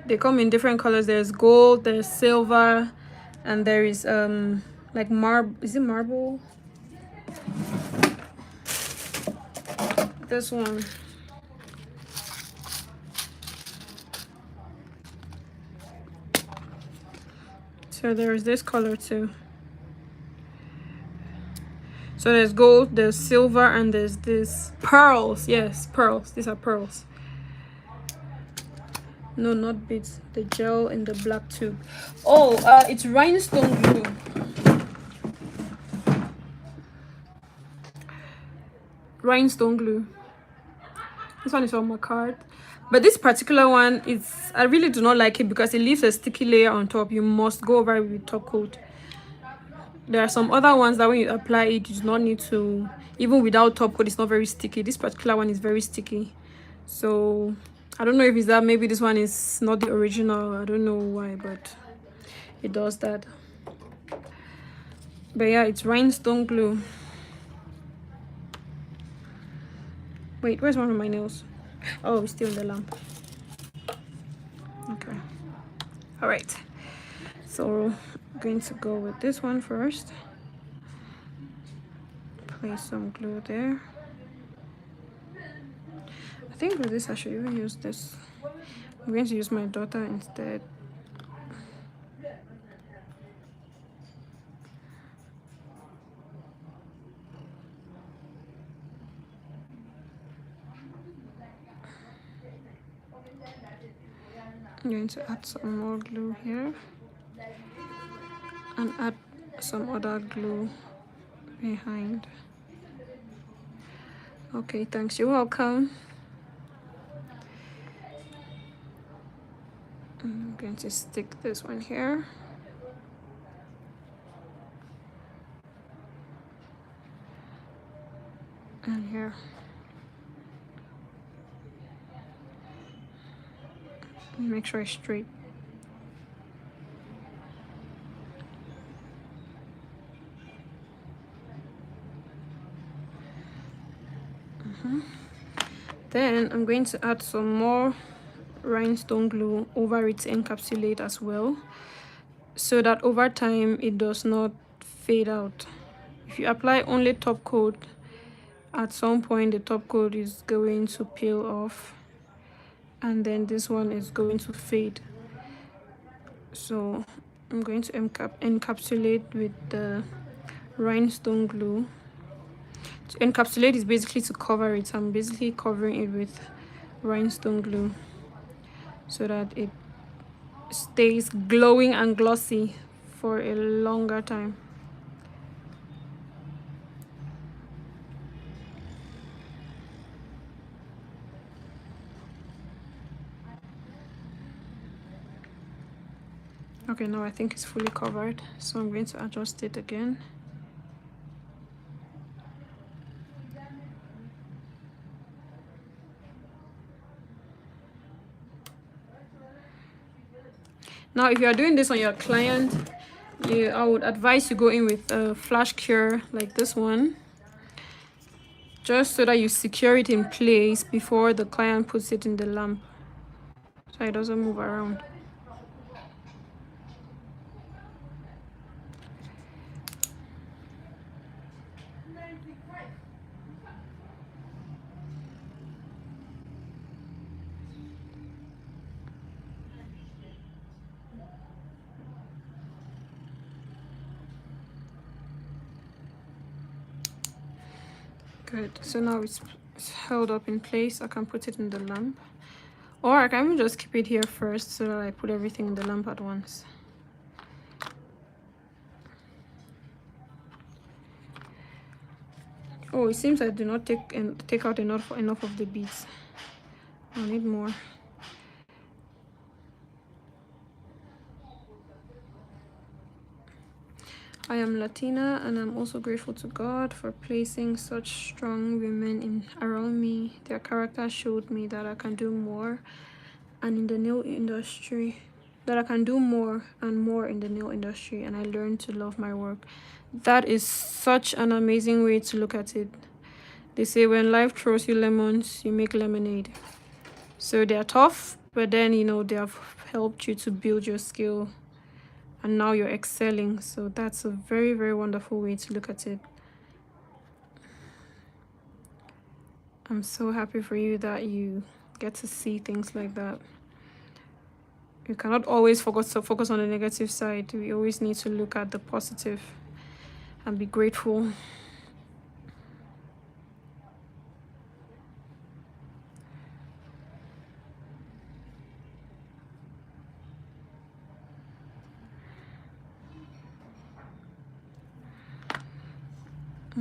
They come in different colors. There's gold, there's silver, and there is like marble. Is it marble? This one. So there's this color too. So there's gold, there's silver, and there's this pearls. Yes, pearls. These are pearls. No, not beads. The gel in the black tube. Oh, it's rhinestone glue. Rhinestone glue. This one is on my card. But this particular one is, I really do not like it because it leaves a sticky layer on top. You must go over it with top coat. There are some other ones that when you apply it, you do not need to, even without top coat, it's not very sticky. This particular one is very sticky. So I don't know if it's that maybe this one is not the original. I don't know why, but it does that. But yeah, it's rhinestone glue. Wait, where's one of my nails? Oh, it's still in the lamp. Okay. All right. So I'm going to go with this one first. Place some glue there. I think with this I should even use this. I'm going to use my daughter instead. I'm going to add some more glue here and add some other glue behind. Okay, thanks. You're welcome. I'm going to stick this one here. And here. Make sure it's straight. Then I'm going to add some more rhinestone glue over it to encapsulate as well, so that over time it does not fade out. If you apply only top coat, at some point the top coat is going to peel off and then this one is going to fade. So I'm going to encapsulate with the rhinestone glue. To encapsulate is basically to cover it. I'm basically covering it with rhinestone glue so that it stays glowing and glossy for a longer time. Okay, now I think it's fully covered, so I'm going to adjust it again. Now, if you are doing this on your client, I would advise you go in with a flash cure like this one, just so that you secure it in place before the client puts it in the lamp, so it doesn't move around. Good. So now it's held up in place. I can put it in the lamp, or I can even just keep it here first so that I put everything in the lamp at once. Oh, it seems I did not take out enough of the beads. I need more. I am Latina, and I'm also grateful to God for placing such strong women around me. Their character showed me that I can do more, and in the nail industry, that I can do more and more in the nail industry, and I learned to love my work. That is such an amazing way to look at it. They say when life throws you lemons, you make lemonade. So they are tough, but then, you know, they have helped you to build your skill, and now you're excelling. So that's a very, very wonderful way to look at it. I'm so happy for you that you get to see things like that. You cannot always focus on the negative side. We always need to look at the positive and be grateful.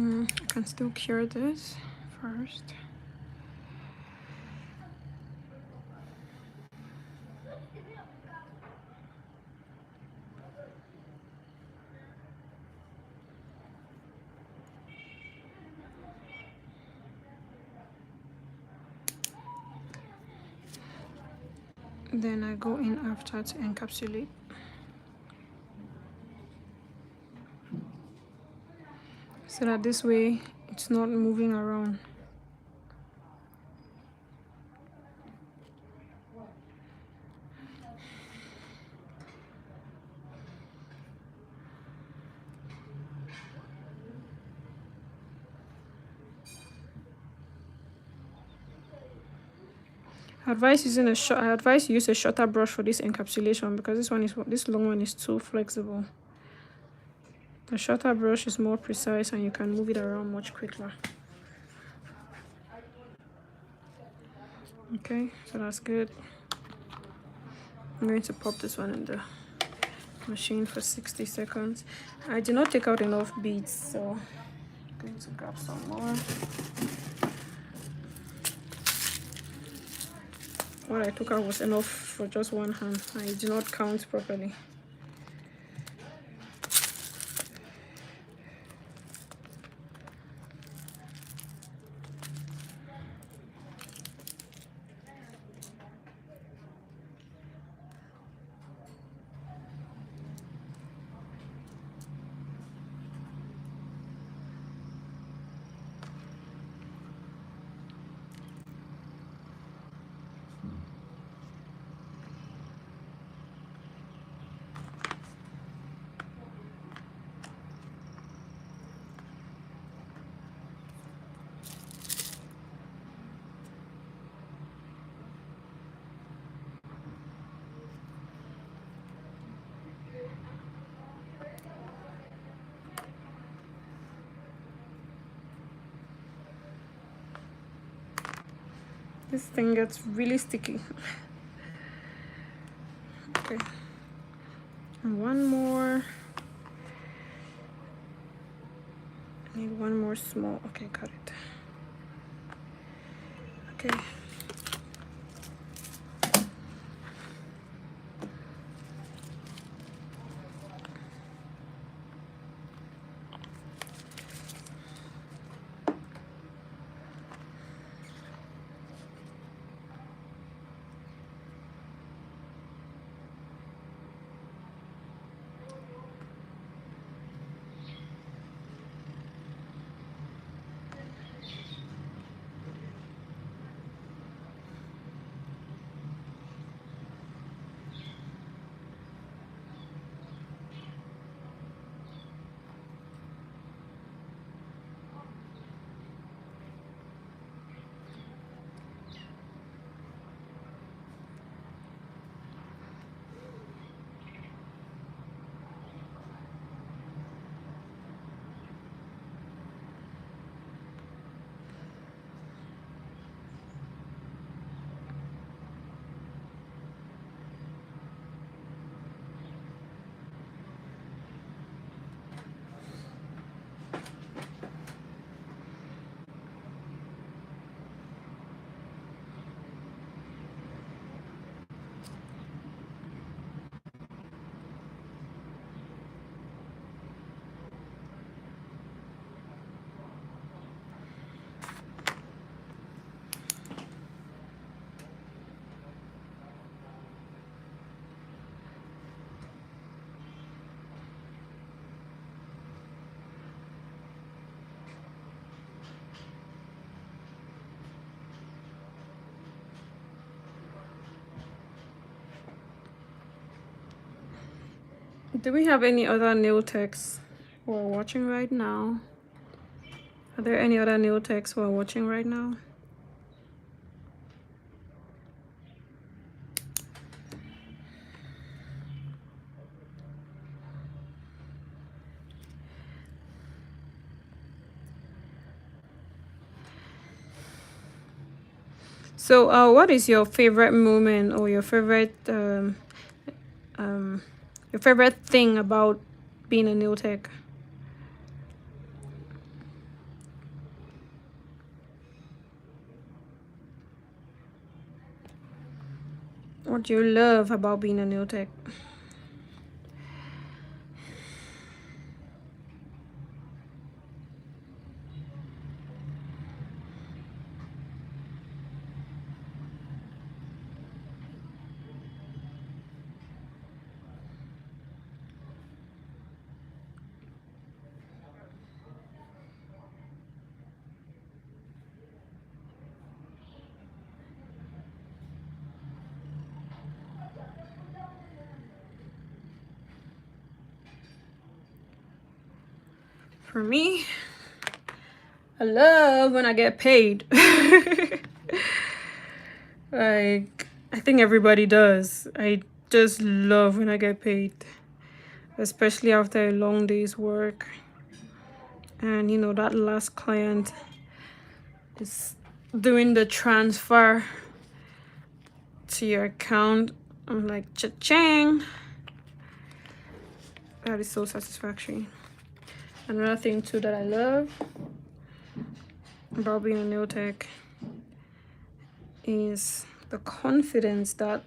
I can still cure this first. Then I go in after to encapsulate. So that this way it's not moving around. I advise you use a shorter brush for this encapsulation because this long one is too flexible. The shorter brush is more precise and you can move it around much quicker. Okay, so that's good. I'm going to pop this one in the machine for 60 seconds. I did not take out enough beads, so I'm going to grab some more. What I took out was enough for just one hand. I did not count properly. This thing gets really sticky. Okay. And one more. I need one more small. Okay, got it. Okay. Do we have any other nail techs who are watching right now? Are there any other nail techs who are watching right now? So, what is your favorite moment or your favorite thing about being a nail tech? What do you love about being a nail tech? For me, I love when I get paid. Like, I think everybody does. I just love when I get paid, especially after a long day's work. And you know, that last client is doing the transfer to your account. I'm like, cha-ching. That is so satisfactory. Another thing too that I love about being a nail tech is the confidence that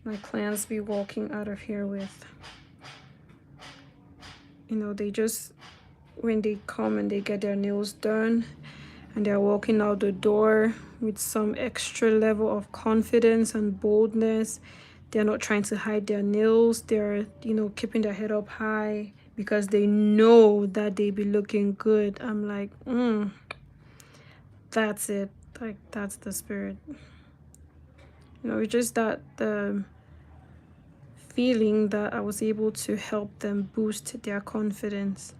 my clients be walking out of here with. You know, they just, when they come and they get their nails done and they're walking out the door with some extra level of confidence and boldness. They're not trying to hide their nails. They're, you know, keeping their head up high because they know that they be looking good. I'm like, that's it. Like, that's the spirit. You know, it's just that the feeling that I was able to help them boost their confidence.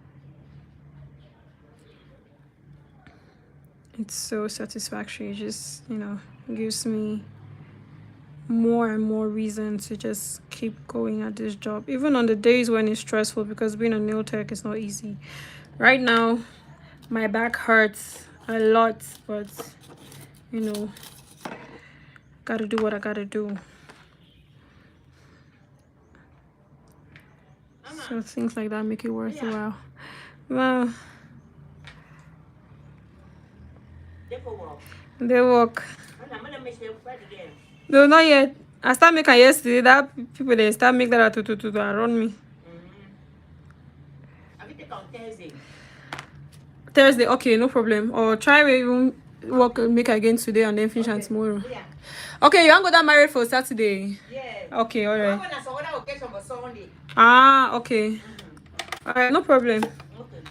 It's so satisfactory. It just, you know, gives me more and more reason to just keep going at this job, even on the days when it's stressful, because being a nail tech is not easy. Right now, my back hurts a lot, but you know, gotta do what I gotta do. So things like that make it worthwhile. Well, they work. No, not yet. I start making yesterday. That people they start making that to around me. Thursday, okay, no problem. Or try even work make again today and then finish on tomorrow. Yeah. Okay, you want to go that married for Saturday? Yeah. Okay, all right. Ah, okay. All right, no problem. Okay.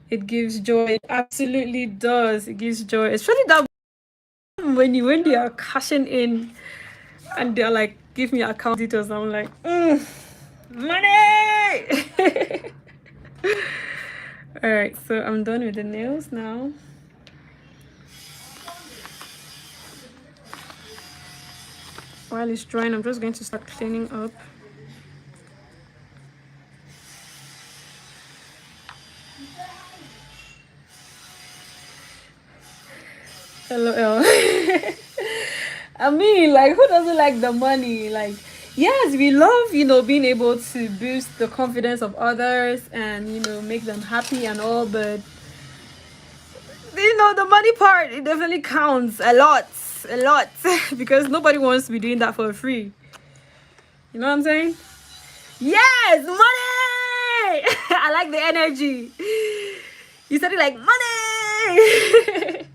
It gives joy. It absolutely does. It gives joy, especially that when they are cashing in and they're like, give me account details. I'm like, money. All right, so I'm done with the nails now. While it's drying, I'm just going to start cleaning up. LOL. I mean, like, who doesn't like the money? Like, yes, we love, you know, being able to boost the confidence of others and, you know, make them happy and all, but, you know, the money part, it definitely counts a lot, because nobody wants to be doing that for free. You know what I'm saying? Yes, money! I like the energy. You said it like, money!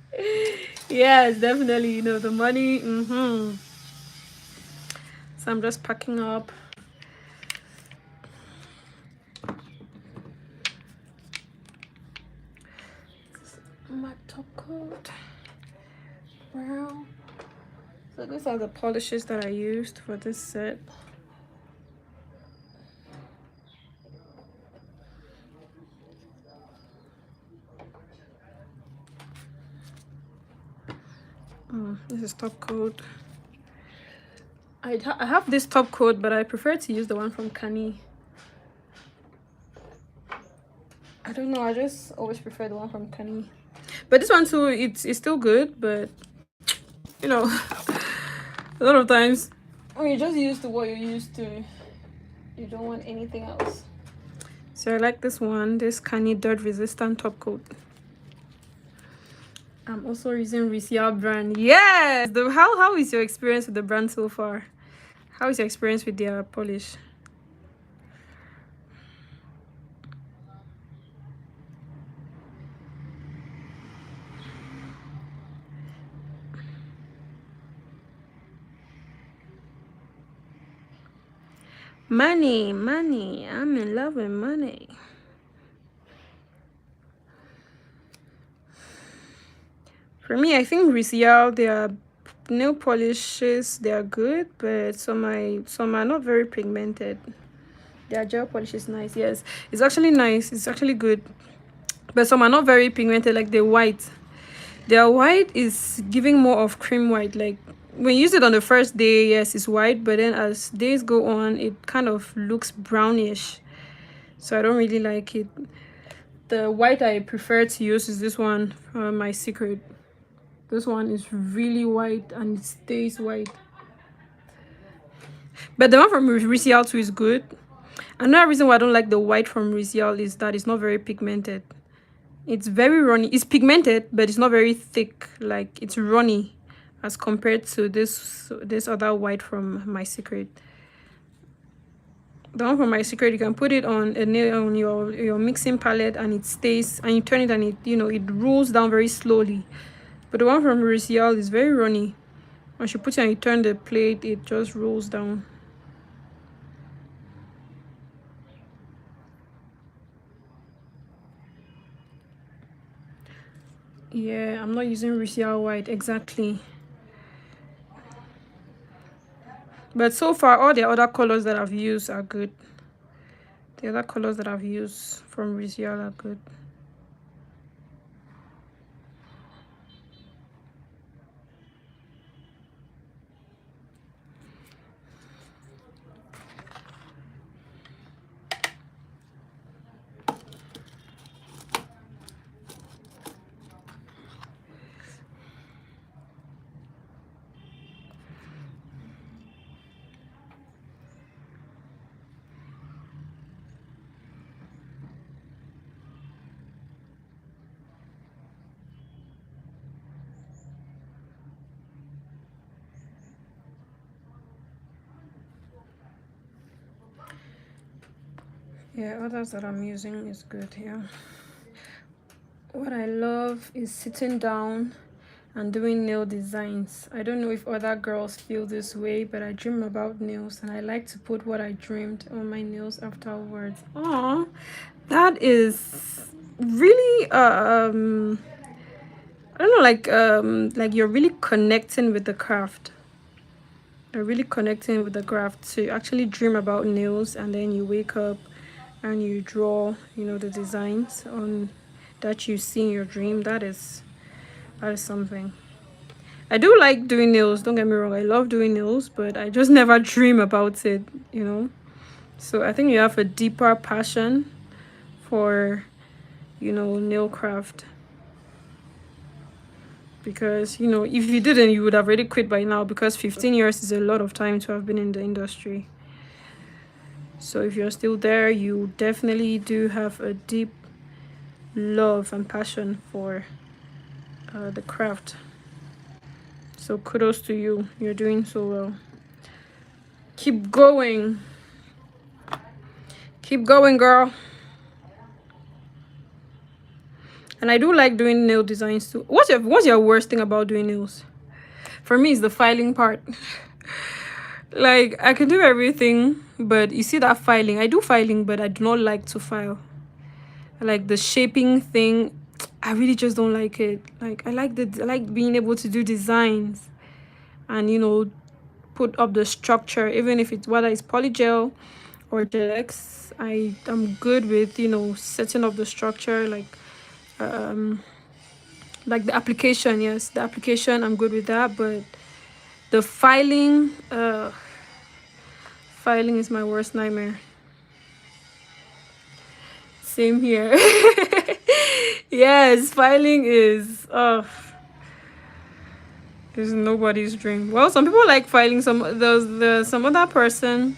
Yes, definitely, you know, the money. So I'm just packing up. My top coat. Brown. So these are the polishes that I used for this set. This is top coat. I have this top coat, but I prefer to use the one from Kani. I don't know, I just always prefer the one from Kani. But this one too, it's still good, but you know, a lot of times when you just used to what you're used to, you don't want anything else. So I like this one, this Kani dirt resistant top coat. I'm also using Ricial brand. Yes! How is your experience with the brand so far? How is your experience with their polish? Money, money. I'm in love with money. For me, I think Ricial, their nail polishes, they are good, but some are not very pigmented. Their gel polish is nice. Yes, it's actually nice. It's actually good, but some are not very pigmented, like the white. Their white is giving more of cream white. Like when you use it on the first day, yes, it's white, but then as days go on, it kind of looks brownish. So I don't really like it. The white I prefer to use is this one, My Secret. This one is really white and it stays white. But the one from Ricial too is good. Another reason why I don't like the white from Ricial is that it's not very pigmented. It's very runny. It's pigmented, but it's not very thick. Like, it's runny as compared to this other white from My Secret. The one from My Secret, you can put it on a nail, on your mixing palette, and it stays, and you turn it and it, you know, it rolls down very slowly. But the one from Ricial is very runny. Once you put it and you turn the plate, it just rolls down. Yeah, I'm not using Ricial white exactly. But so far, all the other colors that I've used are good. The other colors that I've used from Ricial are good. Yeah, others that I'm using is good. Yeah. What I love is sitting down and doing nail designs. I don't know if other girls feel this way, but I dream about nails and I like to put what I dreamed on my nails afterwards. Aww, that is really I don't know, like you're really connecting with the craft. You're really connecting with the craft to actually dream about nails, and then you wake up and you draw, you know, the designs on that you see in your dream. That is something. I do like doing nails, don't get me wrong, I love doing nails, but I just never dream about it, you know. So I think you have a deeper passion for, you know, nail craft, because, you know, if you didn't, you would have already quit by now, because 15 years is a lot of time to have been in the industry. So if you're still there, you definitely do have a deep love and passion for the craft. So kudos to you. You're doing so well. Keep going. Keep going, girl. And I do like doing nail designs too. What's your worst thing about doing nails? For me, it's the filing part. Like, I can do everything, but you see that filing, I do filing, but I do not like to file. Like the shaping thing, I really just don't like it. Like, I like being able to do designs. and put up the structure, even if it's whether it's polygel or gel X. I am good with setting up the structure, like the application. Yes, the application, I'm good with that, but the filing is my worst nightmare. Same here. Yes, filing is nobody's dream. Well, some people like filing. Some other person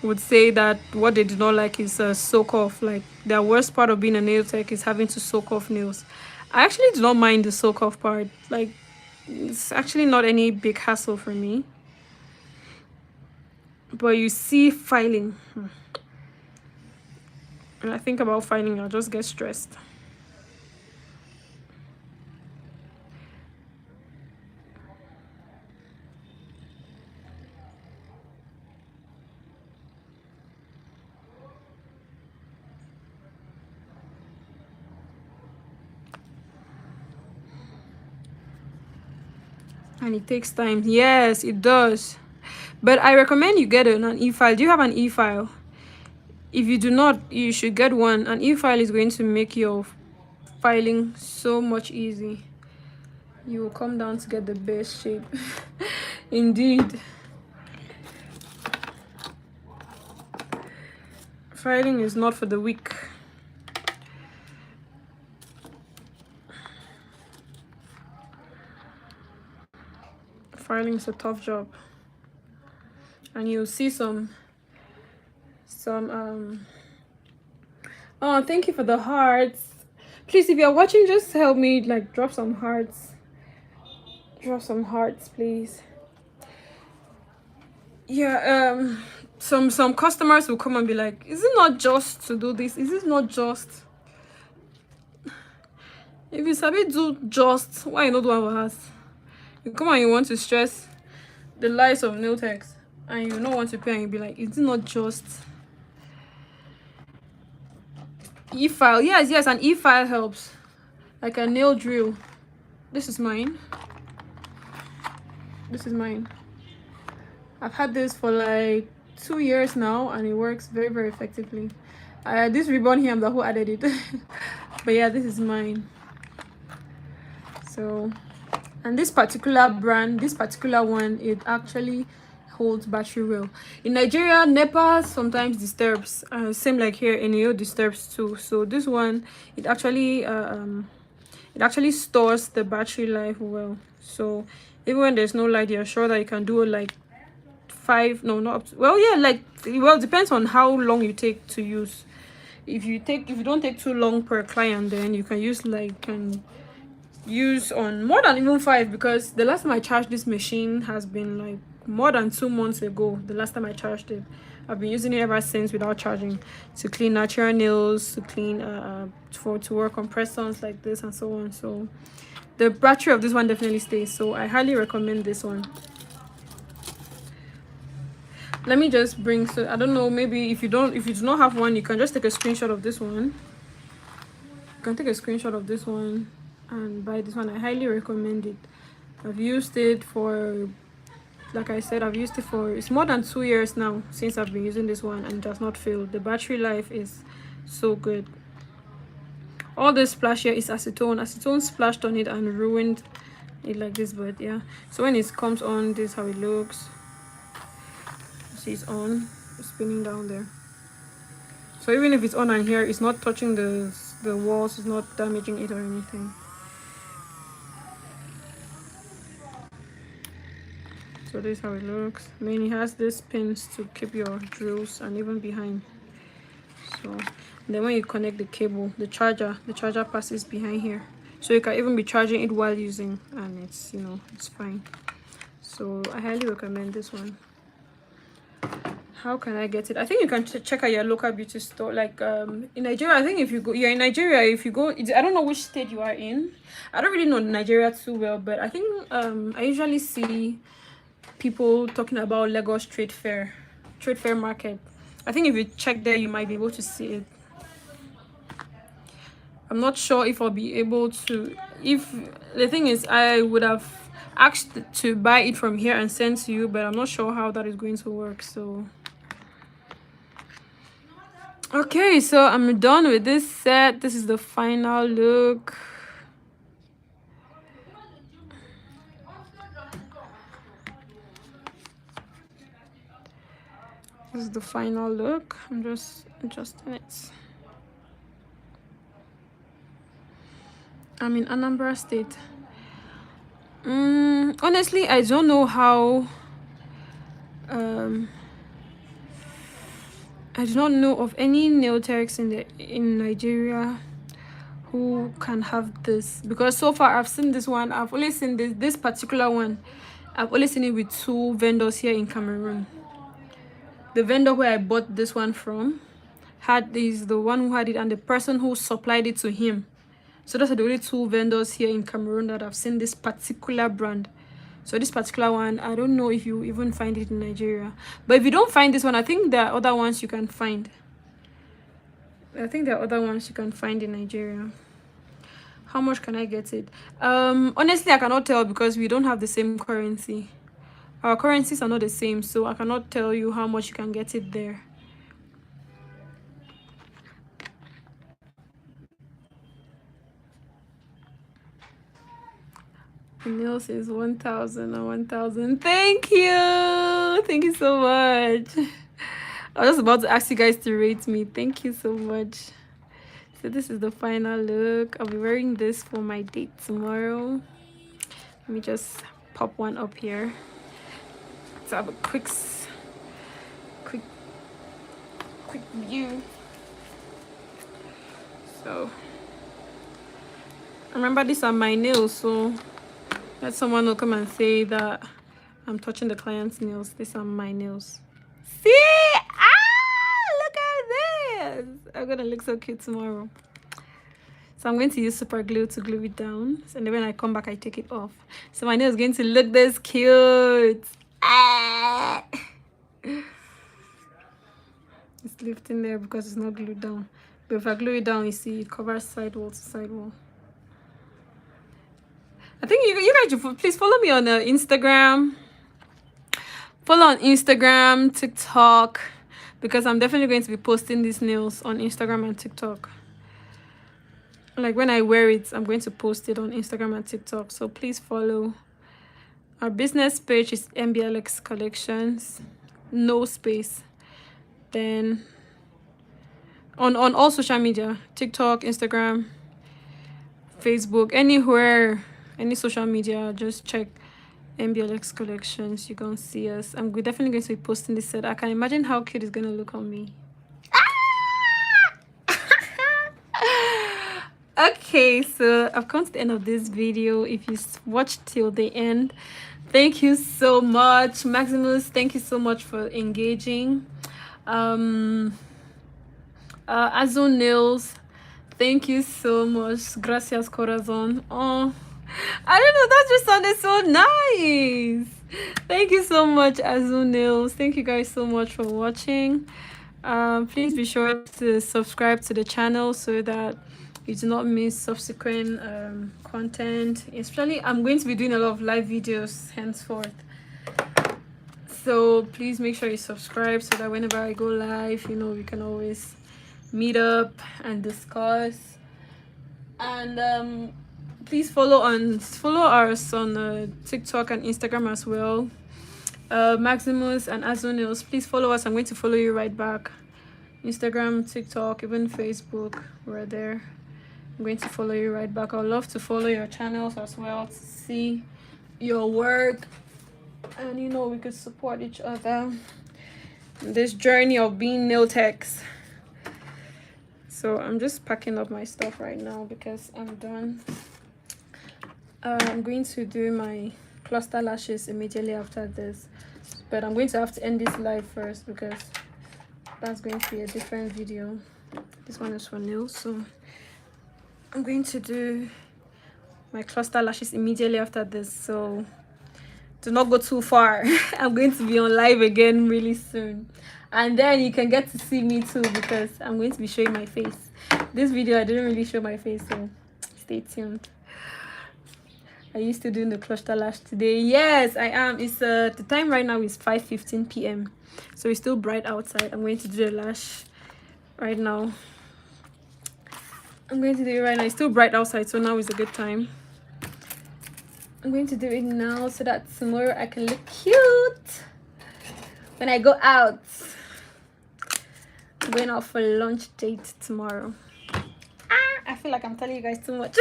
would say that what they do not like is soak off. Like, the worst part of being a nail tech is having to soak off nails. I actually do not mind the soak off part. Like, it's actually not any big hassle for me. But you see, filing, when I think about filing, I'll just get stressed. And it takes time. Yes, it does. But I recommend you get an e-file. Do you have an e-file? If you do not, you should get one. An e-file is going to make your filing so much easy. You will come down to get the best shape. Indeed. Filing is not for the weak. Filing is a tough job. And you'll see some oh, thank you for the hearts. Please, if you're watching, just help me, like, drop some hearts. Drop some hearts, please. Yeah, some customers will come and be like, is it not just to do this? Is it not just? If you sabi do just, why you not do our house? You come and you want to stress the lives of nail techs, and you don't want to pay, and you be like, is it not just? E-file, yes, an e-file helps. Like a nail drill. This is mine. I've had this for like 2 years now, and it works very, very effectively. This ribbon here, I'm the who added it. But yeah, this is mine. So, and this particular brand, this particular one, it actually holds battery well. In Nigeria, NEPA sometimes disturbs. Same like here, NEO disturbs too. So this one, it actually stores the battery life well. So even when there's no light, you're sure that you can do like 5, no, not up to, well, yeah, like, well, it depends on how long you take to use. If you don't take too long per client, then you can use use on more than even 5, because the last time I charged this machine has been like more than 2 months ago. The last time I charged it, I've been using it ever since without charging, to clean natural nails, to clean to work on press-ons like this and so on. So the battery of this one definitely stays, so I highly recommend this one. Let me just bring, so I don't know, maybe if you do not have one, you can just take a screenshot of this one. You can take a screenshot of this one and buy this one. I highly recommend it. I've used it for, like I said, it's more than 2 years now since I've been using this one, and it does not fail. The battery life is so good. All this splash here is acetone splashed on it and ruined it like this, but yeah. So when it comes on, this is how it looks. See, it's on, it's spinning down there. So even if it's on and here, it's not touching the walls, it's not damaging it or anything. So this is how it looks. I mean, it has these pins to keep your drills, and even behind. So then when you connect the cable, the charger passes behind here, so you can even be charging it while using, and it's it's fine. So I highly recommend this one. How can I get it? I think you can check out your local beauty store. Like in Nigeria, I think if you go, you're in Nigeria, if you go, I don't know which state you are in. I don't really know Nigeria too well, but I think I usually see people talking about Lagos trade fair market. I think if you check there, you might be able to see it. I'm not sure if I'll be able to. If the thing is, I asked to buy it from here and send to you, but I'm not sure how that is going to work. So okay, so I'm done with this set. This is the final look. This is the final look. I'm just adjusting it. I'm in Anambra State. Honestly, I don't know how. I do not know of any nail techs in Nigeria who can have this, because so far I've seen this one. I've only seen this particular one. I've only seen it with 2 vendors here in Cameroon. The vendor where I bought this one from is the one who had it, and the person who supplied it to him. So those are the only 2 vendors here in Cameroon that I've seen this particular brand. So this particular one, I don't know if you even find it in Nigeria. But if you don't find this one, I think there are other ones you can find. I think there are other ones you can find in Nigeria. How much can I get it? Honestly, I cannot tell because we don't have the same currency. Our currencies are not the same, so I cannot tell you how much you can get it there. Nails is 1,000 and 1,000. Thank you so much. I was just about to ask you guys to rate me. Thank you so much. So this is the final look. I'll be wearing this for my date tomorrow. Let me just pop one up here to have a quick view. So remember, these are my nails, so let someone will come and say that I'm touching the client's nails. These are my nails. See? Look at this. I'm gonna look so cute tomorrow. So I'm going to use super glue to glue it down. So then when I come back, I take it off. So my nail is going to look this cute. It's lifting there because it's not glued down. But if I glue it down, you see it covers sidewall to sidewall. I think you guys should please follow me on Instagram. Follow on Instagram, TikTok, because I'm definitely going to be posting these nails on Instagram and TikTok. Like when I wear it, I'm going to post it on Instagram and TikTok. So please follow. Our business page is NBLX Collections, no space. Then on all social media, TikTok, Instagram, Facebook, anywhere, any social media, just check NBLX Collections. You can see us. I'm definitely going to be posting this set. I can imagine how cute it's going to look on me. Okay, so I've come to the end of this video. If you watched till the end, thank you so much. Maximus, thank you so much for engaging. Azul Nails, thank you so much. Gracias, corazon. Oh, I don't know, that just sounded so nice. Thank you so much, Azul Nails. Thank you guys so much for watching. Please be sure to subscribe to the channel so that you do not miss subsequent content. Especially, I'm going to be doing a lot of live videos henceforth. So please make sure you subscribe so that whenever I go live, you know, we can always meet up and discuss. And please follow us on TikTok and Instagram as well. Maximus and Azul Nails, please follow us. I'm going to follow you right back. Instagram, TikTok, even Facebook, we're there. I'm going to follow you right back. I would love to follow your channels as well to see your work, and you know, we could support each other in this journey of being nail techs. So I'm just packing up my stuff right now because I'm done. I'm going to do my cluster lashes immediately after this, but I'm going to have to end this live first because that's going to be a different video. This one is for nails, so I'm going to do my cluster lashes immediately after this, so do not go too far. I'm going to be on live again really soon, and then you can get to see me too because I'm going to be showing my face. This video I didn't really show my face, so stay tuned. Are you still doing the cluster lash today? Yes, I am. It's the time right now is 5:15 p.m. So it's still bright outside. I'm going to do the lash right now. I'm going to do it right now. It's still bright outside, so now is a good time. I'm going to do it now so that tomorrow I can look cute when I go out. I'm going out for a lunch date tomorrow. I feel like I'm telling you guys too much.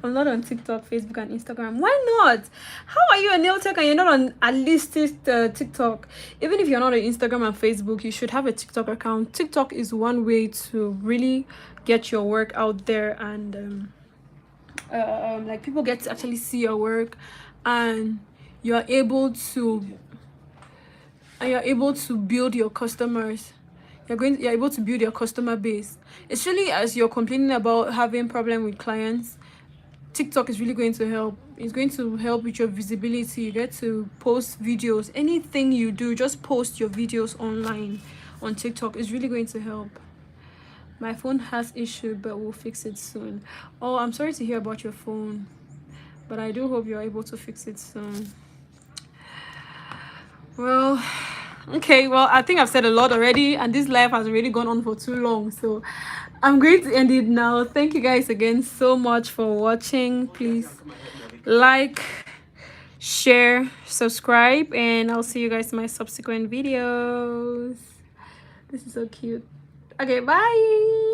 I'm not on TikTok, Facebook, and Instagram. Why not? How are you a nail tech and you're not on at least TikTok? Even if you're not on Instagram and Facebook, you should have a TikTok account. TikTok is one way to really get your work out there, and like people get to actually see your work, and you're able to build your customers. You're able to build your customer base, especially as you're complaining about having problem with clients. TikTok is really going to help. It's going to help with your visibility. You get to post videos. Anything you do, just post your videos online on TikTok. Is really going to help. My phone has issue, but we'll fix it soon. Oh, I'm sorry to hear about your phone, but I do hope you're able to fix it soon. Well, okay, well, I think I've said a lot already, and this live has already gone on for too long, so I'm going to end it now. Thank you guys again so much for watching. Please like, share, subscribe, and I'll see you guys in my subsequent videos. This is so cute. Okay, bye.